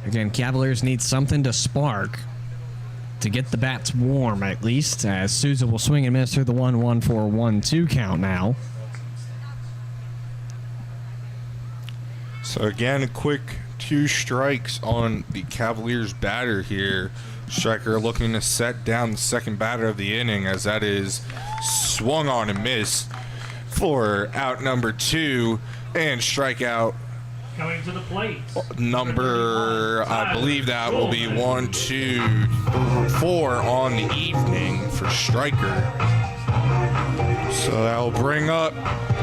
Again, Cavaliers need something to spark to get the bats warm, at least, as Souza will swing and miss through the 1-1 for a 1-2 count now. So again, a quick 2 strikes on the Cavaliers batter here. Striker looking to set down the second batter of the inning, as that is swung on and missed for out number 2, and strikeout coming to the plate. Number, I believe that will be 1, 2, 4 on the evening for Striker. So that will bring up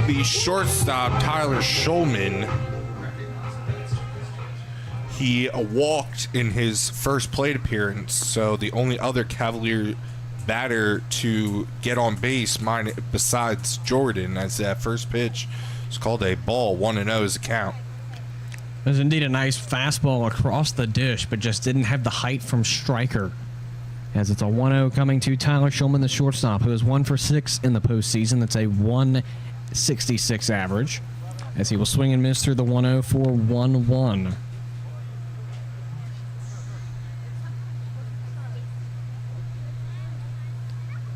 the shortstop, Tyler Schulman. He walked in his first plate appearance, so the only other Cavalier batter to get on base besides Jordan, as that first pitch is called a ball. 1-0 is the count. It was indeed a nice fastball across the dish, but just didn't have the height from Striker. As it's a 1-0 coming to Tyler Schulman, the shortstop, who is 1 for 6 in the postseason. That's a 166 average, as he will swing and miss through the 1-0 for 1-1.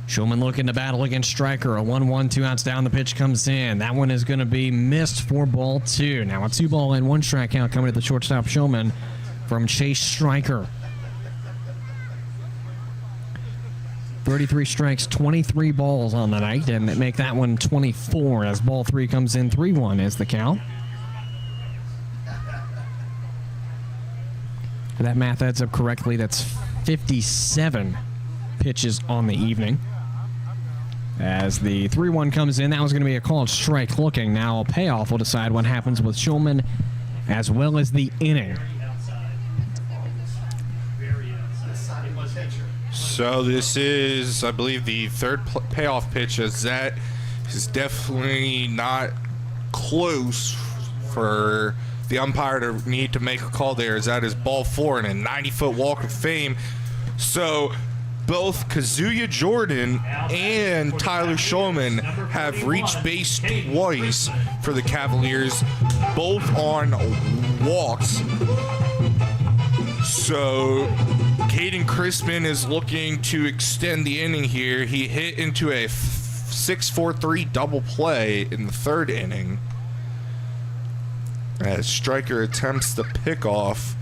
Schulman looking to battle against Striker. A 1-1, 2 outs down. The pitch comes in. That one is going to be missed for ball 2. Now a 2-ball and 1 strike count coming to the shortstop Schulman from Chase Striker. 33 strikes, 23 balls on the night, and make that one 24 as ball 3 comes in. 3-1 is the count. If that math adds up correctly, that's 57 pitches on the evening. As the 3-1 comes in, that was going to be a called strike looking. Now a payoff will decide what happens with Schulman as well as the inning. So this is, I believe, the third payoff pitch, as that is definitely not close for the umpire to need to make a call there, as that is ball 4 in a 90-foot walk of fame. So both Kazuya Jordan and Tyler Schulman have reached base twice for the Cavaliers, both on walks. So Caden Crispin is looking to extend the inning here. He hit into a 6-4-3 double play in the 3rd inning, as Striker attempts the pickoff,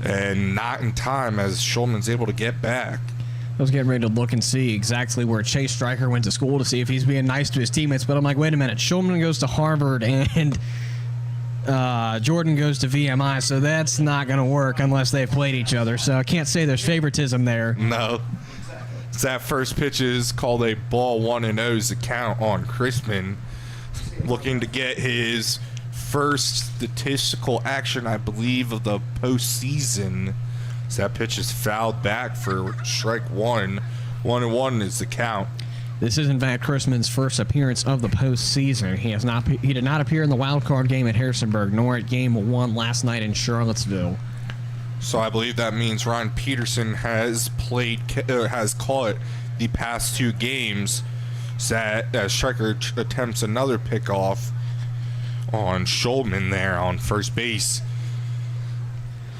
and not in time, as Schulman's able to get back. I was getting ready to look and see exactly where Chase Striker went to school to see if he's being nice to his teammates, but I'm like, wait a minute, Schulman goes to Harvard and Jordan goes to VMI, so that's not going to work unless they've played each other, so I can't say there's favoritism there. No. That first pitch is called a ball. 1-0 is the count on Crispin, looking to get his first statistical action, I believe, of the postseason. So that pitch is fouled back for strike 1. 1-1 is the count. This is, in fact, Crispin's first appearance of the postseason. He did not appear in the wild card game at Harrisonburg, nor at Game 1 last night in Charlottesville. So I believe that means Ryan Peterson has caught the past 2 games. So that Striker attempts another pickoff on Schulman there on first base.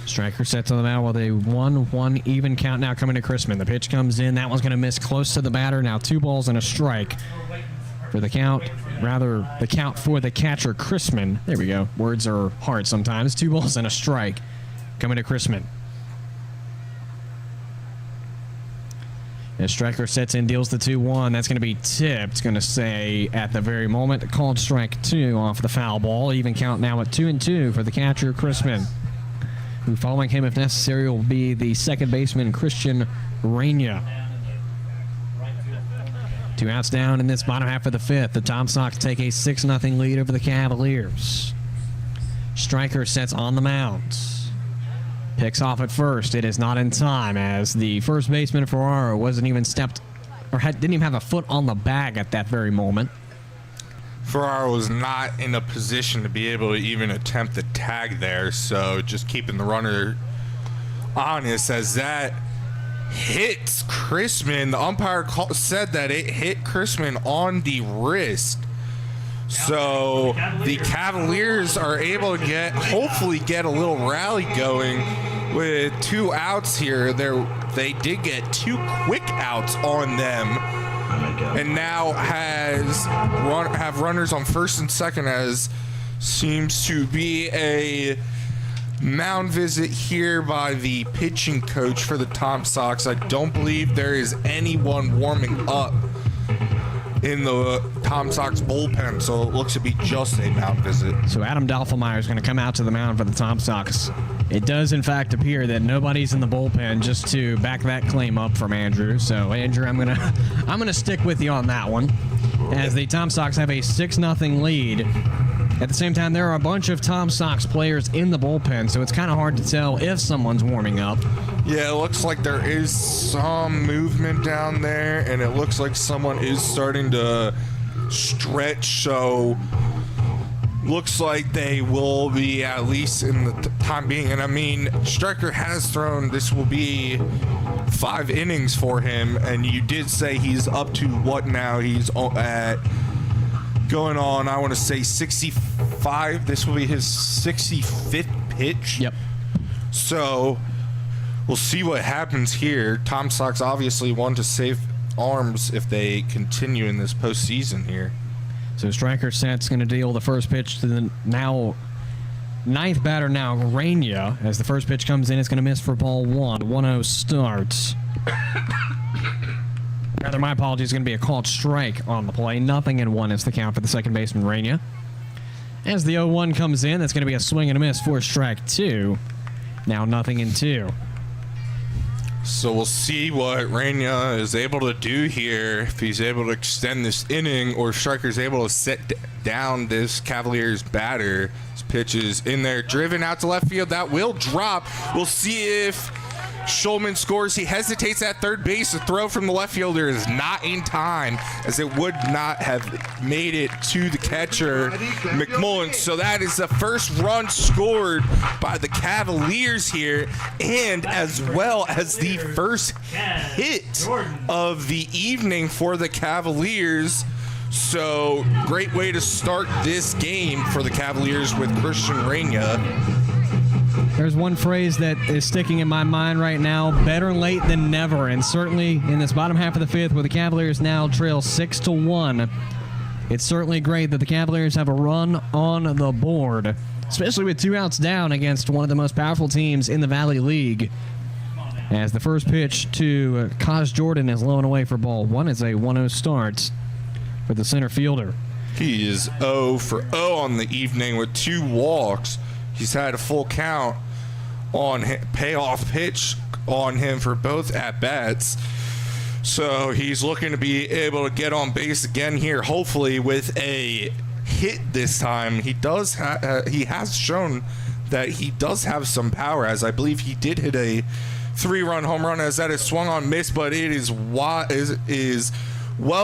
Striker sets on the mound with a 1-1 even count now coming to Crispin. The pitch comes in. That one's going to miss close to the batter. Now 2 balls and a strike for the count. Rather, the count for the catcher, Crispin. There we go. Words are hard sometimes. 2 balls and a strike coming to Crispin. As Striker sets in, deals the 2-1. That's going to be tipped. It's going to say at the very moment, called strike 2 off the foul ball. Even count now at 2-2 for the catcher, Crispin. Who, following him if necessary, will be the second baseman, Christian Raina. 2 outs down in this bottom half of the 5th. The Tom Sox take a 6-0 lead over the Cavaliers. Striker sets on the mound. Picks off at first. It is not in time, as the first baseman, Ferraro, wasn't even stepped, or didn't even have a foot on the bag at that very moment. Ferraro was not in a position to be able to even attempt the tag there, so just keeping the runner honest, as that hits Chrisman. The umpire said that it hit Chrisman on the wrist. So the Cavaliers are able to hopefully get a little rally going with 2 outs here. They did get 2 quick outs on them, and now have runners on first and second, as seems to be a mound visit here by the pitching coach for the Tom Sox. I don't believe there is anyone warming up in the Tom Sox bullpen, so it looks to be just a mound visit. So Adam Dalfelmeyer is going to come out to the mound for the Tom Sox. It does, in fact, appear that nobody's in the bullpen, just to back that claim up from Andrew. So, Andrew, I'm gonna stick with you on that one, as the Tom Sox have a 6-0 lead. At the same time, there are a bunch of Tom Sox players in the bullpen, so it's kind of hard to tell if someone's warming up. Yeah, it looks like there is some movement down there, and it looks like someone is starting to stretch, so looks like they will be at least in the time being. And I mean, Stryker has thrown, this will be 5 innings for him, and you did say he's up to what now? He's at going on, I want to say 65. This will be his 65th pitch. Yep. So we'll see what happens here. Tom Sox obviously want to save arms if they continue in this postseason here. So Stryker Set's going to deal the first pitch to the now 9th batter now, Rania. As the first pitch comes in, it's going to miss for ball 1. 1-0 starts. Rather, my apologies, going to be a called strike on the play. 0-1 is the count for the second baseman, Rania. As the 0-1 comes in, that's going to be a swing and a miss for strike 2. Now 0-2. So we'll see what Rania is able to do here, if he's able to extend this inning, or if Stryker's able to set down this Cavaliers batter. This pitch is in there, driven out to left field. That will drop. We'll see if Schulman scores. He hesitates at third base. The throw from the left fielder is not in time, as it would not have made it to the catcher, McMullen. So that is the first run scored by the Cavaliers here, and as well as the first hit of the evening for the Cavaliers. So great way to start this game for the Cavaliers with Christian Rania. There's one phrase that is sticking in my mind right now: better late than never. And certainly in this bottom half of the 5th, where the Cavaliers now trail 6-1, it's certainly great that the Cavaliers have a run on the board, especially with 2 outs down against one of the most powerful teams in the Valley League. As the first pitch to Kaz Jordan is low and away for ball 1. It's a 1-0 start for the center fielder. He is 0 for 0 on the evening with 2 walks. He's had a full count on payoff pitch on him for both at-bats. So he's looking to be able to get on base again here, hopefully with a hit this time. He does he has shown that he does have some power, as I believe he did hit a 3-run home run, as that is swung on, miss, but it is well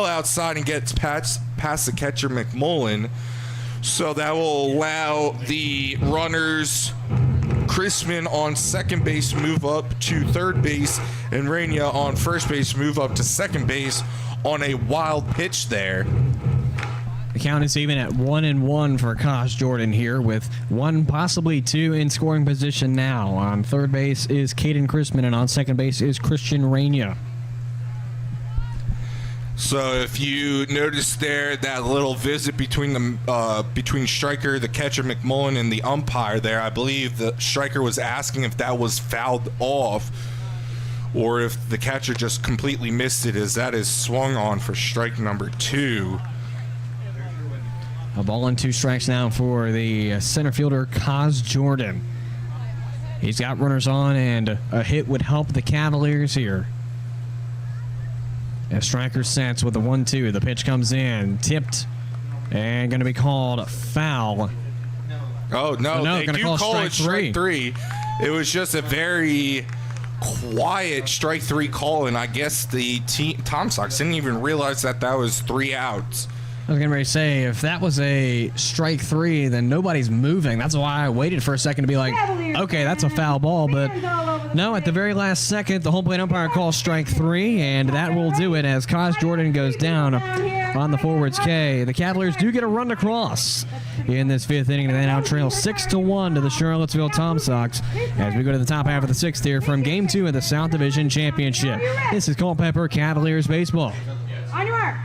outside and gets past the catcher, McMullen. So that will allow the runners, Chrisman on second base, move up to third base, and Rania on first base move up to second base on a wild pitch there. The count is even at 1-1 for Kaz Jordan here, with 1, possibly 2 in scoring position now. On third base is Caden Chrisman, and on second base is Christian Rania. So if you notice there, that little visit between between Stryker, the catcher McMullen, and the umpire there, I believe the Stryker was asking if that was fouled off, or if the catcher just completely missed it, as that is swung on for strike number 2. A ball and 2 strikes now for the center fielder, Kaz Jordan. He's got runners on, and a hit would help the Cavaliers here. As Stryker sets with the 1-2, the pitch comes in, tipped, and going to be called foul. Oh, no, they do call it strike 3. It was just a very quiet strike 3 call, and I guess the Tom Sox didn't even realize that was 3 outs. I was going to say, if that was a strike 3, then nobody's moving. That's why I waited for a second to be like, okay, that's a foul ball. But no, at the very last second, the home plate umpire calls strike 3, and that will do it as Kaz Jordan goes down on the forwards K. The Cavaliers do get a run across in this 5th inning, and they now trail 6-1 to the Charlottesville Tom Sox as we go to the top half of the 6th here from Game 2 of the South Division Championship. This is Culpeper Cavaliers baseball. On your mark.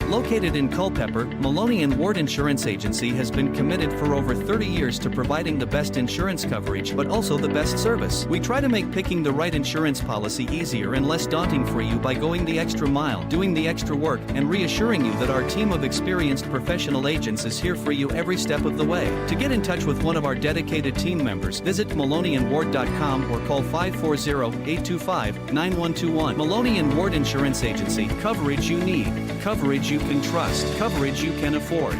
Located in Culpeper, Maloney and Ward Insurance Agency has been committed for over 30 years to providing the best insurance coverage, but also the best service. We try to make picking the right insurance policy easier and less daunting for you by going the extra mile, doing the extra work, and reassuring you that our team of experienced professional agents is here for you every step of the way. To get in touch with one of our dedicated team members, visit MaloneyandWard.com or call 540-825-9121. Maloney and Ward Insurance Agency. Coverage you need. Coverage you can trust. Coverage you can afford.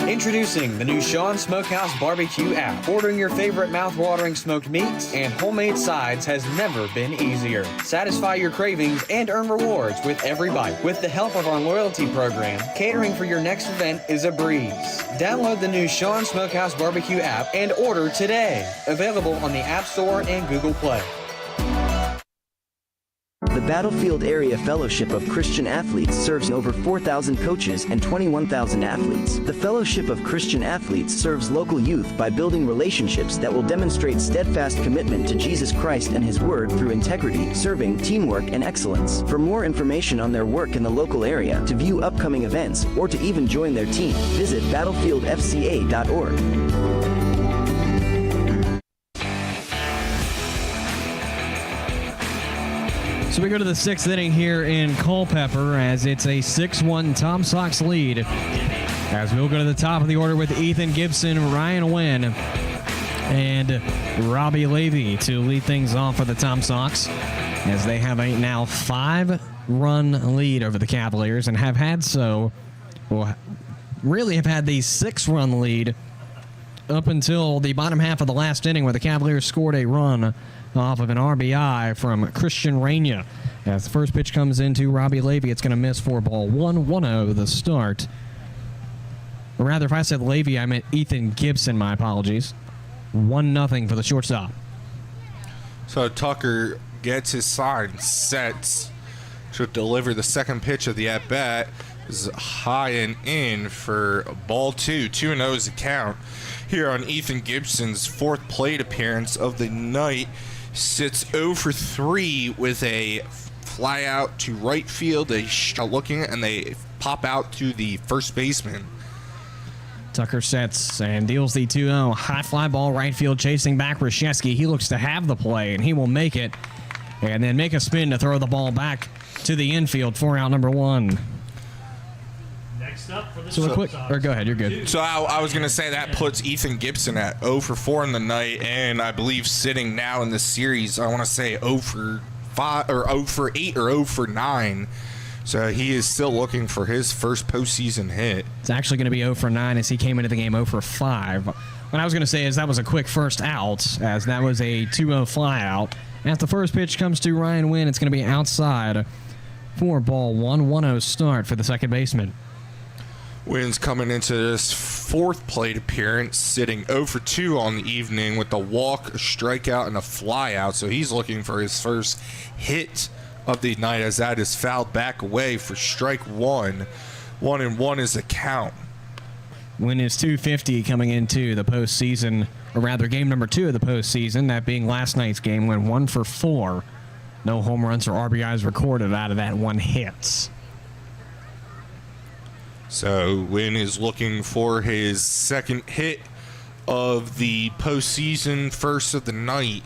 Introducing the new Sean Smokehouse Barbecue app. Ordering your favorite mouth-watering smoked meats and homemade sides has never been easier. Satisfy your cravings and earn rewards with every bite. With the help of our loyalty program, catering for your next event is a breeze. Download the new Sean Smokehouse Barbecue app and order today. Available on the App Store and Google Play. The Battlefield Area Fellowship of Christian Athletes serves over 4,000 coaches and 21,000 athletes. The Fellowship of Christian Athletes serves local youth by building relationships that will demonstrate steadfast commitment to Jesus Christ and His Word through integrity, serving, teamwork, and excellence. For more information on their work in the local area, to view upcoming events, or to even join their team, visit battlefieldfca.org. So we go to the 6th inning here in Culpeper as it's a 6-1 Tom Sox lead. As we'll go to the top of the order with Ethan Gibson, Ryan Wynn, and Robbie Levy to lead things off for the Tom Sox as they have a now 5-run lead over the Cavaliers and have had the 6-run lead up until the bottom half of the last inning where the Cavaliers scored a run off of an RBI from Christian Raina. As the first pitch comes into Robbie Levy, it's going to miss for ball 1-1-0 the start. Or rather, if I said Levy, I meant Ethan Gibson. My apologies. 1-0 for the shortstop. So Tucker gets his sign, sets to deliver the second pitch of the at-bat. Is high and in for ball 2. 2-0 is the count here on Ethan Gibson's 4th plate appearance of the night. Sits 0 for 3 with a fly out to right field. They looking and they pop out to the first baseman. Tucker sets and deals the 2-0. High fly ball right field chasing back Rashevsky. He looks to have the play and he will make it and then make a spin to throw the ball back to the infield for out number 1. Next up for the go ahead, you're good. So I was going to say that puts Ethan Gibson at 0 for 4 in the night, and I believe sitting now in the series, I want to say 0 for 5 or 0 for 8 or 0 for 9. So he is still looking for his first postseason hit. It's actually going to be 0 for 9 as he came into the game 0 for 5. What I was going to say is that was a quick first out, as that was a 2-0 fly out. As the first pitch comes to Ryan Wynn, it's going to be outside for ball 1-1-0 start for the second baseman. Wynn's coming into this 4th plate appearance, sitting 0 for 2 on the evening with a walk, a strikeout, and a flyout. So he's looking for his first hit of the night as that is fouled back away for strike 1. 1-1 is the count. Wynn is .250 coming into the postseason, or rather game number 2 of the postseason, that being last night's game, went 1 for 4. No home runs or RBIs recorded out of that 1 hit. So Wynn is looking for his second hit of the postseason, first of the night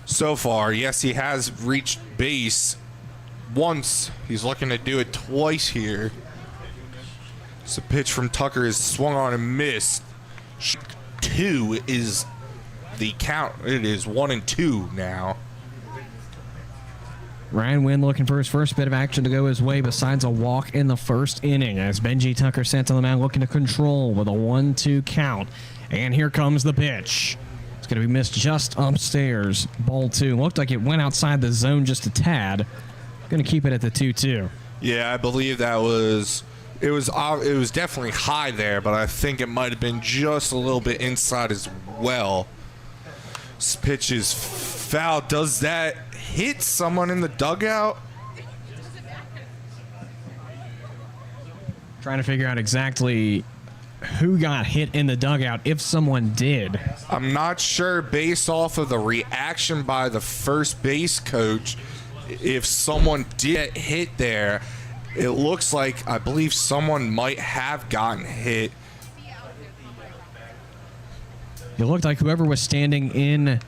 so far. Yes, he has reached base once. He's looking to do it twice here. So pitch from Tucker is swung on and missed. 2 is the count. It is 1-2 now. Ryan Wynn looking for his first bit of action to go his way besides a walk in the first inning as Benji Tucker sent on the mound looking to control with a 1-2 count. And here comes the pitch. It's going to be missed just upstairs. Ball 2. Looked like it went outside the zone just a tad. Going to keep it at the 2-2. Yeah, I believe that was it was definitely high there, but I think it might have been just a little bit inside as well. This pitch is foul. Does that hit someone in the dugout? Trying to figure out exactly who got hit in the dugout, if someone did. I'm not sure based off of the reaction by the first base coach if someone did get hit there. It looks like I believe someone might have gotten hit. It looked like whoever was standing in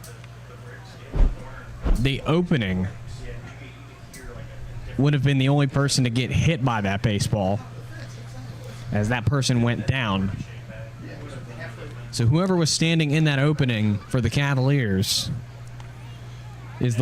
the opening would have been the only person to get hit by that baseball, as that person went down. So whoever was standing in that opening for the Cavaliers is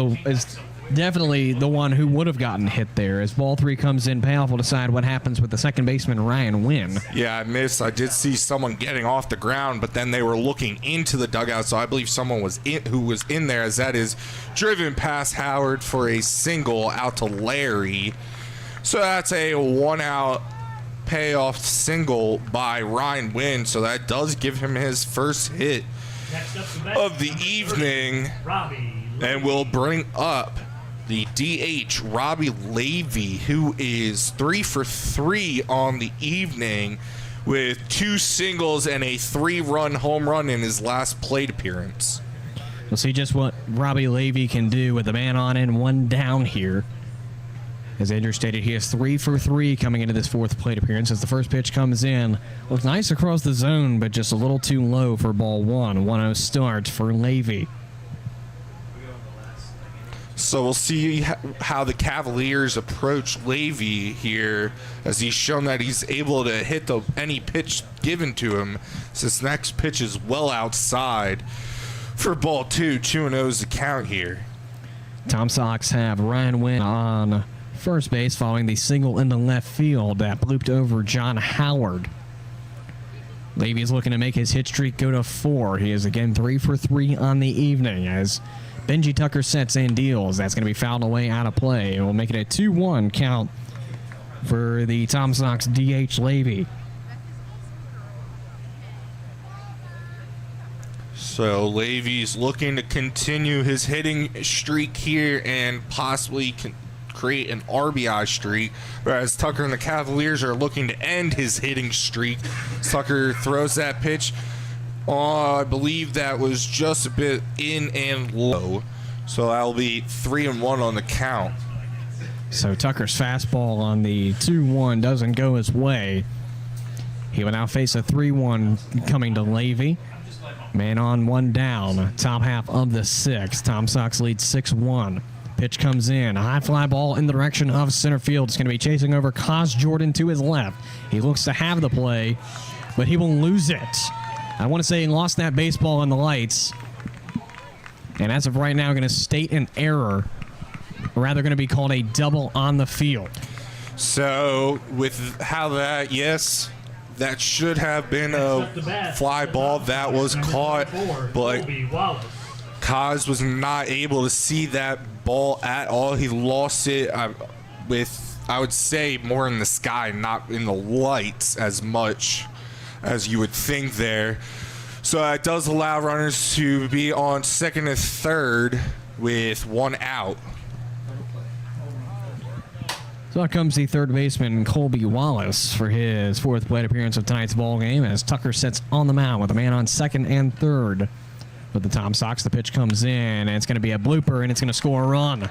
definitely the one who would have gotten hit there. As ball 3 comes in, payoff will decide what happens with the second baseman, Ryan Wynn. Yeah, I missed. I did see someone getting off the ground, but then they were looking into the dugout, so I believe someone was who was in there, as that is driven past Howard for a single out to Larry. So that's a 1-out payoff single by Ryan Wynn, so that does give him his first hit of the evening, and will bring up the DH, Robbie Levy, who is 3 for 3 on the evening with 2 singles and a 3-run home run in his last plate appearance. We'll see just what Robbie Levy can do with a man on and 1 down here. As Andrew stated, he is 3 for 3 coming into this 4th plate appearance. As the first pitch comes in, looks nice across the zone, but just a little too low for ball 1. 1-0 start for Levy. So we'll see how the Cavaliers approach Levy here, as he's shown that he's able to hit any pitch given to him. So this next pitch is well outside for ball 2. 2-0 is the count here. Tom Sox have Ryan Wynn on first base following the single in the left field that blooped over John Howard. Levy is looking to make his hit streak go to 4. He is again 3 for 3 on the evening, as Benji Tucker sets and deals. That's going to be fouled away out of play. It will make it a 2-1 count for the Tom Sox DH Levy. So Levy's looking to continue his hitting streak here and possibly create an RBI streak, whereas Tucker and the Cavaliers are looking to end his hitting streak. Tucker throws that pitch. I believe that was just a bit in and low. So that'll be 3-1 on the count. So Tucker's fastball on the 2-1 doesn't go his way. He will now face a 3-1 coming to Levy. Man on, 1 down. Top half of the 6th. Tom Sox leads 6-1. Pitch comes in. A high fly ball in the direction of center field. It's going to be chasing over Cos Jordan to his left. He looks to have the play, but he will lose it. I want to say he lost that baseball in the lights, and as of right now, going to state an error, or rather going to be called a double on the field. So with how that, yes, that should have been a fly ball that was caught, but Kaz was not able to see that ball at all. He lost it with, I would say, more in the sky, not in the lights as much as you would think there. So that does allow runners to be on second and third with 1 out. So out comes the third baseman, Colby Wallace, for his 4th plate appearance of tonight's ball game, as Tucker sits on the mound with a man on second and third. With the Tom Sox, the pitch comes in, and it's going to be a blooper, and it's going to score a run.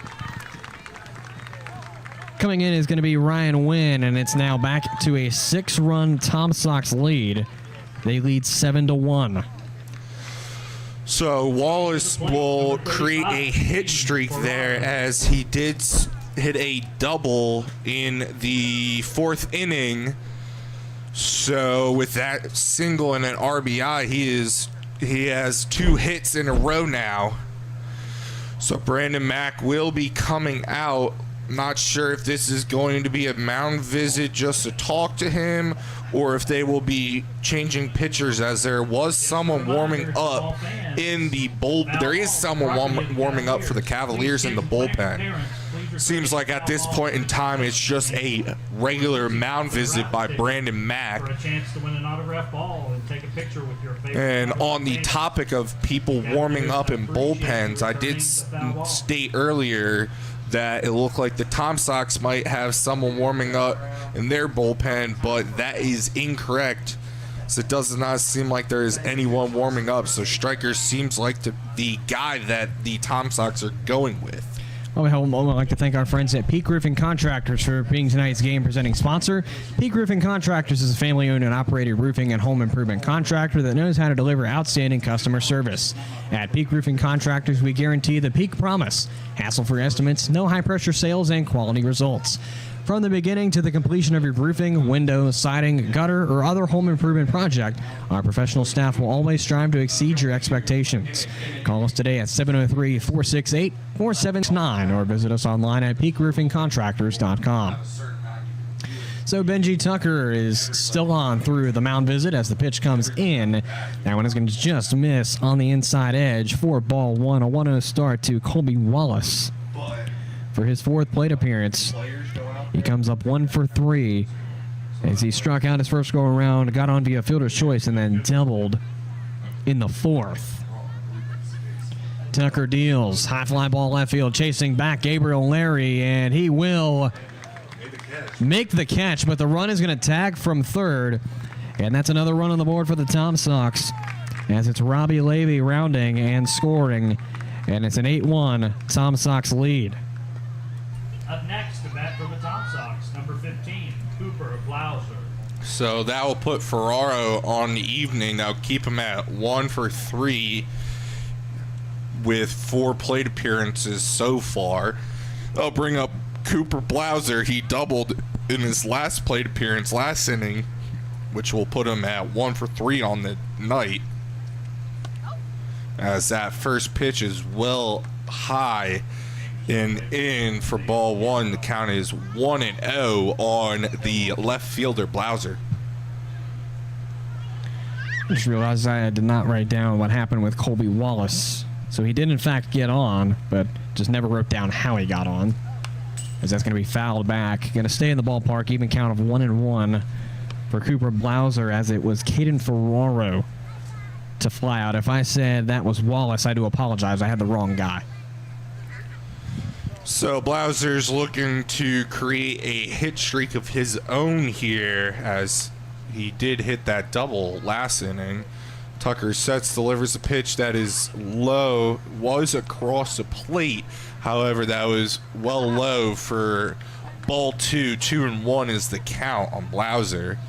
Coming in is going to be Ryan Wynn, and it's now back to a 6-run Tom Sox lead. They lead 7-1. So Wallace will create a hit streak there, as he did hit a double in the 4th inning. So with that single and an RBI, he has 2 hits in a row now. So Brandon Mack will be coming out. Not sure if this is going to be a mound visit just to talk to him, or if they will be changing pitchers, as there was someone warming up in the bullpen. There is someone warming up for the Cavaliers in the bullpen. seems like at this point in time it's just a regular mound visit by Brandon Mack. For a chance to win an autographed ball and take a picture with your favorite. And on the topic of people warming up in bullpens, I did state earlier that it looked like the Tom Sox might have someone warming up in their bullpen, but that is incorrect. So it does not seem like there is anyone warming up. So Striker seems like the guy that the Tom Sox are going with. Well, I'd like to thank our friends at Peak Roofing Contractors for being tonight's game presenting sponsor. Peak Roofing Contractors is a family-owned and operated roofing and home improvement contractor that knows how to deliver outstanding customer service. At Peak Roofing Contractors, we guarantee the Peak Promise. Hassle-free estimates, no high-pressure sales, and quality results. From the beginning to the completion of your roofing, window, siding, gutter, or other home improvement project, our professional staff will always strive to exceed your expectations. Call us today at 703-468-4769 or visit us online at peakroofingcontractors.com. So Benji Tucker is still on through the mound visit as the pitch comes in. That one is going to just miss on the inside edge for ball one. A 1-0 start to Colby Wallace for his fourth plate appearance. He comes up 1 for 3 as he struck out his first go around, got on via fielder's choice, and then doubled in the fourth. Tucker deals. High fly ball left field, chasing back Gabriel Larry, and he will make the catch, but the run is going to tag from third, and that's another run on the board for the Tom Sox as it's Robbie Levy rounding and scoring, and it's an 8-1 Tom Sox lead. Up next, the bat for the Tom Sox, number 15, Cooper Blauser. So that will put Ferraro on the evening. That'll keep him at 1 for 3 with 4 plate appearances so far. I'll bring up Cooper Blauser. He doubled in his last plate appearance last inning, which will put him at 1 for 3 on the night, as that first pitch is well high and in for ball one. The count is 1-0 on the left fielder Blauser. I just realized I did not write down what happened with Colby Wallace. So he did in fact get on, but just never wrote down how he got on, as that's going to be fouled back. Going to stay in the ballpark, even count of 1-1 for Cooper Blauser, as it was Caden Ferraro to fly out. If I said that was Wallace, I do apologize. I had the wrong guy. So Blauser's looking to create a hit streak of his own here, as he did hit that double last inning. Tucker sets, delivers a pitch that is low, was across the plate. However, that was well low for ball 2. 2-1 is the count on Blauser.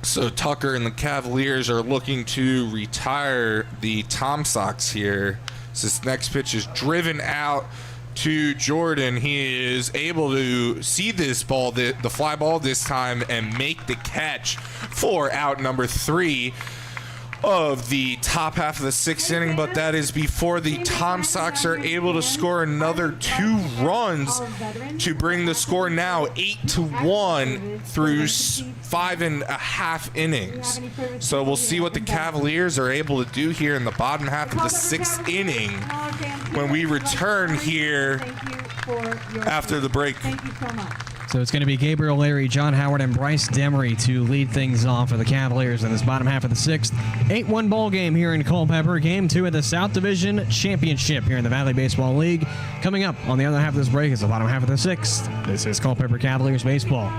So Tucker and the Cavaliers are looking to retire the Tom Sox here. So this next pitch is driven out to Jordan. He is able to see this ball, the fly ball this time, and make the catch for out number 3 of the top half of the 6th inning, but that is before the Tom Sox are able to score another 2 runs to bring the score now 8-1 through 5.5 innings. So we'll see what the Cavaliers are able to do here in the bottom half of the 6th inning when we return here after the break. Thank you so much. So it's going to be Gabriel Larry, John Howard, and Bryce Demery to lead things off for the Cavaliers in this bottom half of the 6th. 8-1 ball game here in Culpeper. Game 2 of the South Division Championship here in the Valley Baseball League. Coming up on the other half of this break is the bottom half of the 6th. This is Culpeper Cavaliers Baseball.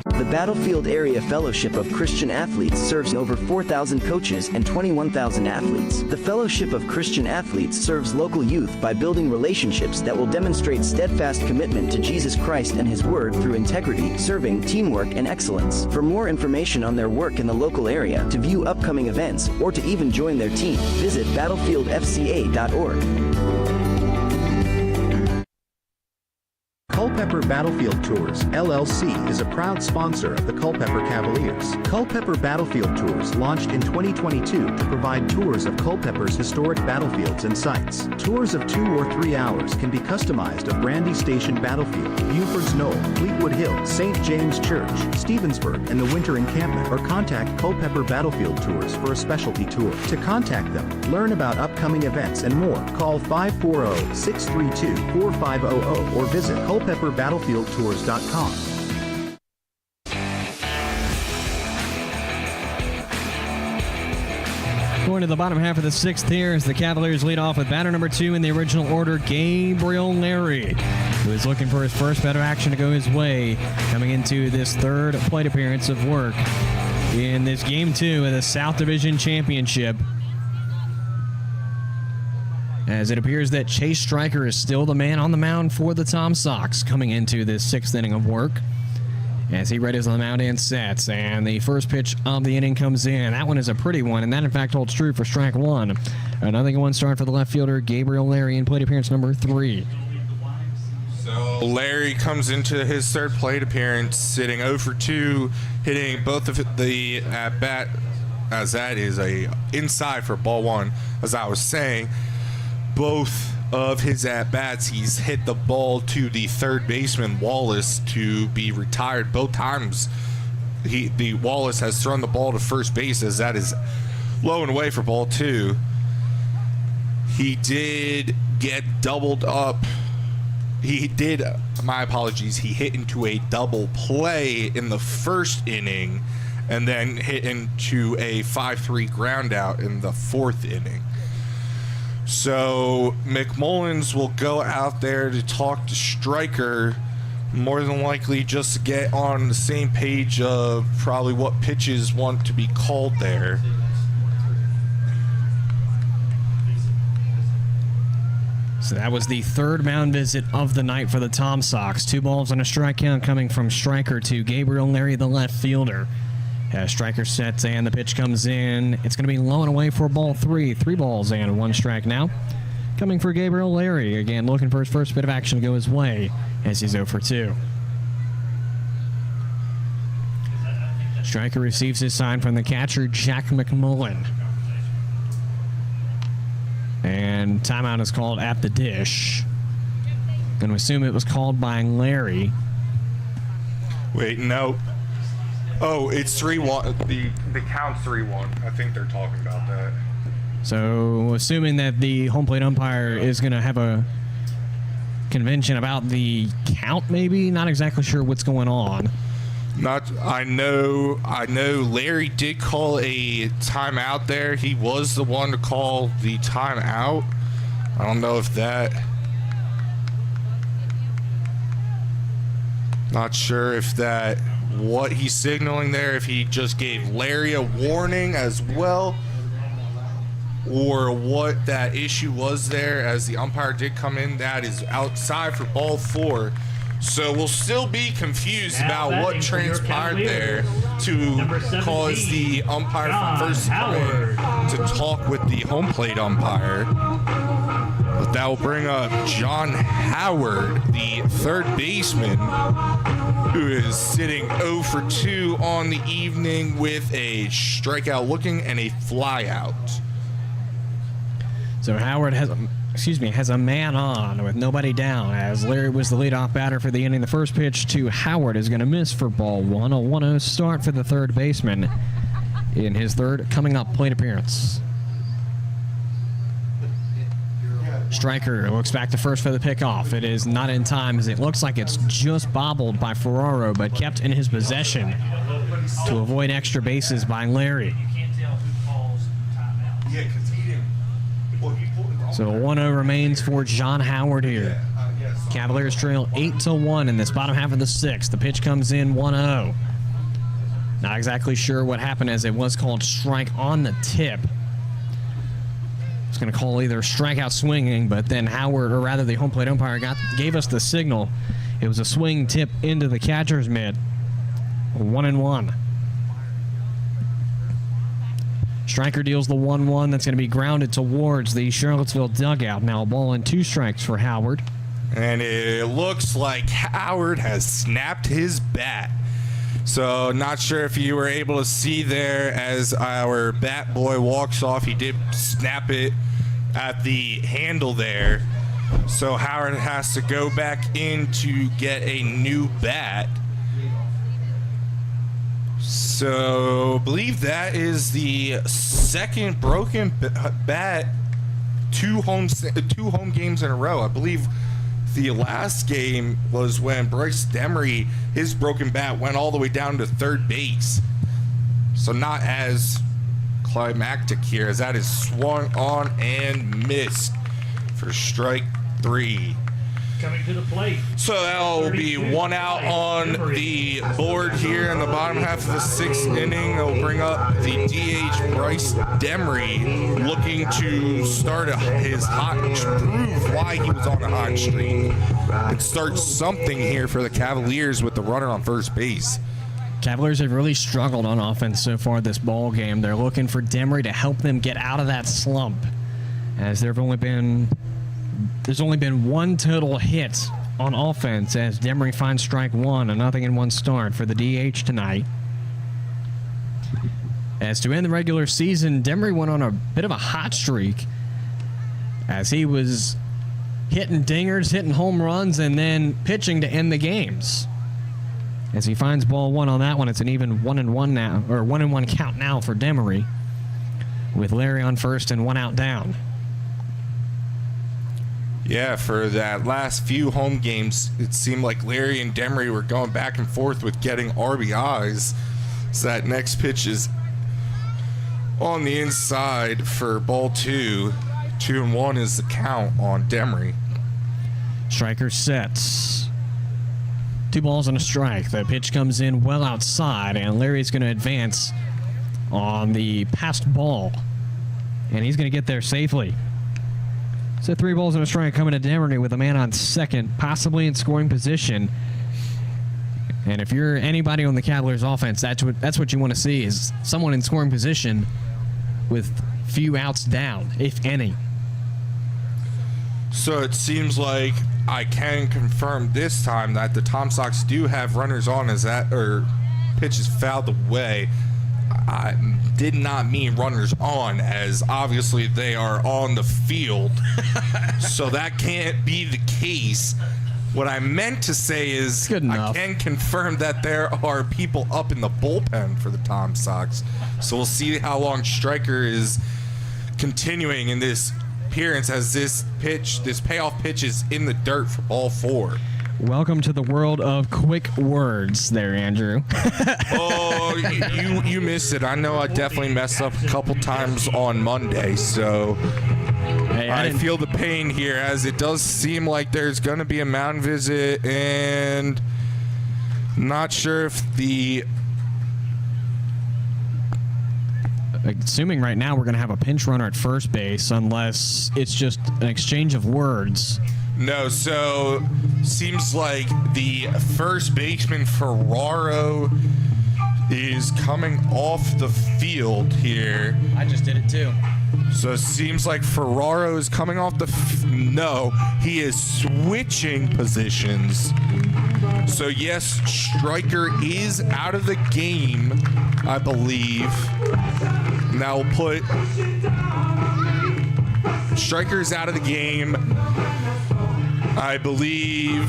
The Battlefield Area Fellowship of Christian Athletes serves over 4,000 coaches and 21,000 athletes. The Fellowship of Christian Athletes serves local youth by building relationships that will demonstrate steadfast commitment to Jesus Christ and His Word through integrity, serving, teamwork, and excellence. For more information on their work in the local area, to view upcoming events, or to even join their team, visit battlefieldfca.org. Culpeper Battlefield Tours, LLC is a proud sponsor of the Culpeper Cavaliers. Culpeper Battlefield Tours launched in 2022 to provide tours of Culpeper's historic battlefields and sites. Tours of 2 or 3 hours can be customized of Brandy Station Battlefield, Buford's Knoll, Fleetwood Hill, St. James Church, Stevensburg, and the Winter Encampment, or contact Culpeper Battlefield Tours for a specialty tour. To contact them, learn about upcoming events and more, call 540-632-4500 or visit culpepperbattlefieldtours.com. Going to the bottom half of the 6th here as the Cavaliers lead off with batter number 2 in the original order, Gabriel Larry, who is looking for his first better action to go his way, coming into this 3rd plate appearance of work in this Game 2 of the South Division Championship. As it appears that Chase Stryker is still the man on the mound for the Tom Sox coming into this 6th inning of work. As he readies on the mound and sets, and the first pitch of the inning comes in. That one is a pretty one, and that in fact holds true for strike 1. Another 1 start for the left fielder, Gabriel Larry, in plate appearance number 3. So Larry comes into his 3rd plate appearance, sitting 0 for 2, hitting both of the at-bat, as that is a inside for ball 1. As I was saying, both of his at-bats, he's hit the ball to the 3rd baseman, Wallace, to be retired both times. Wallace has thrown the ball to first base, as that is low and away for ball 2. He did get doubled up. He hit into a double play in the 1st inning and then hit into a 5-3 ground out in the 4th inning. So McMullins will go out there to talk to Stryker, more than likely just to get on the same page of probably what pitches want to be called there. So that was the 3rd mound visit of the night for the Tom Sox. 2 balls and a strike count coming from Stryker to Gabriel Larry, the left fielder. As Stryker sets and the pitch comes in, it's going to be low and away for ball 3. 3 balls and 1 strike now. Coming for Gabriel Larry, again looking for his first bit of action to go his way as he's 0 for 2. Stryker receives his sign from the catcher, Jack McMullen. And timeout is called at the dish. Going to assume it was called by Larry. Wait, no. Oh, it's 3-1. The count's 3-1. I think they're talking about that. So, assuming that the home plate umpire is going to have a convention about the count, maybe? Not exactly sure what's going on. I know Larry did call a timeout there. He was the one to call the timeout. I don't know if that... Not sure if that... what he's signaling there, if he just gave Larry a warning as well, or what that issue was there, as the umpire did come in. That is outside for ball 4. So we'll still be confused about what transpired there to cause the umpire from first to come in to talk with the home plate umpire. But that will bring up John Howard, the 3rd baseman, who is sitting 0 for 2 on the evening with a strikeout looking and a flyout. So Howard has a man on with nobody down, as Larry was the leadoff batter for the inning. The first pitch to Howard is going to miss for ball 1. A 1-0 start for the 3rd baseman in his 3rd coming up plate appearance. Stryker looks back to first for the pickoff. It is not in time, as it looks like it's just bobbled by Ferraro, but kept in his possession to avoid extra bases by Larry. So 1-0 remains for John Howard here. Cavaliers trail 8-1 in this bottom half of the 6th. The pitch comes in 1-0. Not exactly sure what happened, as it was called strike on the tip. It's going to call either strikeout swinging, but then Howard, or rather the home plate umpire, gave us the signal. It was a swing tip into the catcher's mitt. 1-1. Stryker deals the 1-1. That's going to be grounded towards the Charlottesville dugout. Now a ball and 2 strikes for Howard. And it looks like Howard has snapped his bat. So not sure if you were able to see there as our bat boy walks off. He did snap it at the handle there. So Howard has to go back in to get a new bat. So I believe that is the second broken bat, two home games in a row. I believe the last game was when Bryce Demery, his broken bat went all the way down to third base. So not as climactic here, as that is swung on and missed for strike 3. Coming to the plate. So that'll be one out on the board here in the bottom half of the 6th inning. It'll bring up the DH Bryce Demery, looking to start prove why he was on a hot streak and start something here for the Cavaliers with the runner on first base. Cavaliers have really struggled on offense so far this ball game. They're looking for Demery to help them get out of that slump, as there's only been one total hit on offense as Demery finds strike 1, a 0-1 start for the DH tonight. As to end the regular season, Demery went on a bit of a hot streak as he was hitting dingers, hitting home runs, and then pitching to end the games. As he finds ball 1 on that one, it's an even 1-1 now, or 1-1 count now for Demery, with Larry on first and 1 out down. Yeah, for that last few home games, it seemed like Larry and Demery were going back and forth with getting RBIs. So that next pitch is on the inside for ball 2. 2-1 is the count on Demery. Striker sets. 2 balls and a strike. The pitch comes in well outside, and Larry's going to advance on the passed ball. And he's going to get there safely. So 3 balls and a strike coming to Demery with a man on second, possibly in scoring position. And if you're anybody on the Cavaliers offense, that's what you want to see, is someone in scoring position with few outs down, if any. So it seems like I can confirm this time that the Tom Sox do have runners on as that pitch is fouled away. I did not mean runners on, as obviously they are on the field. So that can't be the case. What I meant to say is I can confirm that there are people up in the bullpen for the Tom Sox. So we'll see how long Striker is continuing in this appearance, as this payoff pitch is in the dirt for ball 4. Welcome to the world of quick words there, Andrew. Oh, you missed it. I know I definitely messed up a couple times on Monday, so hey, I feel the pain here, as it does seem like there's going to be a mound visit, and not sure if assuming right now we're going to have a pinch runner at first base, unless it's just an exchange of words. No, so seems like the first baseman Ferraro is coming off the field here. I just did it too. So it seems like Ferraro is coming off no, he is switching positions. So yes, Striker is out of the game, I believe. Now we'll put Striker's out of the game. I believe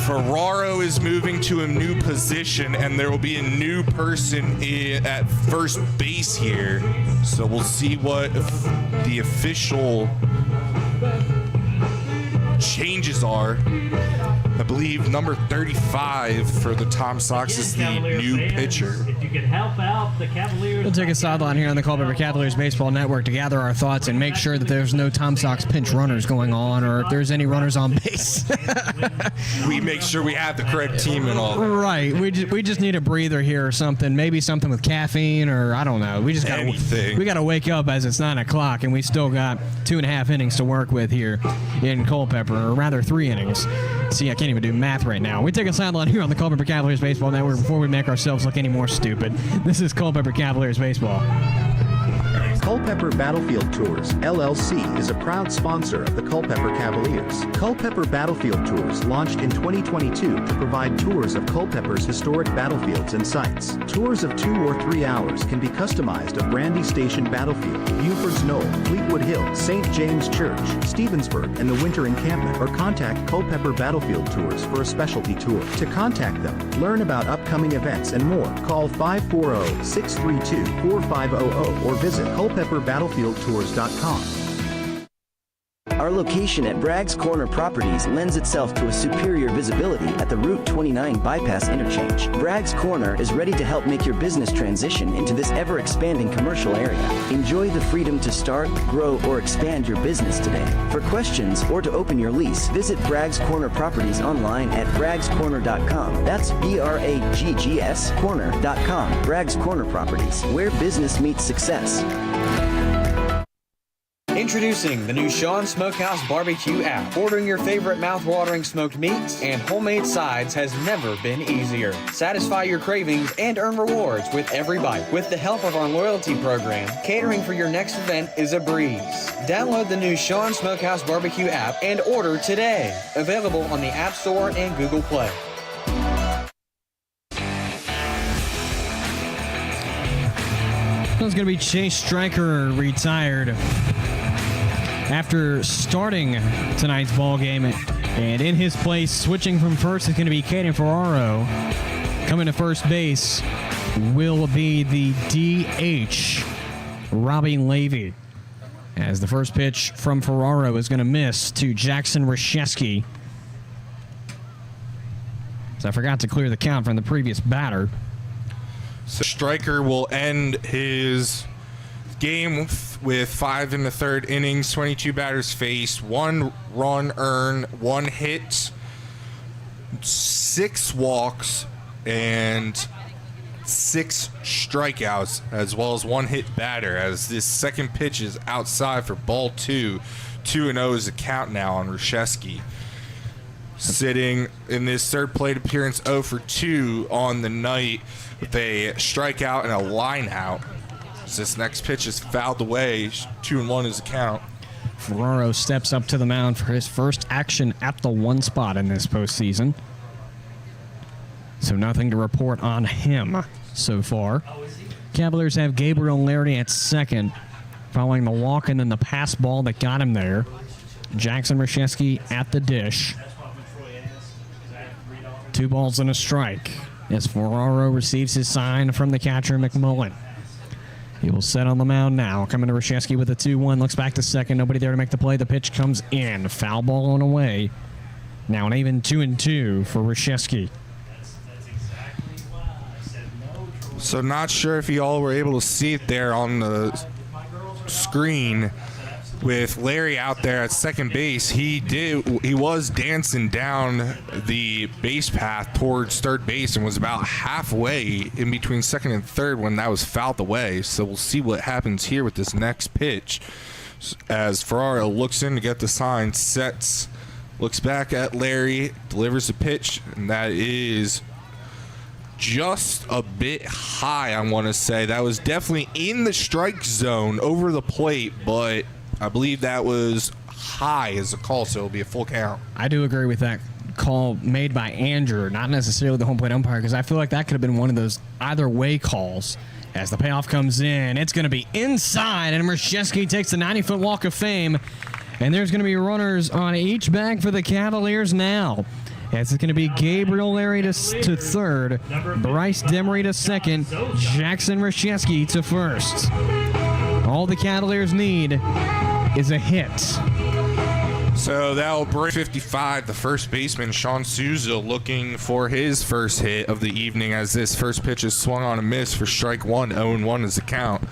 Ferraro is moving to a new position, and there will be a new person at first base here. So we'll see what the official changes are. I believe number 35 for the Tom Sox is the new pitcher. If you can help out the Cavaliers. We'll take a sideline here on the Culpeper Cavaliers Baseball Network to gather our thoughts and make sure that there's no Tom Sox pinch runners going on, or if there's any runners on base. We make sure we have the correct team and all. Right. We just need a breather here or something. Maybe something with caffeine, or I don't know. We just got to wake up as it's 9 o'clock, and we still got 2.5 innings to work with here in Culpeper, or rather 3 innings. See, I can't even do math right now. We take a sideline here on the Culpeper Cavaliers Baseball Network before we make ourselves look any more stupid. This is Culpeper Cavaliers Baseball. Culpeper Battlefield Tours, LLC is a proud sponsor of the Culpeper Cavaliers. Culpeper Battlefield Tours launched in 2022 to provide tours of Culpeper's historic battlefields and sites. Tours of 2 or 3 hours can be customized of Brandy Station Battlefield, Buford's Knoll, Fleetwood Hill, St. James Church, Stevensburg, and the Winter Encampment, or contact Culpeper Battlefield Tours for a specialty tour. To contact them, learn about upcoming events and more, call 540-632-4500 or visit culpepperbattlefieldtours.com. Our location at Bragg's Corner Properties lends itself to a superior visibility at the Route 29 bypass interchange. Bragg's Corner is ready to help make your business transition into this ever-expanding commercial area. Enjoy the freedom to start, grow, or expand your business today. For questions or to open your lease, visit Bragg's Corner Properties online at braggscorner.com. That's BRAGGS corner.com. Bragg's Corner Properties, where business meets success. Introducing the new Sean Smokehouse Barbecue app. Ordering your favorite mouth-watering smoked meats and homemade sides has never been easier. Satisfy your cravings and earn rewards with every bite. With the help of our loyalty program, catering for your next event is a breeze. Download the new Sean Smokehouse Barbecue app and order today. Available on the App Store and Google Play. It's going to be Chase Stryker retired after starting tonight's ball game, and in his place, switching from first, is going to be Caden Ferraro. Coming to first base will be the DH, Robbie Levy, as the first pitch from Ferraro is going to miss to Jackson Reshevsky. So I forgot to clear the count from the previous batter. So Stryker will end his game with 5 in the third innings, 22 batters faced, 1 run earned, 1 hit, 6 walks, and 6 strikeouts, as well as 1 hit batter, as this second pitch is outside for ball 2. 2-0 is the count now on Reshevsky. Sitting in this third plate appearance 0 for 2 on the night with a strikeout and a line out. This next pitch is fouled away. 2-1 is the count. Ferraro steps up to the mound for his first action at the 1 spot in this postseason. So nothing to report on him so far. Cavaliers have Gabriel Laird at second, following the walk and then the pass ball that got him there. Jackson Reshevsky at the dish. 2 balls and a strike as Ferraro receives his sign from the catcher, McMullen. He will set on the mound now. Coming to Reshevsky with a 2-1. Looks back to second. Nobody there to make the play. The pitch comes in. Foul ball on away. Now an even 2-2 for Reshevsky. So not sure if you all were able to see it there on the screen. With Larry out there at second base, he was dancing down the base path towards third base and was about halfway in between second and third when that was fouled away. So we'll see what happens here with this next pitch. As Ferraro looks in to get the sign, sets, looks back at Larry, delivers the pitch, and that is just a bit high, I want to say. That was definitely in the strike zone over the plate, but I believe that was high as a call, so it'll be a full count. I do agree with that call made by Andrew, not necessarily the home plate umpire, because I feel like that could have been one of those either way calls. As the payoff comes in, it's going to be inside, and Reshevsky takes the 90-foot walk of fame, and there's going to be runners on each bag for the Cavaliers now. As it's going to be Gabriel Larry to third, Bryce Demery to second, Jackson Reshevsky to first. All the Cavaliers need is a hit. So that'll bring 55, the first baseman, Sean Souza, looking for his first hit of the evening as this first pitch is swung on a miss for strike 1. 0-1 is the count.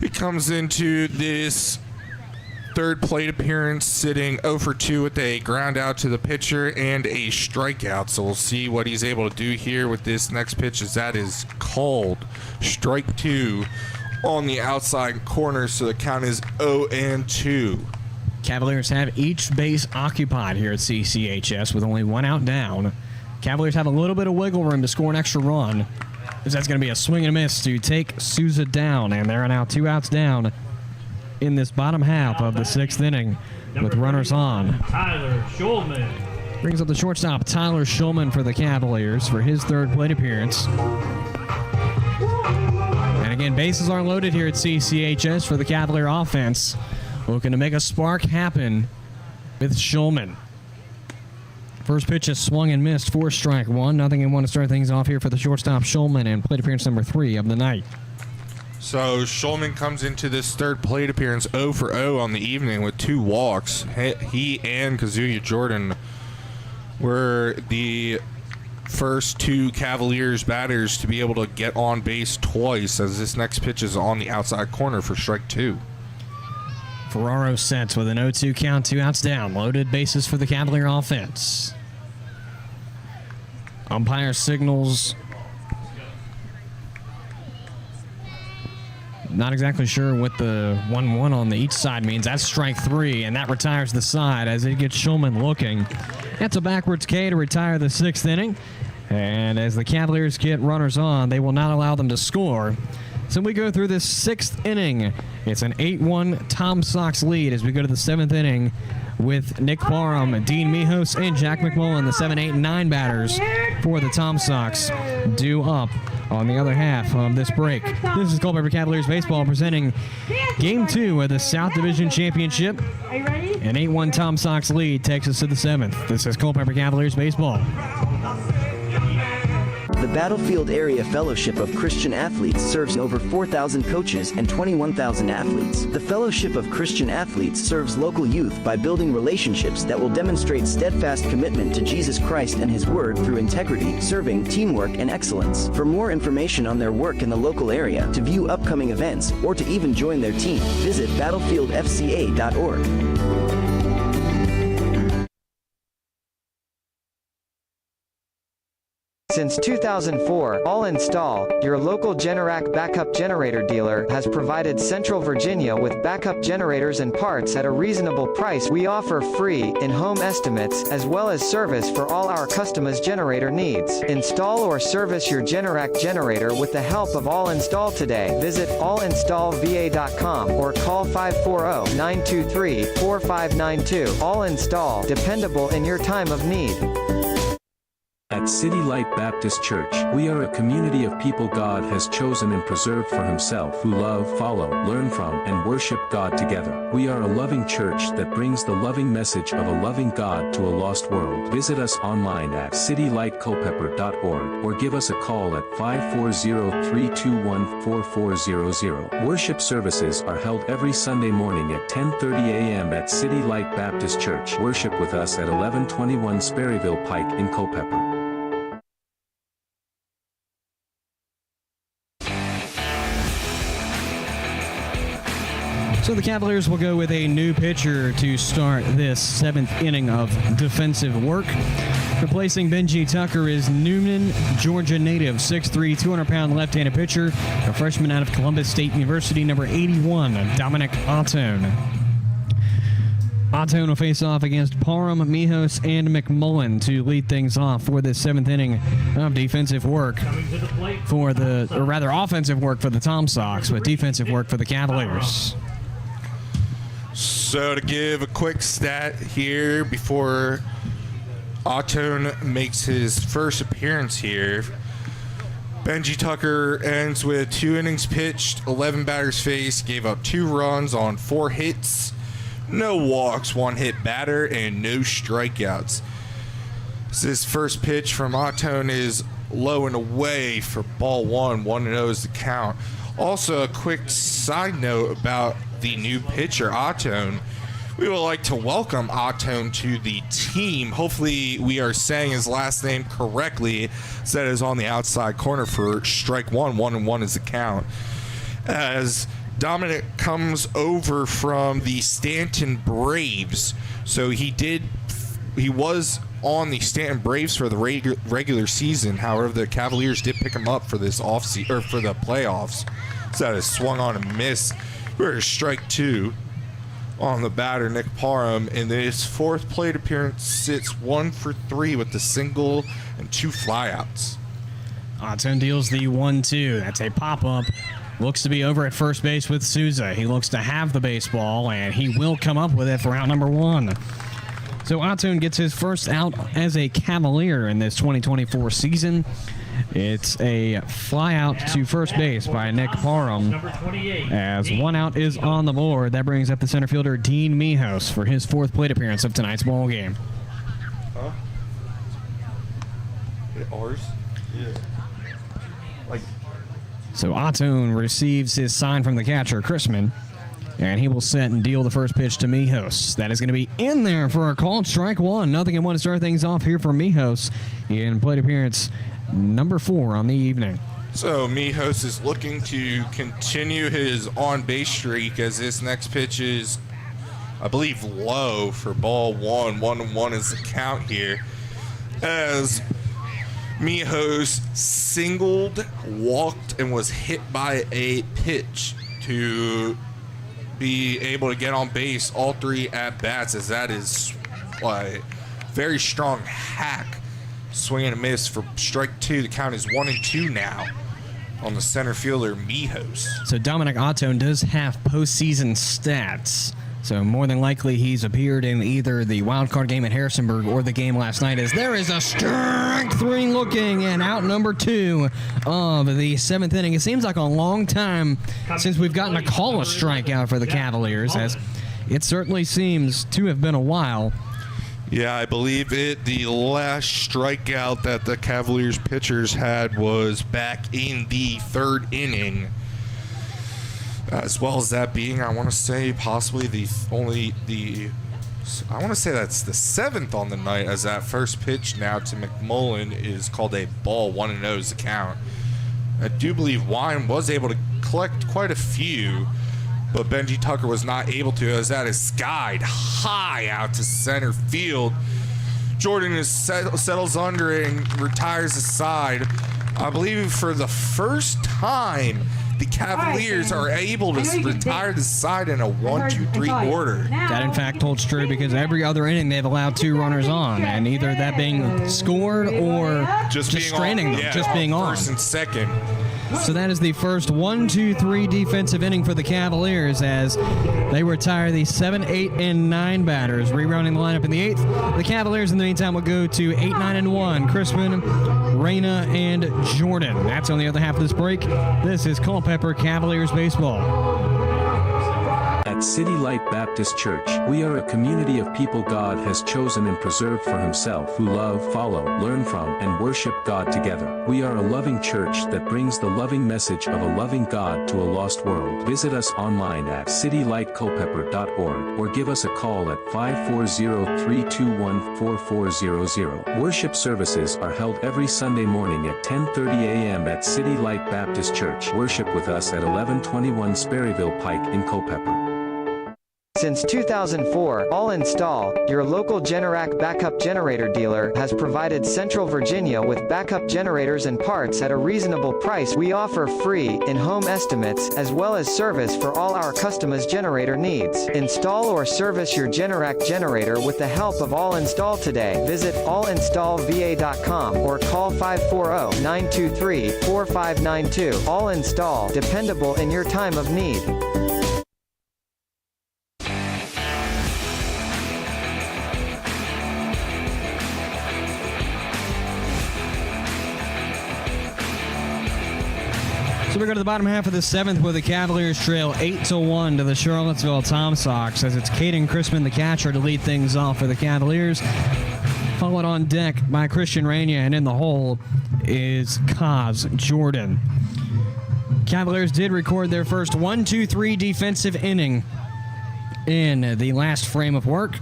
He comes into this third plate appearance sitting 0 for 2 with a ground out to the pitcher and a strikeout. So we'll see what he's able to do here with this next pitch, as that is called strike 2 on the outside corner. So the count is 0-2. Cavaliers have each base occupied here at CCHS with only 1 out down. Cavaliers have a little bit of wiggle room to score an extra run. As that's going to be a swing and a miss to take Souza down, and there are now 2 outs down in this bottom half of the 6th inning with runners on. Tyler Schulman. Brings up the shortstop, Tyler Schulman, for the Cavaliers for his 3rd plate appearance. And again, bases are loaded here at CCHS for the Cavalier offense, looking to make a spark happen with Schulman. First pitch is swung and missed for strike 1. Nothing in 1 to start things off here for the shortstop Schulman, and plate appearance number 3 of the night. So Schulman comes into this 3rd plate appearance 0 for 0 on the evening with 2 walks. He and Kazuya Jordan were the first 2 Cavaliers batters to be able to get on base twice, as this next pitch is on the outside corner for strike 2. Ferraro sets with an 0-2 count, 2 outs down. Loaded bases for the Cavalier offense. Umpire signals. Not exactly sure what the 1-1 on the each side means. That's strike 3, and that retires the side as it gets Schulman looking. That's a backwards K to retire the 6th inning. And as the Cavaliers get runners on, they will not allow them to score. So we go through this 6th inning. It's an 8-1 Tom Sox lead as we go to the 7th inning with Nick Parham, Dean Mijos, and Jack McMullen, the 7, 8, and 9 batters for the Tom Sox, due up on the other half of this break. This is Culpeper Cavaliers Baseball presenting Game 2 of the South Division Championship. An 8-1 Tom Sox lead takes us to the 7th. This is Culpeper Cavaliers Baseball. The Battlefield Area Fellowship of Christian Athletes serves over 4,000 coaches and 21,000 athletes. The Fellowship of Christian Athletes serves local youth by building relationships that will demonstrate steadfast commitment to Jesus Christ and His Word through integrity, serving, teamwork, and excellence. For more information on their work in the local area, to view upcoming events, or to even join their team, visit battlefieldfca.org. Since 2004, All Install, your local Generac backup generator dealer, has provided Central Virginia with backup generators and parts at a reasonable price. We offer free, in-home estimates, as well as service for all our customers' generator needs. Install or service your Generac generator with the help of All Install today. Visit allinstallva.com or call 540-923-4592. All Install, dependable in your time of need. At City Light Baptist Church, we are a community of people God has chosen and preserved for Himself who love, follow, learn from, and worship God together. We are a loving church that brings the loving message of a loving God to a lost world. Visit us online at citylightculpeper.org or give us a call at 540-321-4400. Worship services are held every Sunday morning at 10:30 a.m. at City Light Baptist Church. Worship with us at 1121 Sperryville Pike in Culpeper. So the Cavaliers will go with a new pitcher to start this 7th inning of defensive work. Replacing Benji Tucker is Newman, Georgia native, 6'3", 200-pound left-handed pitcher, a freshman out of Columbus State University, number 81, Dominic Ottone. Ottone will face off against Parham, Mijos, and McMullen to lead things off for this 7th inning of defensive work for the, or rather offensive work for the Tom Sox, but defensive work for the Cavaliers. So to give a quick stat here before Ottone makes his first appearance here, Benji Tucker ends with 2 innings pitched, 11 batters faced, gave up 2 runs on 4 hits, no walks, 1 hit batter, and no strikeouts. This first pitch from Ottone is low and away for ball 1, 1-0 is the count. Also, a quick side note about the new pitcher, Ottone. We would like to welcome Ottone to the team. Hopefully we are saying his last name correctly, so that is on the outside corner for strike 1, 1-1 is the count. As Dominic comes over from the Stanton Braves, so he was on the Stanton Braves for the regular season. However, the Cavaliers did pick him up for this offseason, or for the playoffs. So that is swung on and missed. We're at strike 2 on the batter, Nick Parham, and his 4th plate appearance sits 1 for 3 with the single and 2 flyouts. Otton deals the 1-2. That's a pop-up. Looks to be over at first base with Souza. He looks to have the baseball, and he will come up with it for out number 1. So Otton gets his first out as a Cavalier in this 2024 season. It's a fly out to first base by Nick Parham. As 1 out is on the board, that brings up the center fielder Dean Mijos for his 4th plate appearance of tonight's ball game. Huh? Ours? Yeah. So Otton receives his sign from the catcher, Chrisman, and he will set and deal the first pitch to Mijos. That is going to be in there for a called strike 1. 0-1 to start things off here for Mijos in plate appearance number 4 on the evening. So Mijos is looking to continue his on-base streak as this next pitch is, I believe, low for ball 1. 1-1 is the count here. As Mijos singled, walked, and was hit by a pitch to be able to get on base all 3 at-bats, as that is a very strong hack. Swing and a miss for strike 2. The count is 1-2 now on the center fielder, Mijos. So Dominic Otton does have postseason stats. So more than likely he's appeared in either the wild card game at Harrisonburg or the game last night, as there is a strike 3 looking and out number 2 of the 7th inning. It seems like a long time since we've gotten a call a strikeout for the Cavaliers, as it certainly seems to have been a while. Yeah, I believe the last strikeout that the Cavaliers pitchers had was back in the 3rd inning. As well as that being, I want to say, possibly I want to say that's the 7th on the night, as that first pitch now to McMullen is called a ball. 1-0 is the count. I do believe Wine was able to collect quite a few, but Benji Tucker was not able to, as that is skied high out to center field. Jordan settles under and retires aside. I believe for the first time, the Cavaliers are able to retire the side in a 1-2-3 order. That in fact holds true, because every other inning they've allowed 2 runners on, and either that being scored or just straining them, just being on. First and second. So that is the first 1-2-3 defensive inning for the Cavaliers, as they retire the 7, 8, and 9 batters. Rerounding the lineup in the 8th, the Cavaliers in the meantime will go to 8, 9, and 1. Crispin, Reyna, and Jordan. That's on the other half of this break. This is Culpeper Cavaliers baseball. At City Light Baptist Church, we are a community of people God has chosen and preserved for himself, who love, follow, learn from, and worship God together. We are a loving church that brings the loving message of a loving God to a lost world. Visit us online at citylightculpeper.org or give us a call at 540-321-4400. Worship services are held every Sunday morning at 10:30 a.m. at City Light Baptist Church. Worship with us at 1121 Sperryville Pike in Culpeper. Since 2004, All Install, your local Generac backup generator dealer, has provided Central Virginia with backup generators and parts at a reasonable price. We offer free, in-home estimates, as well as service for all our customers' generator needs. Install or service your Generac generator with the help of All Install today. Visit allinstallva.com or call 540-923-4592. All Install, dependable in your time of need. So we go to the bottom half of the 7th, where the Cavaliers trail 8-1 to the Charlottesville Tom Sox, as it's Caden Crispin, the catcher, to lead things off for the Cavaliers. Followed on deck by Christian Rania, and in the hole is Kaz Jordan. Cavaliers did record their first 1-2-3 defensive inning in the last frame of work,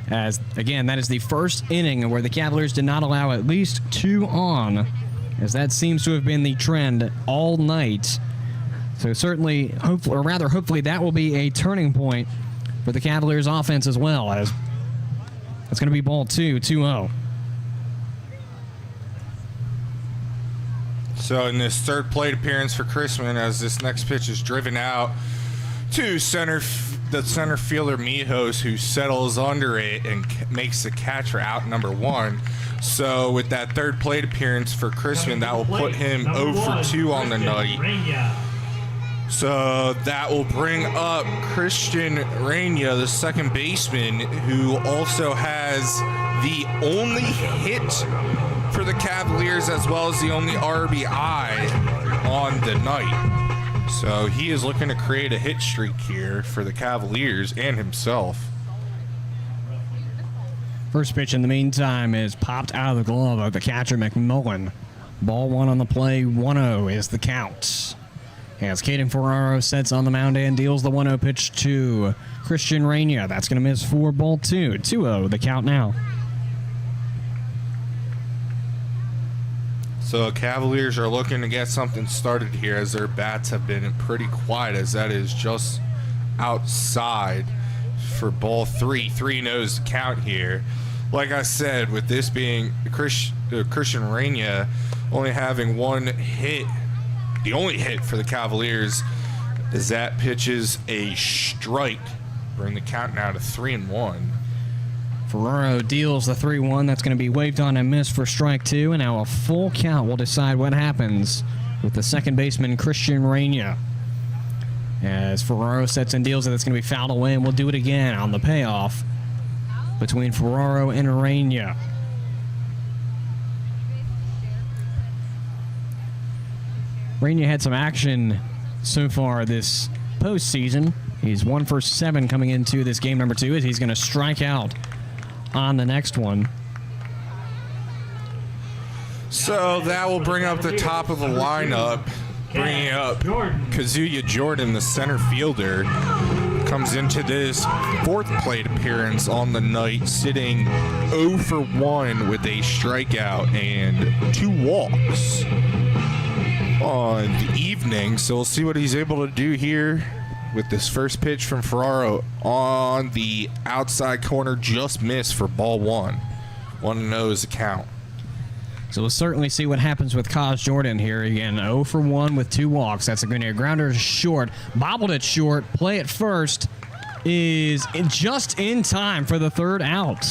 as, again, that is the first inning where the Cavaliers did not allow at least 2 on, as that seems to have been the trend all night. So certainly, hopefully that will be a turning point for the Cavaliers offense as well, as it's going to be ball 2-0. So in this third plate appearance for Chrisman, as this next pitch is driven out to center the center fielder Mijos, who settles under it and makes the catch for out number 1. So with that third plate appearance for Crispin, that will put him 0 for 2 on the night. So that will bring up Christian Reina, the second baseman, who also has the only hit for the Cavaliers as well as the only RBI on the night. So he is looking to create a hit streak here for the Cavaliers and himself. First pitch in the meantime is popped out of the glove of the catcher McMullen. Ball 1 on the play, 1-0 is the count. As Caden Ferraro sets on the mound and deals the 1-0 pitch to Christian Reina. That's going to miss for ball 2. 2-0 the count now. So Cavaliers are looking to get something started here as their bats have been pretty quiet, as that is just outside for ball 3. 3-0's the count here. Like I said, with this being Christian Reina only having one hit, the only hit for the Cavaliers, is that pitches a strike. Bring the count now to 3-1. Ferraro deals the 3-1. That's going to be waved on and missed for strike 2. And now a full count will decide what happens with the second baseman, Christian Reina. As Ferraro sets and deals it, it's going to be fouled away, and we'll do it again on the payoff between Ferraro and Reina. Reina had some action so far this postseason. He's 1 for 7 coming into this game number 2 as he's going to strike out on the next one. So that will bring up the top of the lineup, bringing up Kazuya Jordan, the center fielder. Comes into this fourth plate appearance on the night, sitting 0 for 1 with a strikeout and 2 walks on the evening. So we'll see what he's able to do here with this first pitch from Ferraro on the outside corner, just missed for ball 1. 1-0 is the count. So we'll certainly see what happens with Kaz Jordan here. Again, 0 for 1 with 2 walks. That's a good near grounder short. Bobbled it short. Play at first is just in time for the third out.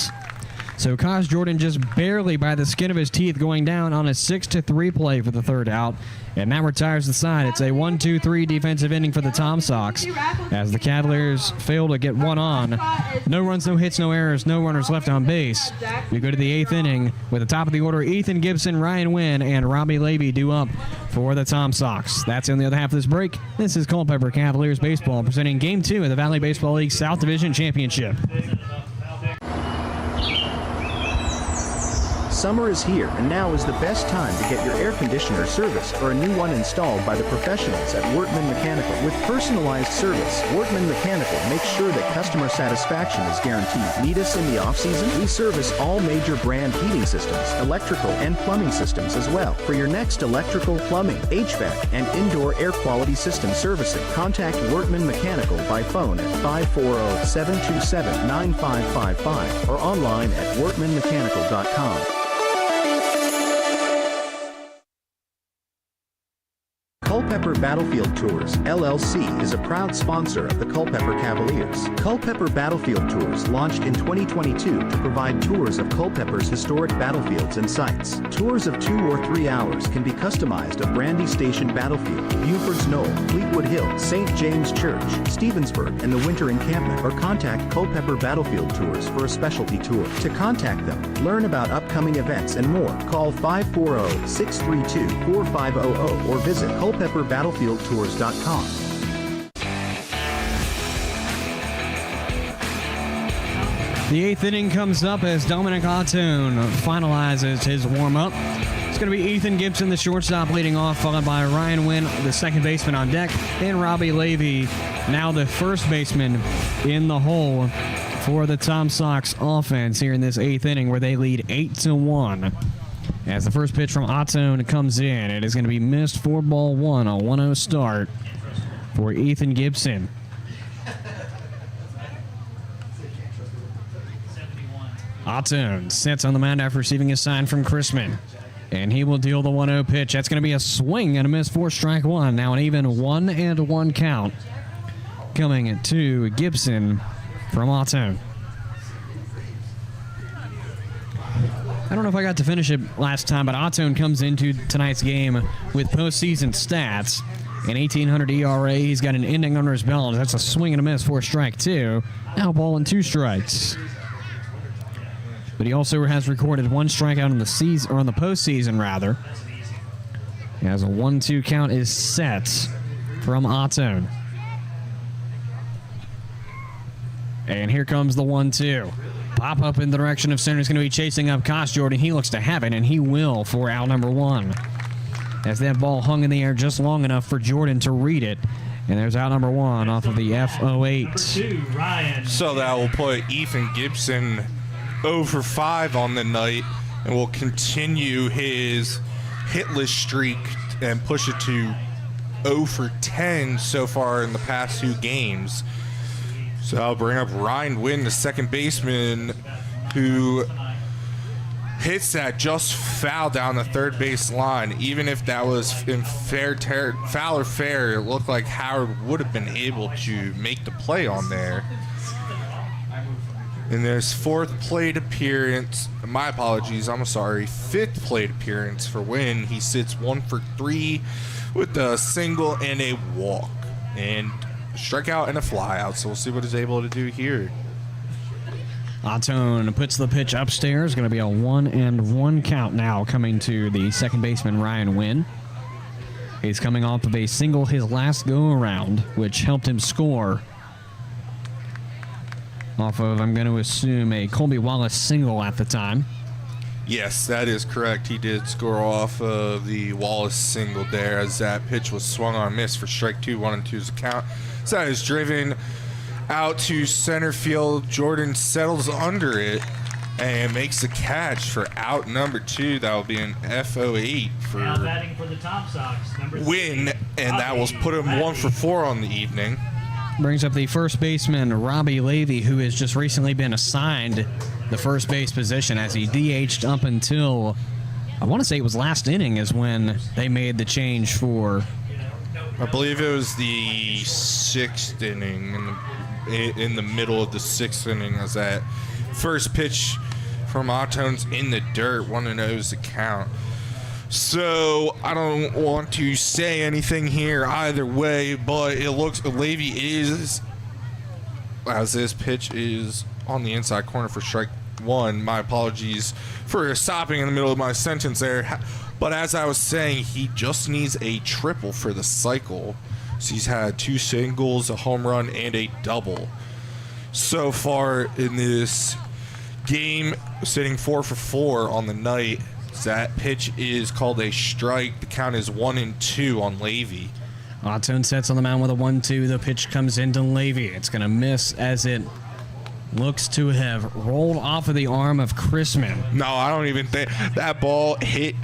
So Kaz Jordan just barely by the skin of his teeth going down on a 6-3 play for the third out. And that retires the side. It's a 1-2-3 defensive inning for the Tom Sox as the Cavaliers fail to get one on. No runs, no hits, no errors, no runners left on base. We go to the 8th inning with the top of the order, Ethan Gibson, Ryan Wynn, and Robbie Levy due up for the Tom Sox. That's in the other half of this break. This is Culpeper Cavaliers baseball presenting Game 2 of the Valley Baseball League South Division Championship. Summer is here, and now is the best time to get your air conditioner serviced or a new one installed by the professionals at Wortman Mechanical. With personalized service, Wortman Mechanical makes sure that customer satisfaction is guaranteed. Need us in the off-season? We service all major brand heating systems, electrical and plumbing systems as well. For your next electrical, plumbing, HVAC, and indoor air quality system servicing, contact Wortman Mechanical by phone at 540-727-9555 or online at wortmanmechanical.com. Culpeper Battlefield Tours, LLC is a proud sponsor of the Culpeper Cavaliers. Culpeper Battlefield Tours launched in 2022 to provide tours of Culpeper's historic battlefields and sites. Tours of 2 or 3 hours can be customized of Brandy Station Battlefield, Buford's Knoll, Fleetwood Hill, St. James Church, Stevensburg, and the Winter Encampment, or contact Culpeper Battlefield Tours for a specialty tour. To contact them, learn about upcoming events and more, call 540-632-4500 or visit culpeperbattlefieldtours.com. The 8th inning comes up as Dominic Ottone finalizes his warm-up. It's going to be Ethan Gibson, the shortstop, leading off, followed by Ryan Wynn, the second baseman on deck, and Robbie Levy, now the first baseman in the hole for the Tom Sox offense here in this 8th inning, where they lead 8-1. As the first pitch from Ottone comes in, it is going to be missed for ball 1, a 1-0 start for Ethan Gibson. Ottone sits on the mound after receiving a sign from Chrisman, and he will deal the 1-0 pitch. That's going to be a swing and a miss for strike 1. Now an even 1-1 count coming to Gibson from Auto. I don't know if I got to finish it last time, but Otton comes into tonight's game with postseason stats. An 1,800 ERA. He's got an inning under his belt. That's a swing and a miss for strike two. Now ball and 2 strikes. But he also has recorded 1 strikeout in the season, or in the postseason rather. He has a 1-2 count is set from Otton. And here comes the 1-2. Pop up in the direction of center. Is going to be chasing up Kosh Jordan. He looks to have it, and he will for out number 1. As that ball hung in the air just long enough for Jordan to read it. And there's out number 1 off of the F08. So that will put Ethan Gibson 0 for 5 on the night and will continue his hitless streak and push it to 0 for 10 so far in the past 2 games. So I'll bring up Ryan Wynn, the second baseman, who hits that just foul down the third base line. Even if that was in foul or fair, it looked like Howard would have been able to make the play on there. And there's 4th plate appearance. My apologies, I'm sorry. 5th plate appearance for Wynn. He sits 1 for 3 with a single and a walk. And strikeout and a flyout, so we'll see what he's able to do here. Otton puts the pitch upstairs. Going to be a 1-1 count now coming to the second baseman, Ryan Wynn. He's coming off of a single his last go-around, which helped him score off of, I'm going to assume, a Colby Wallace single at the time. Yes, that is correct. He did score off of the Wallace single there as that pitch was swung on miss for strike 2, 1-2's count. So that is driven out to center field. Jordan settles under it and makes the catch for out number 2. That will be an F08 for now batting for the Tom Sox, number Wynn, and that will put him 1 for 4 on the evening. Brings up the first baseman, Robbie Levy, who has just recently been assigned the first base position as he DH'd up until, I want to say it was last inning is when they made the change for... I believe it was the 6th inning, in the middle of the 6th inning, as that first pitch from Otton's in the dirt, 1-0 is the count. So I don't want to say anything here either way, but it looks Levy is, as this pitch is on the inside corner for strike 1. My apologies for stopping in the middle of my sentence there. But as I was saying, he just needs a triple for the cycle. So he's had 2 singles, a home run, and a double so far in this game, sitting 4 for 4 on the night. That pitch is called a strike. The count is 1-2 on Levy. Otton sets on the mound with a 1-2. The pitch comes into Levy. It's going to miss as it looks to have rolled off of the arm of Chrisman. No, I don't even think that ball hit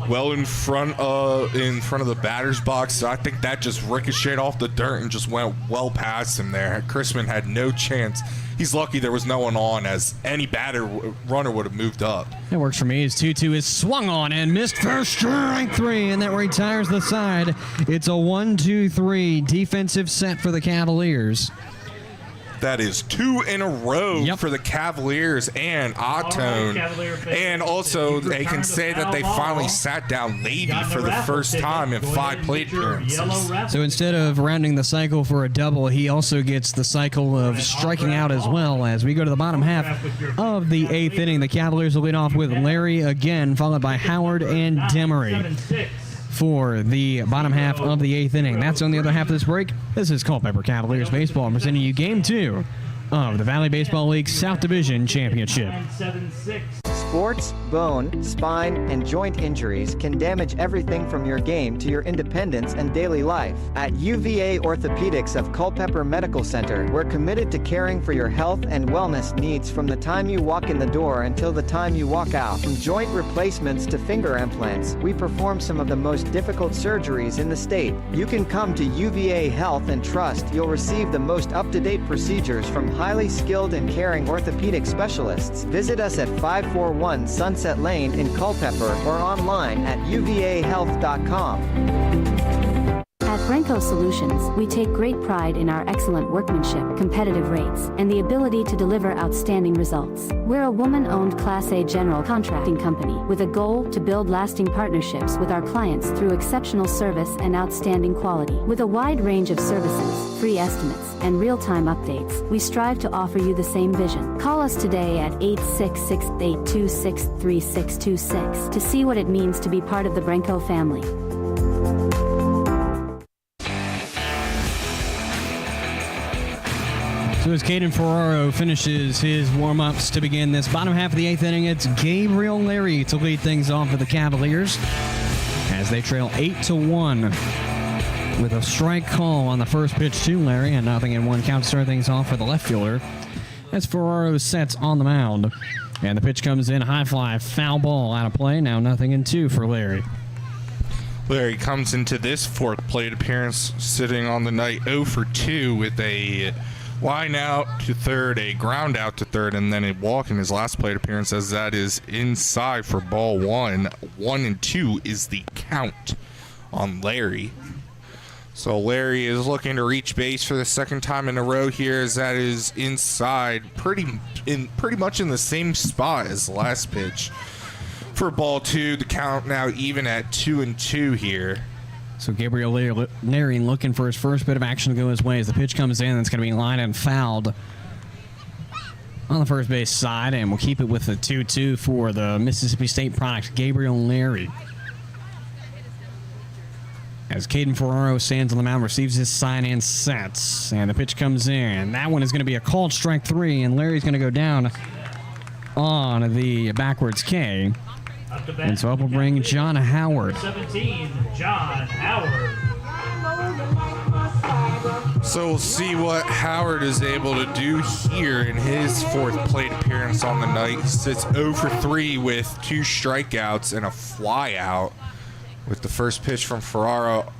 well in front of the batter's box. So I think that just ricocheted off the dirt and just went well past him there. Chrisman had no chance. He's lucky there was no one on, as any runner would have moved up. It works for me. His 2-2 is swung on and missed for strike 3, and that retires the side. It's a 1-2-3 defensive set for the Cavaliers. That is 2 in a row for the Cavaliers and Otton. And also, they can say that they finally sat down Levy for the first time in 5 plate appearances. So instead of rounding the cycle for a double, he also gets the cycle of striking out as well. As we go to the bottom half of the 8th inning, the Cavaliers will lead off with Larry again, followed by Howard and Demery for the bottom half of the 8th inning. That's on the other half of this break. This is Culpeper Cavaliers Baseball presenting you Game 2 of the Valley Baseball League South Division Championship. Sports, bone, spine, and joint injuries can damage everything from your game to your independence and daily life. At UVA Orthopedics of Culpeper Medical Center, we're committed to caring for your health and wellness needs from the time you walk in the door until the time you walk out. From joint replacements to finger implants, we perform some of the most difficult surgeries in the state. You can come to UVA Health and trust you'll receive the most up-to-date procedures from highly skilled and caring orthopedic specialists. Visit us at 541 Sunset Lane in Culpeper or online at uvahealth.com. At Brenco Solutions, we take great pride in our excellent workmanship, competitive rates, and the ability to deliver outstanding results. We're a woman-owned Class A general contracting company with a goal to build lasting partnerships with our clients through exceptional service and outstanding quality. With a wide range of services, free estimates, and real-time updates, we strive to offer you the same vision. Call us today at 866-826-3626 to see what it means to be part of the Brenco family. So as Caden Ferraro finishes his warm-ups to begin this bottom half of the 8th inning, it's Gabriel Larry to lead things off for the Cavaliers as they trail 8-1 with a strike call on the first pitch to Larry, and 0-1 count to start things off for the left fielder as Ferraro sets on the mound. And the pitch comes in, high fly, foul ball out of play. Now 0-2 for Larry. Larry comes into this fourth plate appearance sitting on the night 0 for 2 with a line out to third, a ground out to third, and then a walk in his last plate appearance, as that is inside for ball 1. 1-2 is the count on Larry. So Larry is looking to reach base for the second time in a row here, as that is inside, pretty much in the same spot as the last pitch. For ball 2, the count now even at 2-2 here. So Gabriel Larry looking for his first bit of action to go his way as the pitch comes in. It's going to be lined and fouled on the first base side, and we'll keep it with the 2-2 for the Mississippi State product, Gabriel Larry. As Caden Ferraro stands on the mound, receives his sign and sets, and the pitch comes in. That one is going to be a called strike 3, and Larry's going to go down on the backwards K. And so up will bring John Howard. 17, John Howard. So we'll see what Howard is able to do here in his fourth plate appearance on the night. He sits 0 for 3 with 2 strikeouts and a fly out, with the first pitch from Ferraro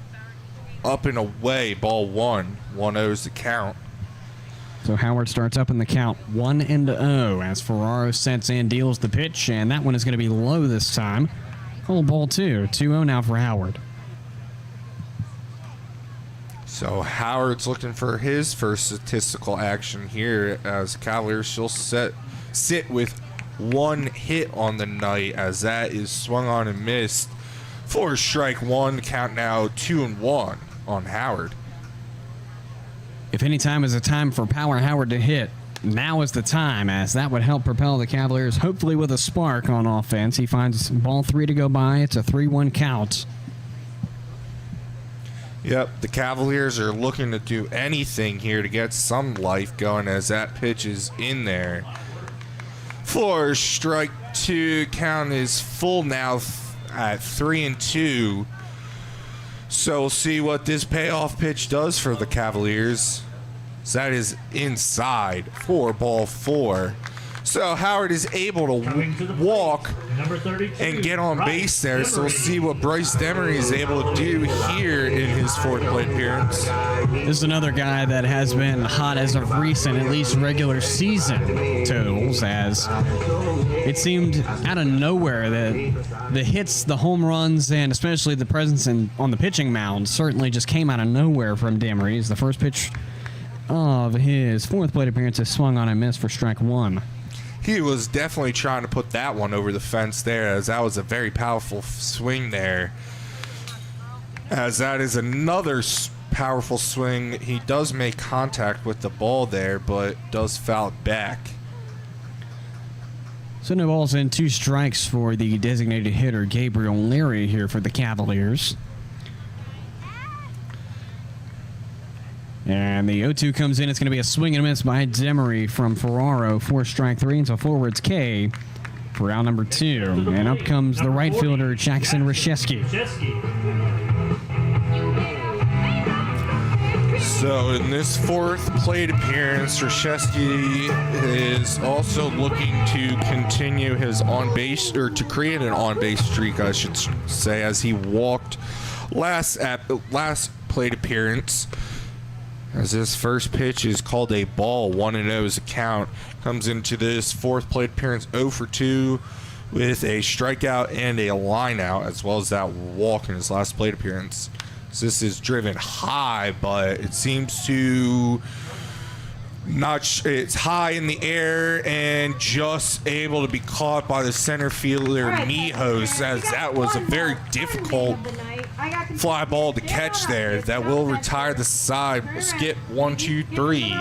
up and away, ball 1. 1-0 is the count. So Howard starts up in the count 1-0 as Ferraro sets and deals the pitch, and that one is going to be low this time. Call ball 2. 2-0 now for Howard. So Howard's looking for his first statistical action here, as Cavaliers shall sit with 1 hit on the night, as that is swung on and missed for strike 1. Count now 2-1 on Howard. If any time is a time for Power Howard to hit, now is the time, as that would help propel the Cavaliers hopefully with a spark on offense. He finds ball 3 to go by. It's a 3-1 count. Yep, the Cavaliers are looking to do anything here to get some life going, as that pitch is in there. For strike 2, count is full now at 3-2. So we'll see what this payoff pitch does for the Cavaliers. So that is inside for ball 4. So Howard is able to walk and get on base there. So we'll see what Bryce Demery is able to do here in his fourth plate appearance. This is another guy that has been hot as of recent, at least regular season totals, as it seemed out of nowhere that the hits, the home runs, and especially the presence on the pitching mound certainly just came out of nowhere from Demery. The first pitch of his fourth plate appearance is swung on and missed for strike 1. He was definitely trying to put that one over the fence there, as that was a very powerful swing there. As that is another powerful swing. He does make contact with the ball there, but does foul it back. So no balls in, 2 strikes for the designated hitter Gabriel Larry here for the Cavaliers. And the 0-2 comes in. It's going to be a swing and a miss by Demery from Ferraro for strike 3. And so forwards K for out number 2. And up comes the right fielder, Jackson Reshesky. So in this fourth plate appearance, Reshesky is also looking to continue his on-base, or to create an on-base streak, I should say, as he walked last plate appearance. As this first pitch is called a ball, 1-0 is a count. Comes into this fourth plate appearance 0 for 2 with a strikeout and a line out, as well as that walk in his last plate appearance. So this is driven high, but it seems to it's high in the air and just able to be caught by the center fielder Mijos, as that was a very difficult fly ball to catch there. That will retire the side. We'll skip 1, 2, 3,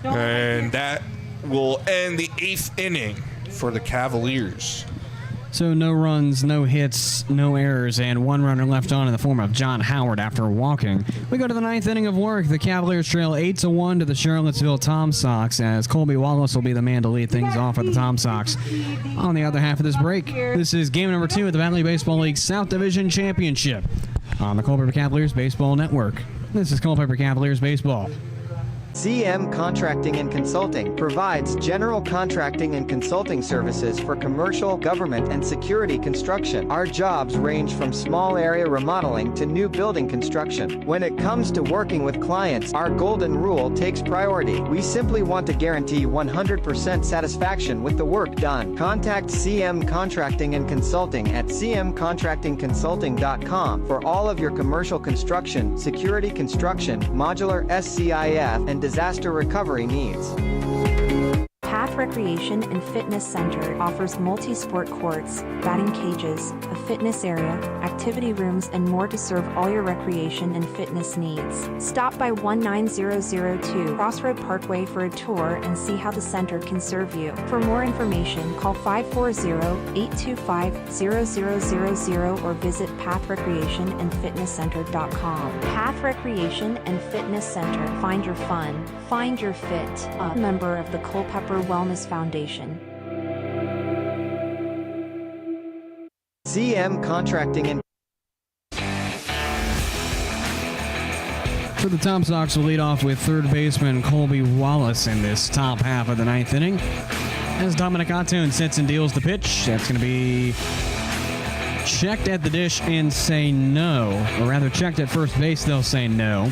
and that will end the 8th inning for the Cavaliers. So no runs, no hits, no errors, and one runner left on in the form of John Howard after walking. We go to the 9th inning of work. The Cavaliers trail 8-1 to the Charlottesville Tom Sox, as Colby Wallace will be the man to lead things off for the Tom Sox on the other half of this break. This is game number 2 of the Valley Baseball League South Division Championship on the Culpeper Cavaliers Baseball Network. This is Culpeper Cavaliers Baseball. CM Contracting and Consulting provides general contracting and consulting services for commercial, government, and security construction. Our jobs range from small area remodeling to new building construction. When it comes to working with clients, our golden rule takes priority. We simply want to guarantee 100% satisfaction with the work done. Contact CM Contracting and Consulting at cmcontractingconsulting.com for all of your commercial construction, security construction, modular SCIF, and disaster recovery needs. Path Recreation and Fitness Center offers multi-sport courts, batting cages, a fitness area, activity rooms, and more to serve all your recreation and fitness needs. Stop by 19002 Crossroad Parkway for a tour and see how the center can serve you. For more information, call 540-825-0000 or visit pathrecreationandfitnesscenter.com. Path Recreation and Fitness Center. Find your fun. Find your fit. A member of the Culpeper Wellness Foundation. CM Contracting and For the Tom Sox, will lead off with third baseman Colby Wallace in this top half of the 9th inning. As Dominic Ottone sits and deals the pitch, that's going to be checked at the dish and say no. Or rather, checked at first base, they'll say no.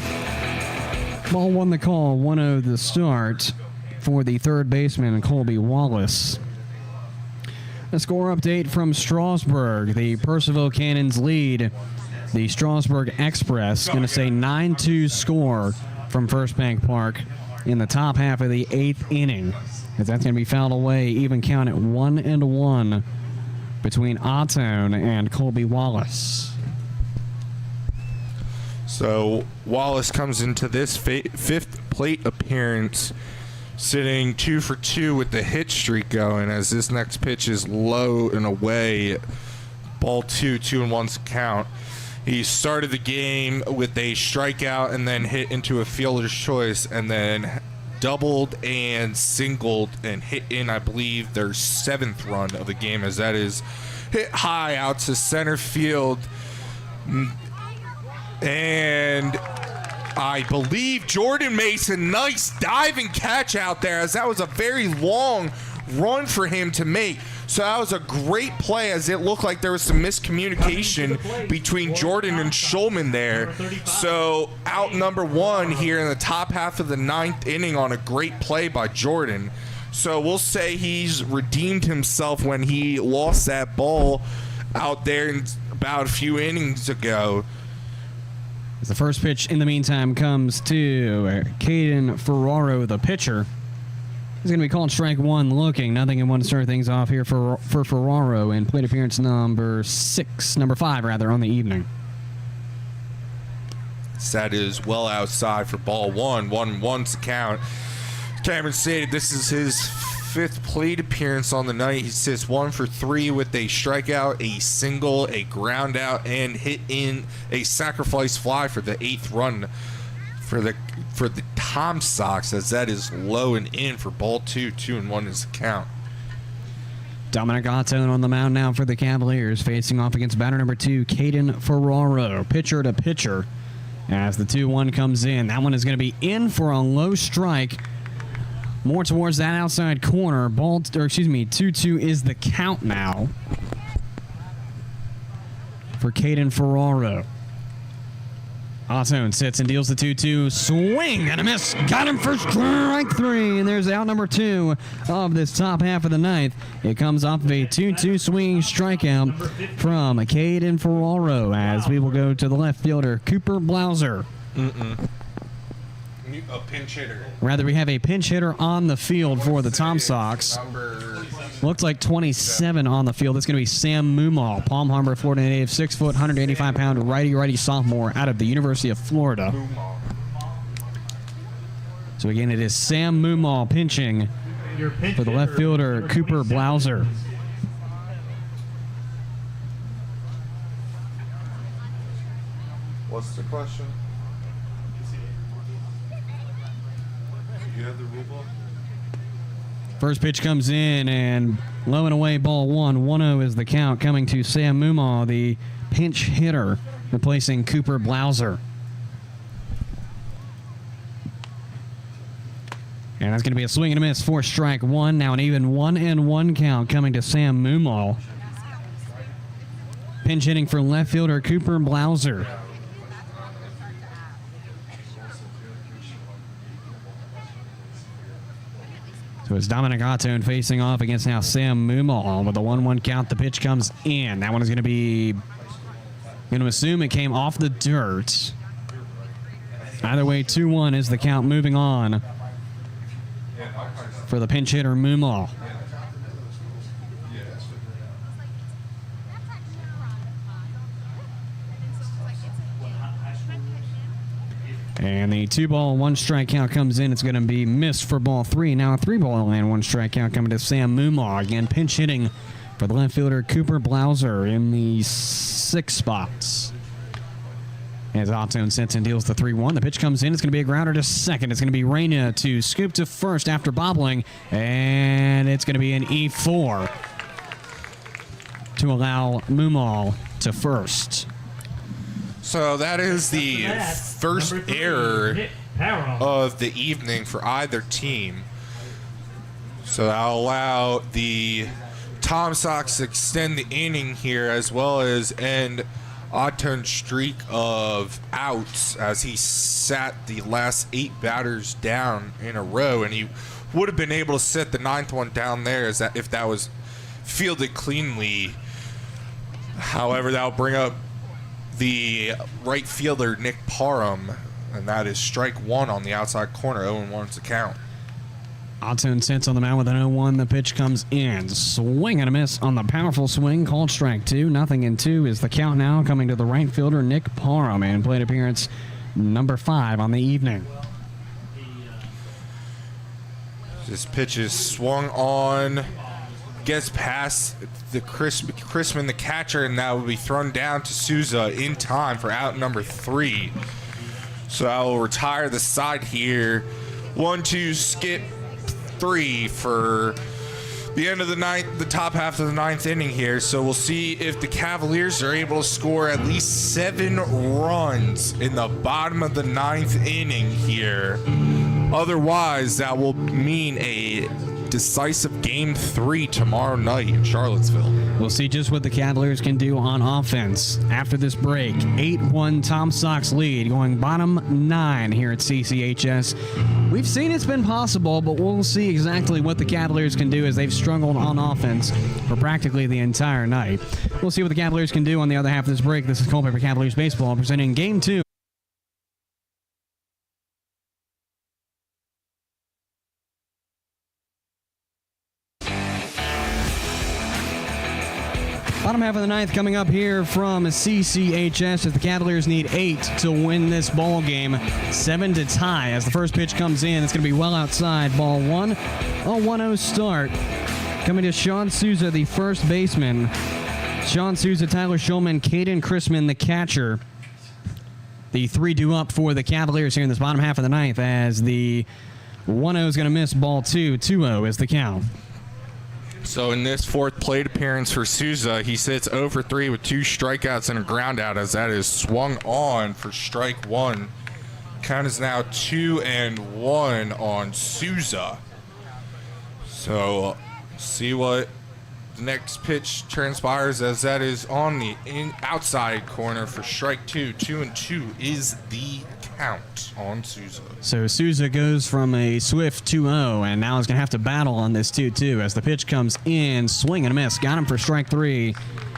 Ball 1 the call, 1-0 the start for the third baseman Colby Wallace. A score update from Strasburg. The Purcellville Cannons lead the Strasburg Express. Going to say 9-2 score from First Bank Park in the top half of the 8th inning. As that's going to be fouled away, even count at 1-1 between Ottone and Colby Wallace. So Wallace comes into this 5th plate appearance sitting 2 for 2 with the hit streak going, as this next pitch is low and away. Ball 2, 2-1's count. He started the game with a strikeout and then hit into a fielder's choice and then doubled and singled and hit in, I believe, their 7th run of the game, as that is hit high out to center field. And I believe Jordan Mason, nice diving catch out there, as that was a very long run for him to make. So that was a great play, as it looked like there was some miscommunication between Jordan and Schulman there. So out number 1 here in the top half of the 9th inning on a great play by Jordan. So we'll say he's redeemed himself when he lost that ball out there about a few innings ago. The first pitch, in the meantime, comes to Caden Ferraro, the pitcher. He's going to be called strike 1 looking. Nothing in 1 to start things off here for Ferraro in plate appearance number 5 on the evening. That is well outside for ball 1. 1-1's the count. Cameron stated this is his 5th plate appearance on the night. He sits 1 for 3 with a strikeout, a single, a ground out, and hit in a sacrifice fly for the 8th run for the Tom Sox, as that is low and in for ball 2. 2-1 is the count. Dominic Ottone on the mound now for the Cavaliers, facing off against batter number 2, Caden Ferraro, pitcher to pitcher. As the 2-1 comes in, that one is going to be in for a low strike. More towards that outside corner. 2-2 is the count now for Caden Ferraro. Otto sits and deals the 2-2. Swing and a miss. Got him for strike 3. And there's out number 2 of this top half of the ninth. It comes off of a 2-2 swinging strikeout from Caden Ferraro as we will go to the left fielder, Cooper Blauser. A pinch hitter. Rather, we have a pinch hitter on the field for the Tom Sox. Looks like 27 on the field. That's going to be Sam Mumal, Palm Harbor, Florida native, 6 foot, 185-pound righty sophomore out of the University of Florida. So again, it is Sam Mumal pinching for the left fielder, Cooper Blauser. What's the question? You have the rule book? First pitch comes in and low and away, ball 1. 1-0 is the count coming to Sam Mumal, the pinch hitter, replacing Cooper Blauser. And that's going to be a swing and a miss for strike 1. Now an even 1-1 count coming to Sam Mumal. Pinch hitting for left fielder Cooper Blauser. So it's Dominic Otto facing off against now Sam Mumal with a 1-1 count. The pitch comes in. That one is going to be, going to assume it came off the dirt. Either way, 2-1 is the count. Moving on for the pinch hitter Mumal. And the 2-1 count comes in. It's going to be missed for ball 3. Now a 3-1 count coming to Sam Mumal. Again, pinch hitting for the left fielder Cooper Blauser in the 6 spots. As Otto sits and deals the 3-1. The pitch comes in. It's going to be a grounder to second. It's going to be Reyna to scoop to first after bobbling. And it's going to be an E4 to allow Mumal to first. So that is the first error of the evening for either team. So that'll allow the Tom Sox to extend the inning here, as well as end Otto's streak of outs as he sat the last 8 batters down in a row, and he would have been able to set the 9th one down there as that if that was fielded cleanly. However, that'll bring up the right fielder Nick Parham, and that is strike 1 on the outside corner. 0-1 is the count. Otto sits on the mound with an 0-1. The pitch comes in. Swing and a miss on the powerful swing. Called strike 2. 0-2 is the count now coming to the right fielder Nick Parham, and plate appearance number 5 on the evening. This pitch is swung on, gets past the Chrisman, the catcher, and that will be thrown down to Souza in time for out number 3. So I will retire the side here. 1-2 skip 3 for the end of the ninth, the top half of the 9th inning here. So we'll see if the Cavaliers are able to score at least 7 runs in the bottom of the 9th inning here. Otherwise, that will mean a decisive Game 3 tomorrow night in Charlottesville. We'll see just what the Cavaliers can do on offense after this break. 8-1 Tom Sox lead, going bottom 9 here at CCHS. We've seen it's been possible, but we'll see exactly what the Cavaliers can do as they've struggled on offense for practically the entire night. We'll see what the Cavaliers can do on the other half of this break. This is Culpeper Cavaliers Baseball presenting Game 2. Bottom half of the 9th coming up here from CCHS as the Cavaliers need 8 to win this ball game. 7 to tie as the first pitch comes in. It's going to be well outside. Ball 1. A 1-0 start. Coming to Sean Souza, the first baseman. Sean Souza, Tyler Schulman, Caden Chrisman, the catcher. The 3 up for the Cavaliers here in this bottom half of the 9th as the 1-0 is going to miss. Ball 2. 2-0 is the count. So in this 4th plate appearance for Souza, he sits 0 for 3 with 2 strikeouts and a ground out as that is swung on for strike 1. Count is now 2-1 on Souza. So see what The next pitch transpires as that is on the outside corner for strike 2. 2-2 is the count on Souza. So Souza goes from a swift 2-0, and now is going to have to battle on this 2-2 as the pitch comes in, swing and a miss. Got him for strike 3,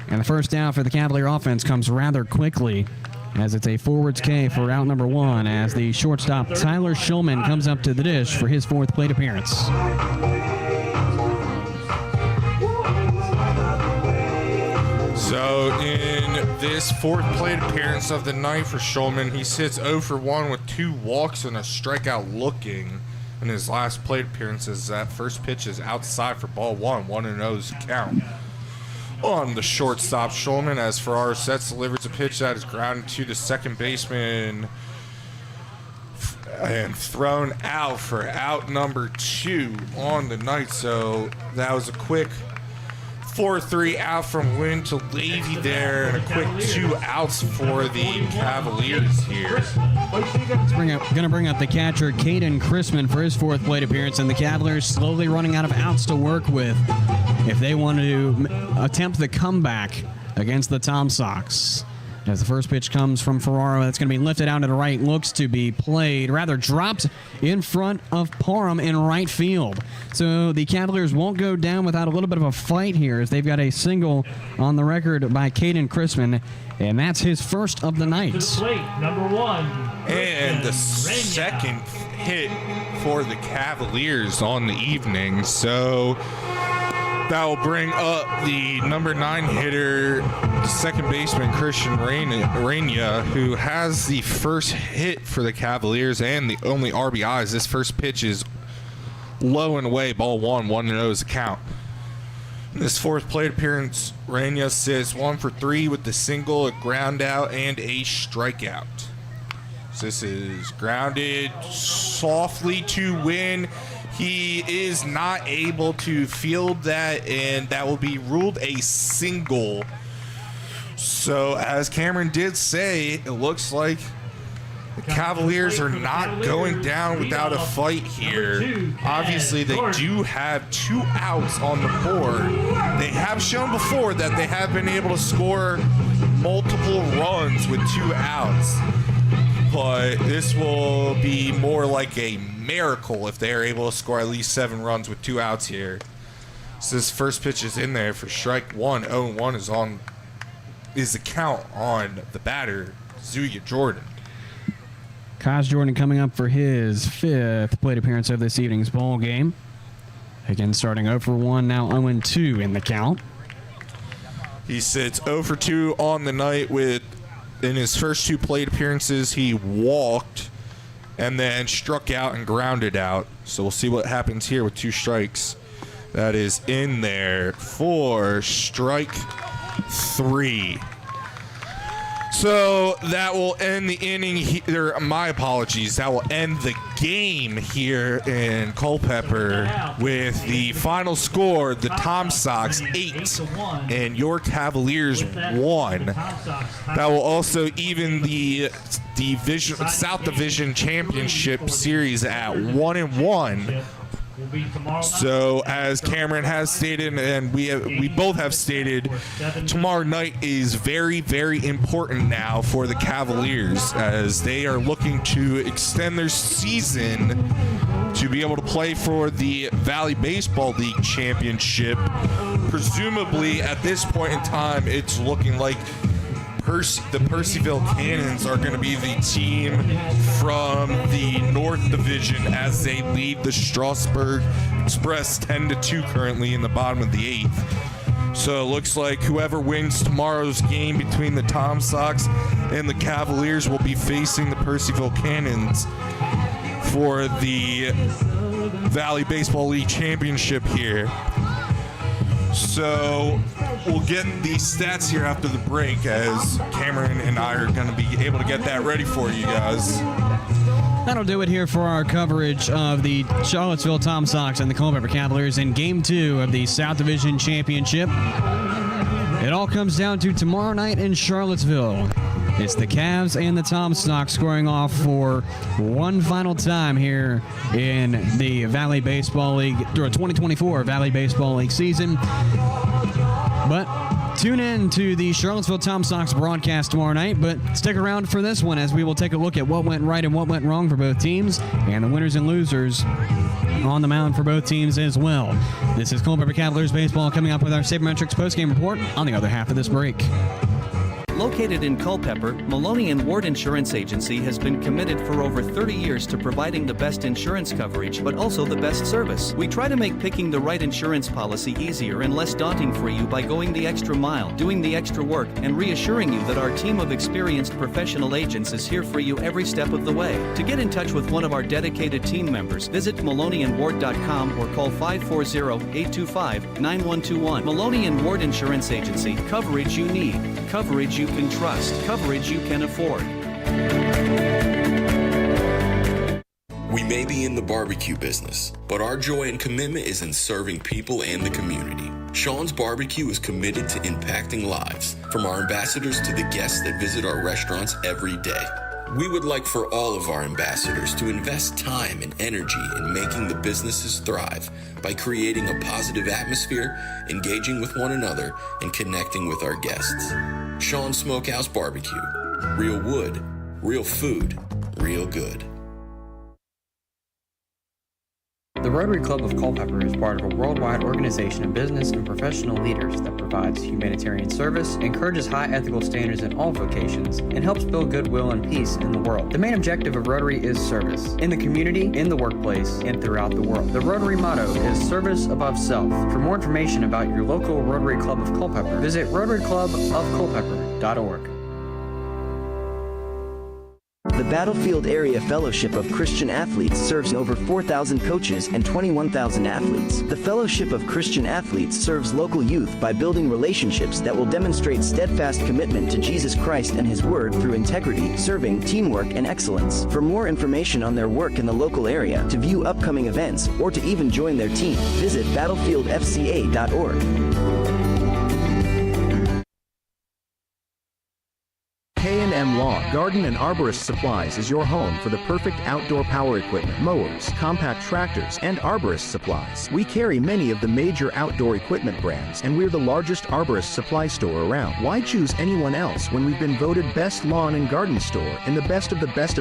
and the first out for the Cavalier offense comes rather quickly as it's a forwards K for out number 1 as the shortstop Tyler Shulman comes up to the dish for his 4th plate appearance. So in this 4th plate appearance of the night for Shulman, he sits 0 for 1 with 2 walks and a strikeout looking in his last plate appearances. That first pitch is outside for ball 1. 1-0 is the count on the shortstop Shulman as Ferraro sets, delivers a pitch that is grounded to the second baseman and thrown out for out number 2 on the night. So that was a quick 4-3 out from Wynn to Levy there, and a quick 2 outs for the Cavaliers here. Going to bring up the catcher, Caden Chrisman, for his 4th plate appearance, and the Cavaliers slowly running out of outs to work with if they want to attempt the comeback against the Tom Sox. As the first pitch comes from Ferraro, that's going to be lifted out to the right, looks to be played, rather dropped in front of Parham in right field. So the Cavaliers won't go down without a little bit of a fight here, as they've got a single on the record by Caden Chrisman, and that's his first of the night. To the plate, number 1. And the second hit for the Cavaliers on the evening. So that will bring up the number 9 hitter, second baseman Christian Reyna, who has the first hit for the Cavaliers and the only RBIs. This first pitch is low and away, ball 1. 1-0 is the count. In this 4th plate appearance, Reyna sits 1 for 3 with the single, a ground out, and a strikeout. So this is grounded softly to Win. He is not able to field that, and that will be ruled a single. So, as Cameron did say, it looks like the Cavaliers are not going down without a fight here. Obviously, they do have 2 outs on the board. They have shown before that they have been able to score multiple runs with 2 outs. But this will be more like a miracle if they are able to score at least 7 runs with 2 outs here. So this first pitch is in there for strike 1. 0-1 is the count on the batter, Zuya Jordan. Kaz Jordan coming up for his 5th plate appearance of this evening's ball game. Again, starting 0 for 1, now 0-2 in the count. He sits 0 for 2 on the night with, in his first 2 plate appearances, he walked and then struck out and grounded out. So we'll see what happens here with 2 strikes. That is in there for strike 3. So that will end the inning my apologies. That will end the game here in Culpeper with the final score, the Tom Sox 8 and your Cavaliers 1. That will also even the South Division Championship Series at 1-1. So, as Cameron has stated, and we both have stated, tomorrow night is very, very important now for the Cavaliers, as they are looking to extend their season to be able to play for the Valley Baseball League Championship. Presumably, at this point in time, it's looking like the Percyville Cannons are going to be the team from the North Division as they lead the Strasburg Express 10-2 currently in the bottom of the 8th. So it looks like whoever wins tomorrow's game between the Tom Sox and the Cavaliers will be facing the Percyville Cannons for the Valley Baseball League Championship here. So we'll get the stats here after the break, as Cameron and I are going to be able to get that ready for you guys. That'll do it here for our coverage of the Charlottesville Tom Sox and the Culpeper Cavaliers in Game 2 of the South Division Championship. It all comes down to tomorrow night in Charlottesville. It's the Cavs and the Tom Sox squaring off for one final time here in the Valley Baseball League, or 2024 Valley Baseball League season. But tune in to the Charlottesville Tom Sox broadcast tomorrow night, but stick around for this one as we will take a look at what went right and what went wrong for both teams and the winners and losers on the mound for both teams as well. This is Culpeper Cavaliers baseball coming up with our Saber Metrics postgame report on the other half of this break. Located in Culpeper, Maloney & Ward Insurance Agency has been committed for over 30 years to providing the best insurance coverage, but also the best service. We try to make picking the right insurance policy easier and less daunting for you by going the extra mile, doing the extra work, and reassuring you that our team of experienced professional agents is here for you every step of the way. To get in touch with one of our dedicated team members, visit MaloneyandWard.com or call 540-825-9121. Maloney & Ward Insurance Agency. Coverage you need. Coverage you can trust. Coverage you can afford. We may be in the barbecue business, but our joy and commitment is in serving people and the community. Sean's Barbecue is committed to impacting lives, from our ambassadors to the guests that visit our restaurants every day. We would like for all of our ambassadors to invest time and energy in making the businesses thrive by creating a positive atmosphere, engaging with one another, and connecting with our guests. Sean's Smokehouse Barbecue. Real wood, real food, real good. The Rotary Club of Culpeper is part of a worldwide organization of business and professional leaders that provides humanitarian service, encourages high ethical standards in all vocations, and helps build goodwill and peace in the world. The main objective of Rotary is service, in the community, in the workplace, and throughout the world. The Rotary motto is service above self. For more information about your local Rotary Club of Culpeper, visit rotaryclubofculpeper.org. The Battlefield Area Fellowship of Christian Athletes serves over 4,000 coaches and 21,000 athletes. The Fellowship of Christian Athletes serves local youth by building relationships that will demonstrate steadfast commitment to Jesus Christ and His Word through integrity, serving, teamwork, and excellence. For more information on their work in the local area, to view upcoming events, or to even join their team, visit battlefieldfca.org. K&M Lawn, Garden and Arborist Supplies is your home for the perfect outdoor power equipment, mowers, compact tractors, and arborist supplies. We carry many of the major outdoor equipment brands, and we're the largest arborist supply store around. Why choose anyone else when we've been voted best lawn and garden store in the best of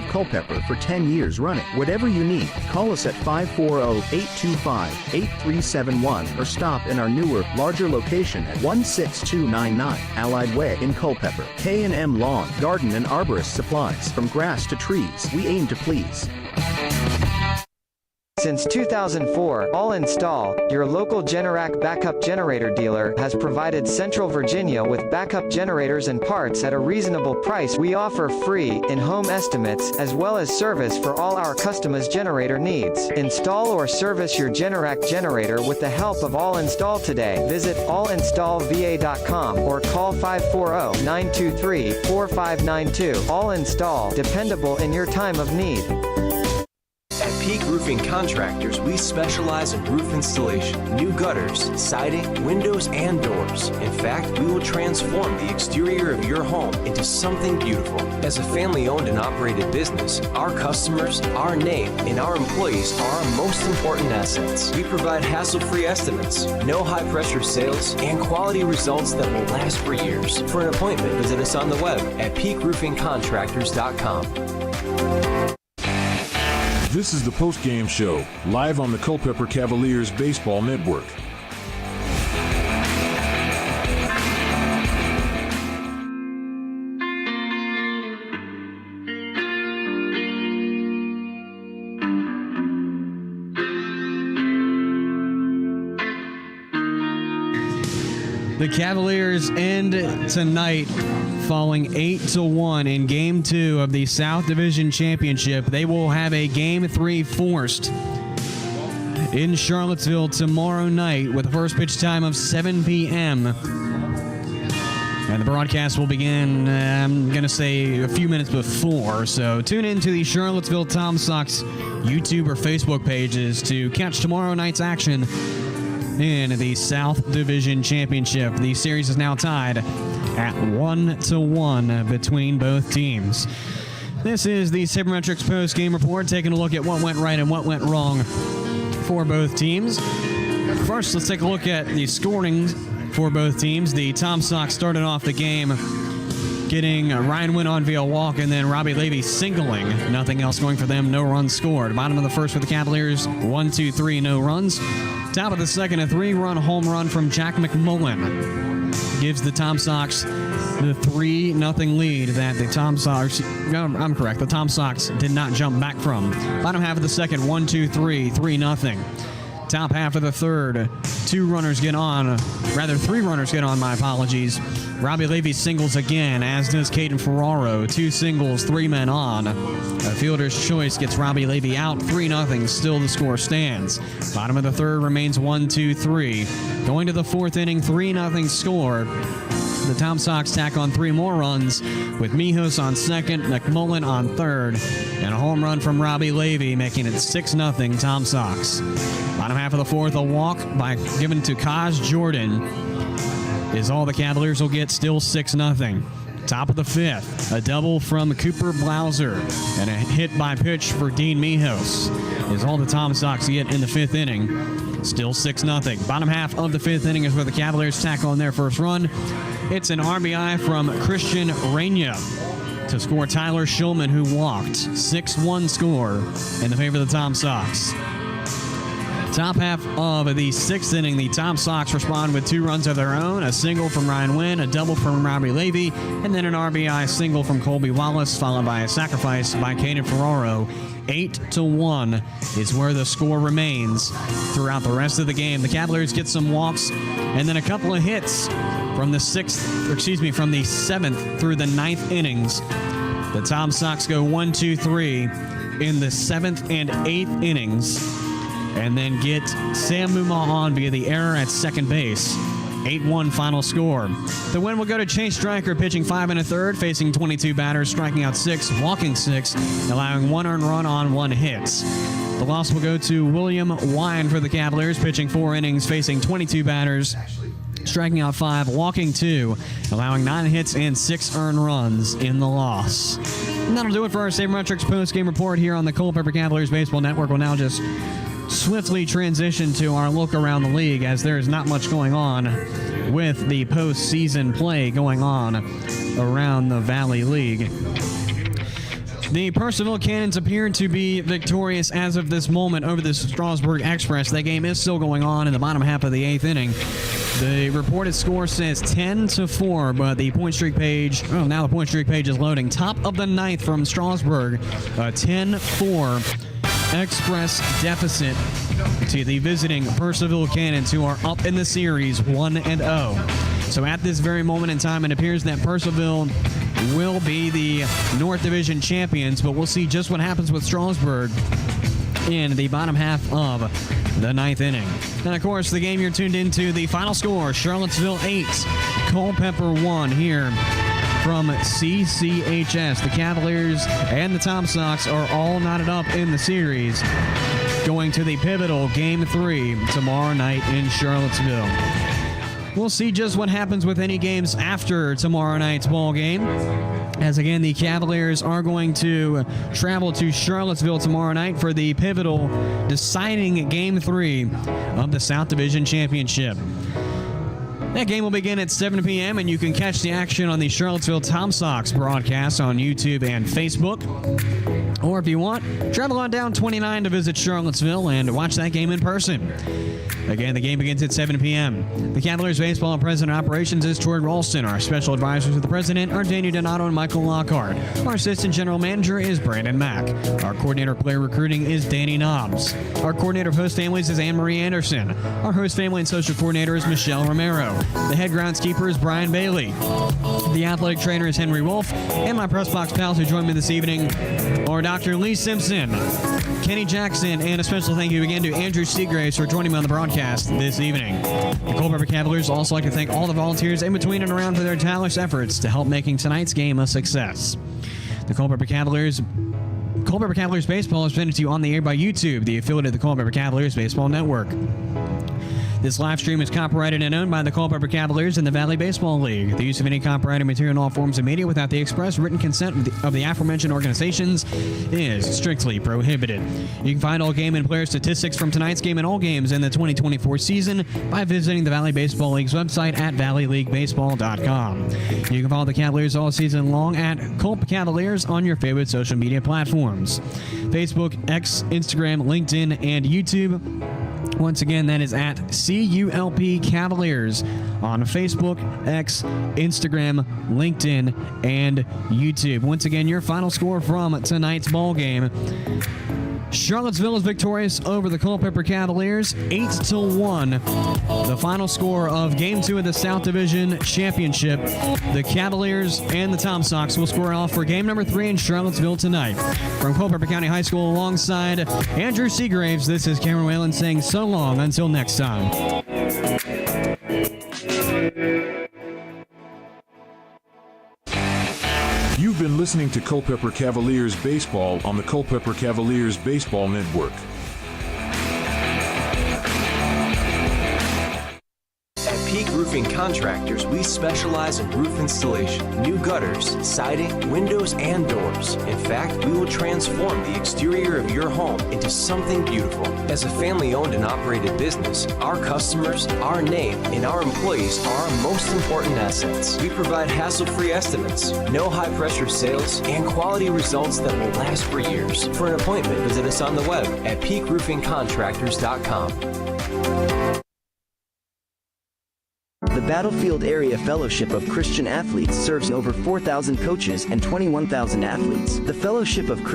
Culpeper for 10 years running? Whatever you need, call us at 540-825-8371 or stop in our newer, larger location at 16299 Allied Way in Culpeper. K&M Lawn, Garden and Arborist Supplies. From grass to trees, we aim to please. Since 2004, All Install, your local Generac backup generator dealer, has provided Central Virginia with backup generators and parts at a reasonable price. We offer free, in-home estimates, as well as service for all our customers' generator needs. Install or service your Generac generator with the help of All Install today. Visit allinstallva.com or call 540-923-4592. All Install, dependable in your time of need. At Peak Roofing Contractors, we specialize in roof installation, new gutters, siding, windows, and doors. In fact, we will transform the exterior of your home into something beautiful. As a family-owned and operated business, our customers, our name, and our employees are our most important assets. We provide hassle-free estimates, no high-pressure sales, and quality results that will last for years. For an appointment, visit us on the web at peakroofingcontractors.com. This is the post-game show, live on the Culpeper Cavaliers Baseball Network. The Cavaliers end tonight falling 8-1 in Game 2 of the South Division Championship. They will have a Game 3 forced in Charlottesville tomorrow night with a first pitch time of 7 p.m. And the broadcast will begin, I'm going to say, a few minutes before. So tune in to the Charlottesville Tom Sox YouTube or Facebook pages to catch tomorrow night's action in the South Division Championship. The series is now tied at 1-1 between both teams. This is the Saber Metrics post-game report, taking a look at what went right and what went wrong for both teams. First, let's take a look at the scoring for both teams. The Tom Sox started off the game getting Ryan Wynn on via walk, and then Robbie Levy singling. Nothing else going for them. No runs scored. Bottom of the first for the Cavaliers, 1-2-3, no runs. Top of the second, a 3-run home run from Jack McMullen gives the Tom Sox the 3-0 lead that the Tom Sox, I'm correct, the Tom Sox did not jump back from. Bottom half of the second, 1-2-3, 3-0. Top half of the third, three runners get on, my apologies. Robbie Levy singles again, as does Caden Ferraro. 2 singles, 3 men on. A fielder's choice gets Robbie Levy out, 3-0. Still the score stands. Bottom of the third remains 1-2-3. Going to the fourth inning, 3-0 score. The Tom Sox tack on 3 more runs with Mijos on second, McMullen on third, and a home run from Robbie Levy, making it 6-0 Tom Sox. Bottom half of the fourth, a walk given to Kaj Jordan is all the Cavaliers will get, still 6-0. Top of the fifth, a double from Cooper Blauser and a hit by pitch for Dean Mijos is all the Tom Sox get in the fifth inning. Still 6-0. Bottom half of the fifth inning is where the Cavaliers tack on their first run. It's an RBI from Christian Reina to score Tyler Shulman, who walked. 6-1 score in the favor of the Tom Sox. Top half of the sixth inning, the Tom Sox respond with 2 runs of their own, a single from Ryan Wynn, a double from Robbie Levy, and then an RBI single from Colby Wallace, followed by a sacrifice by Caden Ferraro. 8-1 is where the score remains throughout the rest of the game. The Cavaliers get some walks and then a couple of hits from the 7th through the 9th innings. The Tom Sox go 1-2-3 in the 7th and 8th innings, and then get Sam Muma on via the error at second base. 8-1 final score. The win will go to Chase Stryker, pitching 5 1/3, facing 22 batters, striking out 6, walking 6, allowing 1 earned run on 1 hit. The loss will go to William Wine for the Cavaliers, pitching 4 innings, facing 22 batters, striking out 5, walking 2, allowing 9 hits and 6 earned runs in the loss. And that'll do it for our Saber Metrics post-game report here on the Culpeper Cavaliers Baseball Network. We'll now just swiftly transition to our look around the league, as there is not much going on with the postseason play going on around the Valley League. The Purcellville Cannons appear to be victorious as of this moment over the Strasburg Express. That game is still going on in the bottom half of the 8th inning. The reported score says 10-4, but the point streak page, now the point streak page is loading. Top of the 9th from Strasburg, a 10-4 Express deficit to the visiting Purcellville Cannons, who are up in the series 1-0. So at this very moment in time, it appears that Purcellville will be the North Division champions, but we'll see just what happens with Strasburg in the bottom half of the 9th inning. And of course, the game you're tuned into, the final score, Charlottesville 8, Culpeper 1 here from CCHS. The Cavaliers and the Tom Sox are all knotted up in the series, going to the pivotal Game 3 tomorrow night in Charlottesville. We'll see just what happens with any games after tomorrow night's ball game, as again the Cavaliers are going to travel to Charlottesville tomorrow night for the pivotal deciding Game 3 of the South Division Championship. That game will begin at 7 p.m., and you can catch the action on the Charlottesville Tom Sox broadcast on YouTube and Facebook. Or if you want, travel on down 29 to visit Charlottesville and watch that game in person. Again, the game begins at 7 p.m. The Cavaliers Baseball President of Operations is Troy Ralston. Our special advisors to the President are Daniel Donato and Michael Lockhart. Our Assistant General Manager is Brandon Mack. Our Coordinator of Player Recruiting is Danny Knobs. Our Coordinator of Host Families is Anne-Marie Anderson. Our Host Family and Social Coordinator is Michelle Romero. The Head Groundskeeper is Brian Bailey. The Athletic Trainer is Henry Wolf. And my press box pals who join me this evening are Dr. Lee Simpson, Kenny Jackson, and a special thank you again to Andrew Seagraves for joining me on the broadcast this evening. The Culpeper Cavaliers also like to thank all the volunteers in between and around for their tireless efforts to help making tonight's game a success. The Culpeper Cavaliers Baseball is presented to you on the air by YouTube, the affiliate of the Culpeper Cavaliers Baseball Network. This live stream is copyrighted and owned by the Culpeper Cavaliers and the Valley Baseball League. The use of any copyrighted material in all forms of media without the express written consent of the aforementioned organizations is strictly prohibited. You can find all game and player statistics from tonight's game and all games in the 2024 season by visiting the Valley Baseball League's website at valleyleaguebaseball.com. You can follow the Cavaliers all season long at Culpeper Cavaliers on your favorite social media platforms: Facebook, X, Instagram, LinkedIn, and YouTube. Once again, that is at CULP Cavaliers on Facebook, X, Instagram, LinkedIn, and YouTube. Once again, your final score from tonight's ball game: Charlottesville is victorious over the Culpeper Cavaliers, 8-1. The final score of Game 2 of the South Division Championship. The Cavaliers and the Tom Sox will square off for Game number 3 in Charlottesville tonight. From Culpeper County High School alongside Andrew Seagraves, this is Cameron Whalen saying so long until next time. You've been listening to Culpeper Cavaliers Baseball on the Culpeper Cavaliers Baseball Network. At Peak Roofing Contractors, we specialize in roof installation, new gutters, siding, windows, and doors. In fact, we will transform the exterior of your home into something beautiful. As a family-owned and operated business, our customers, our name, and our employees are our most important assets. We provide hassle-free estimates, no high-pressure sales, and quality results that will last for years. For an appointment, visit us on the web at peakroofingcontractors.com. The Battlefield Area Fellowship of Christian Athletes serves over 4,000 coaches and 21,000 athletes. The Fellowship of Christian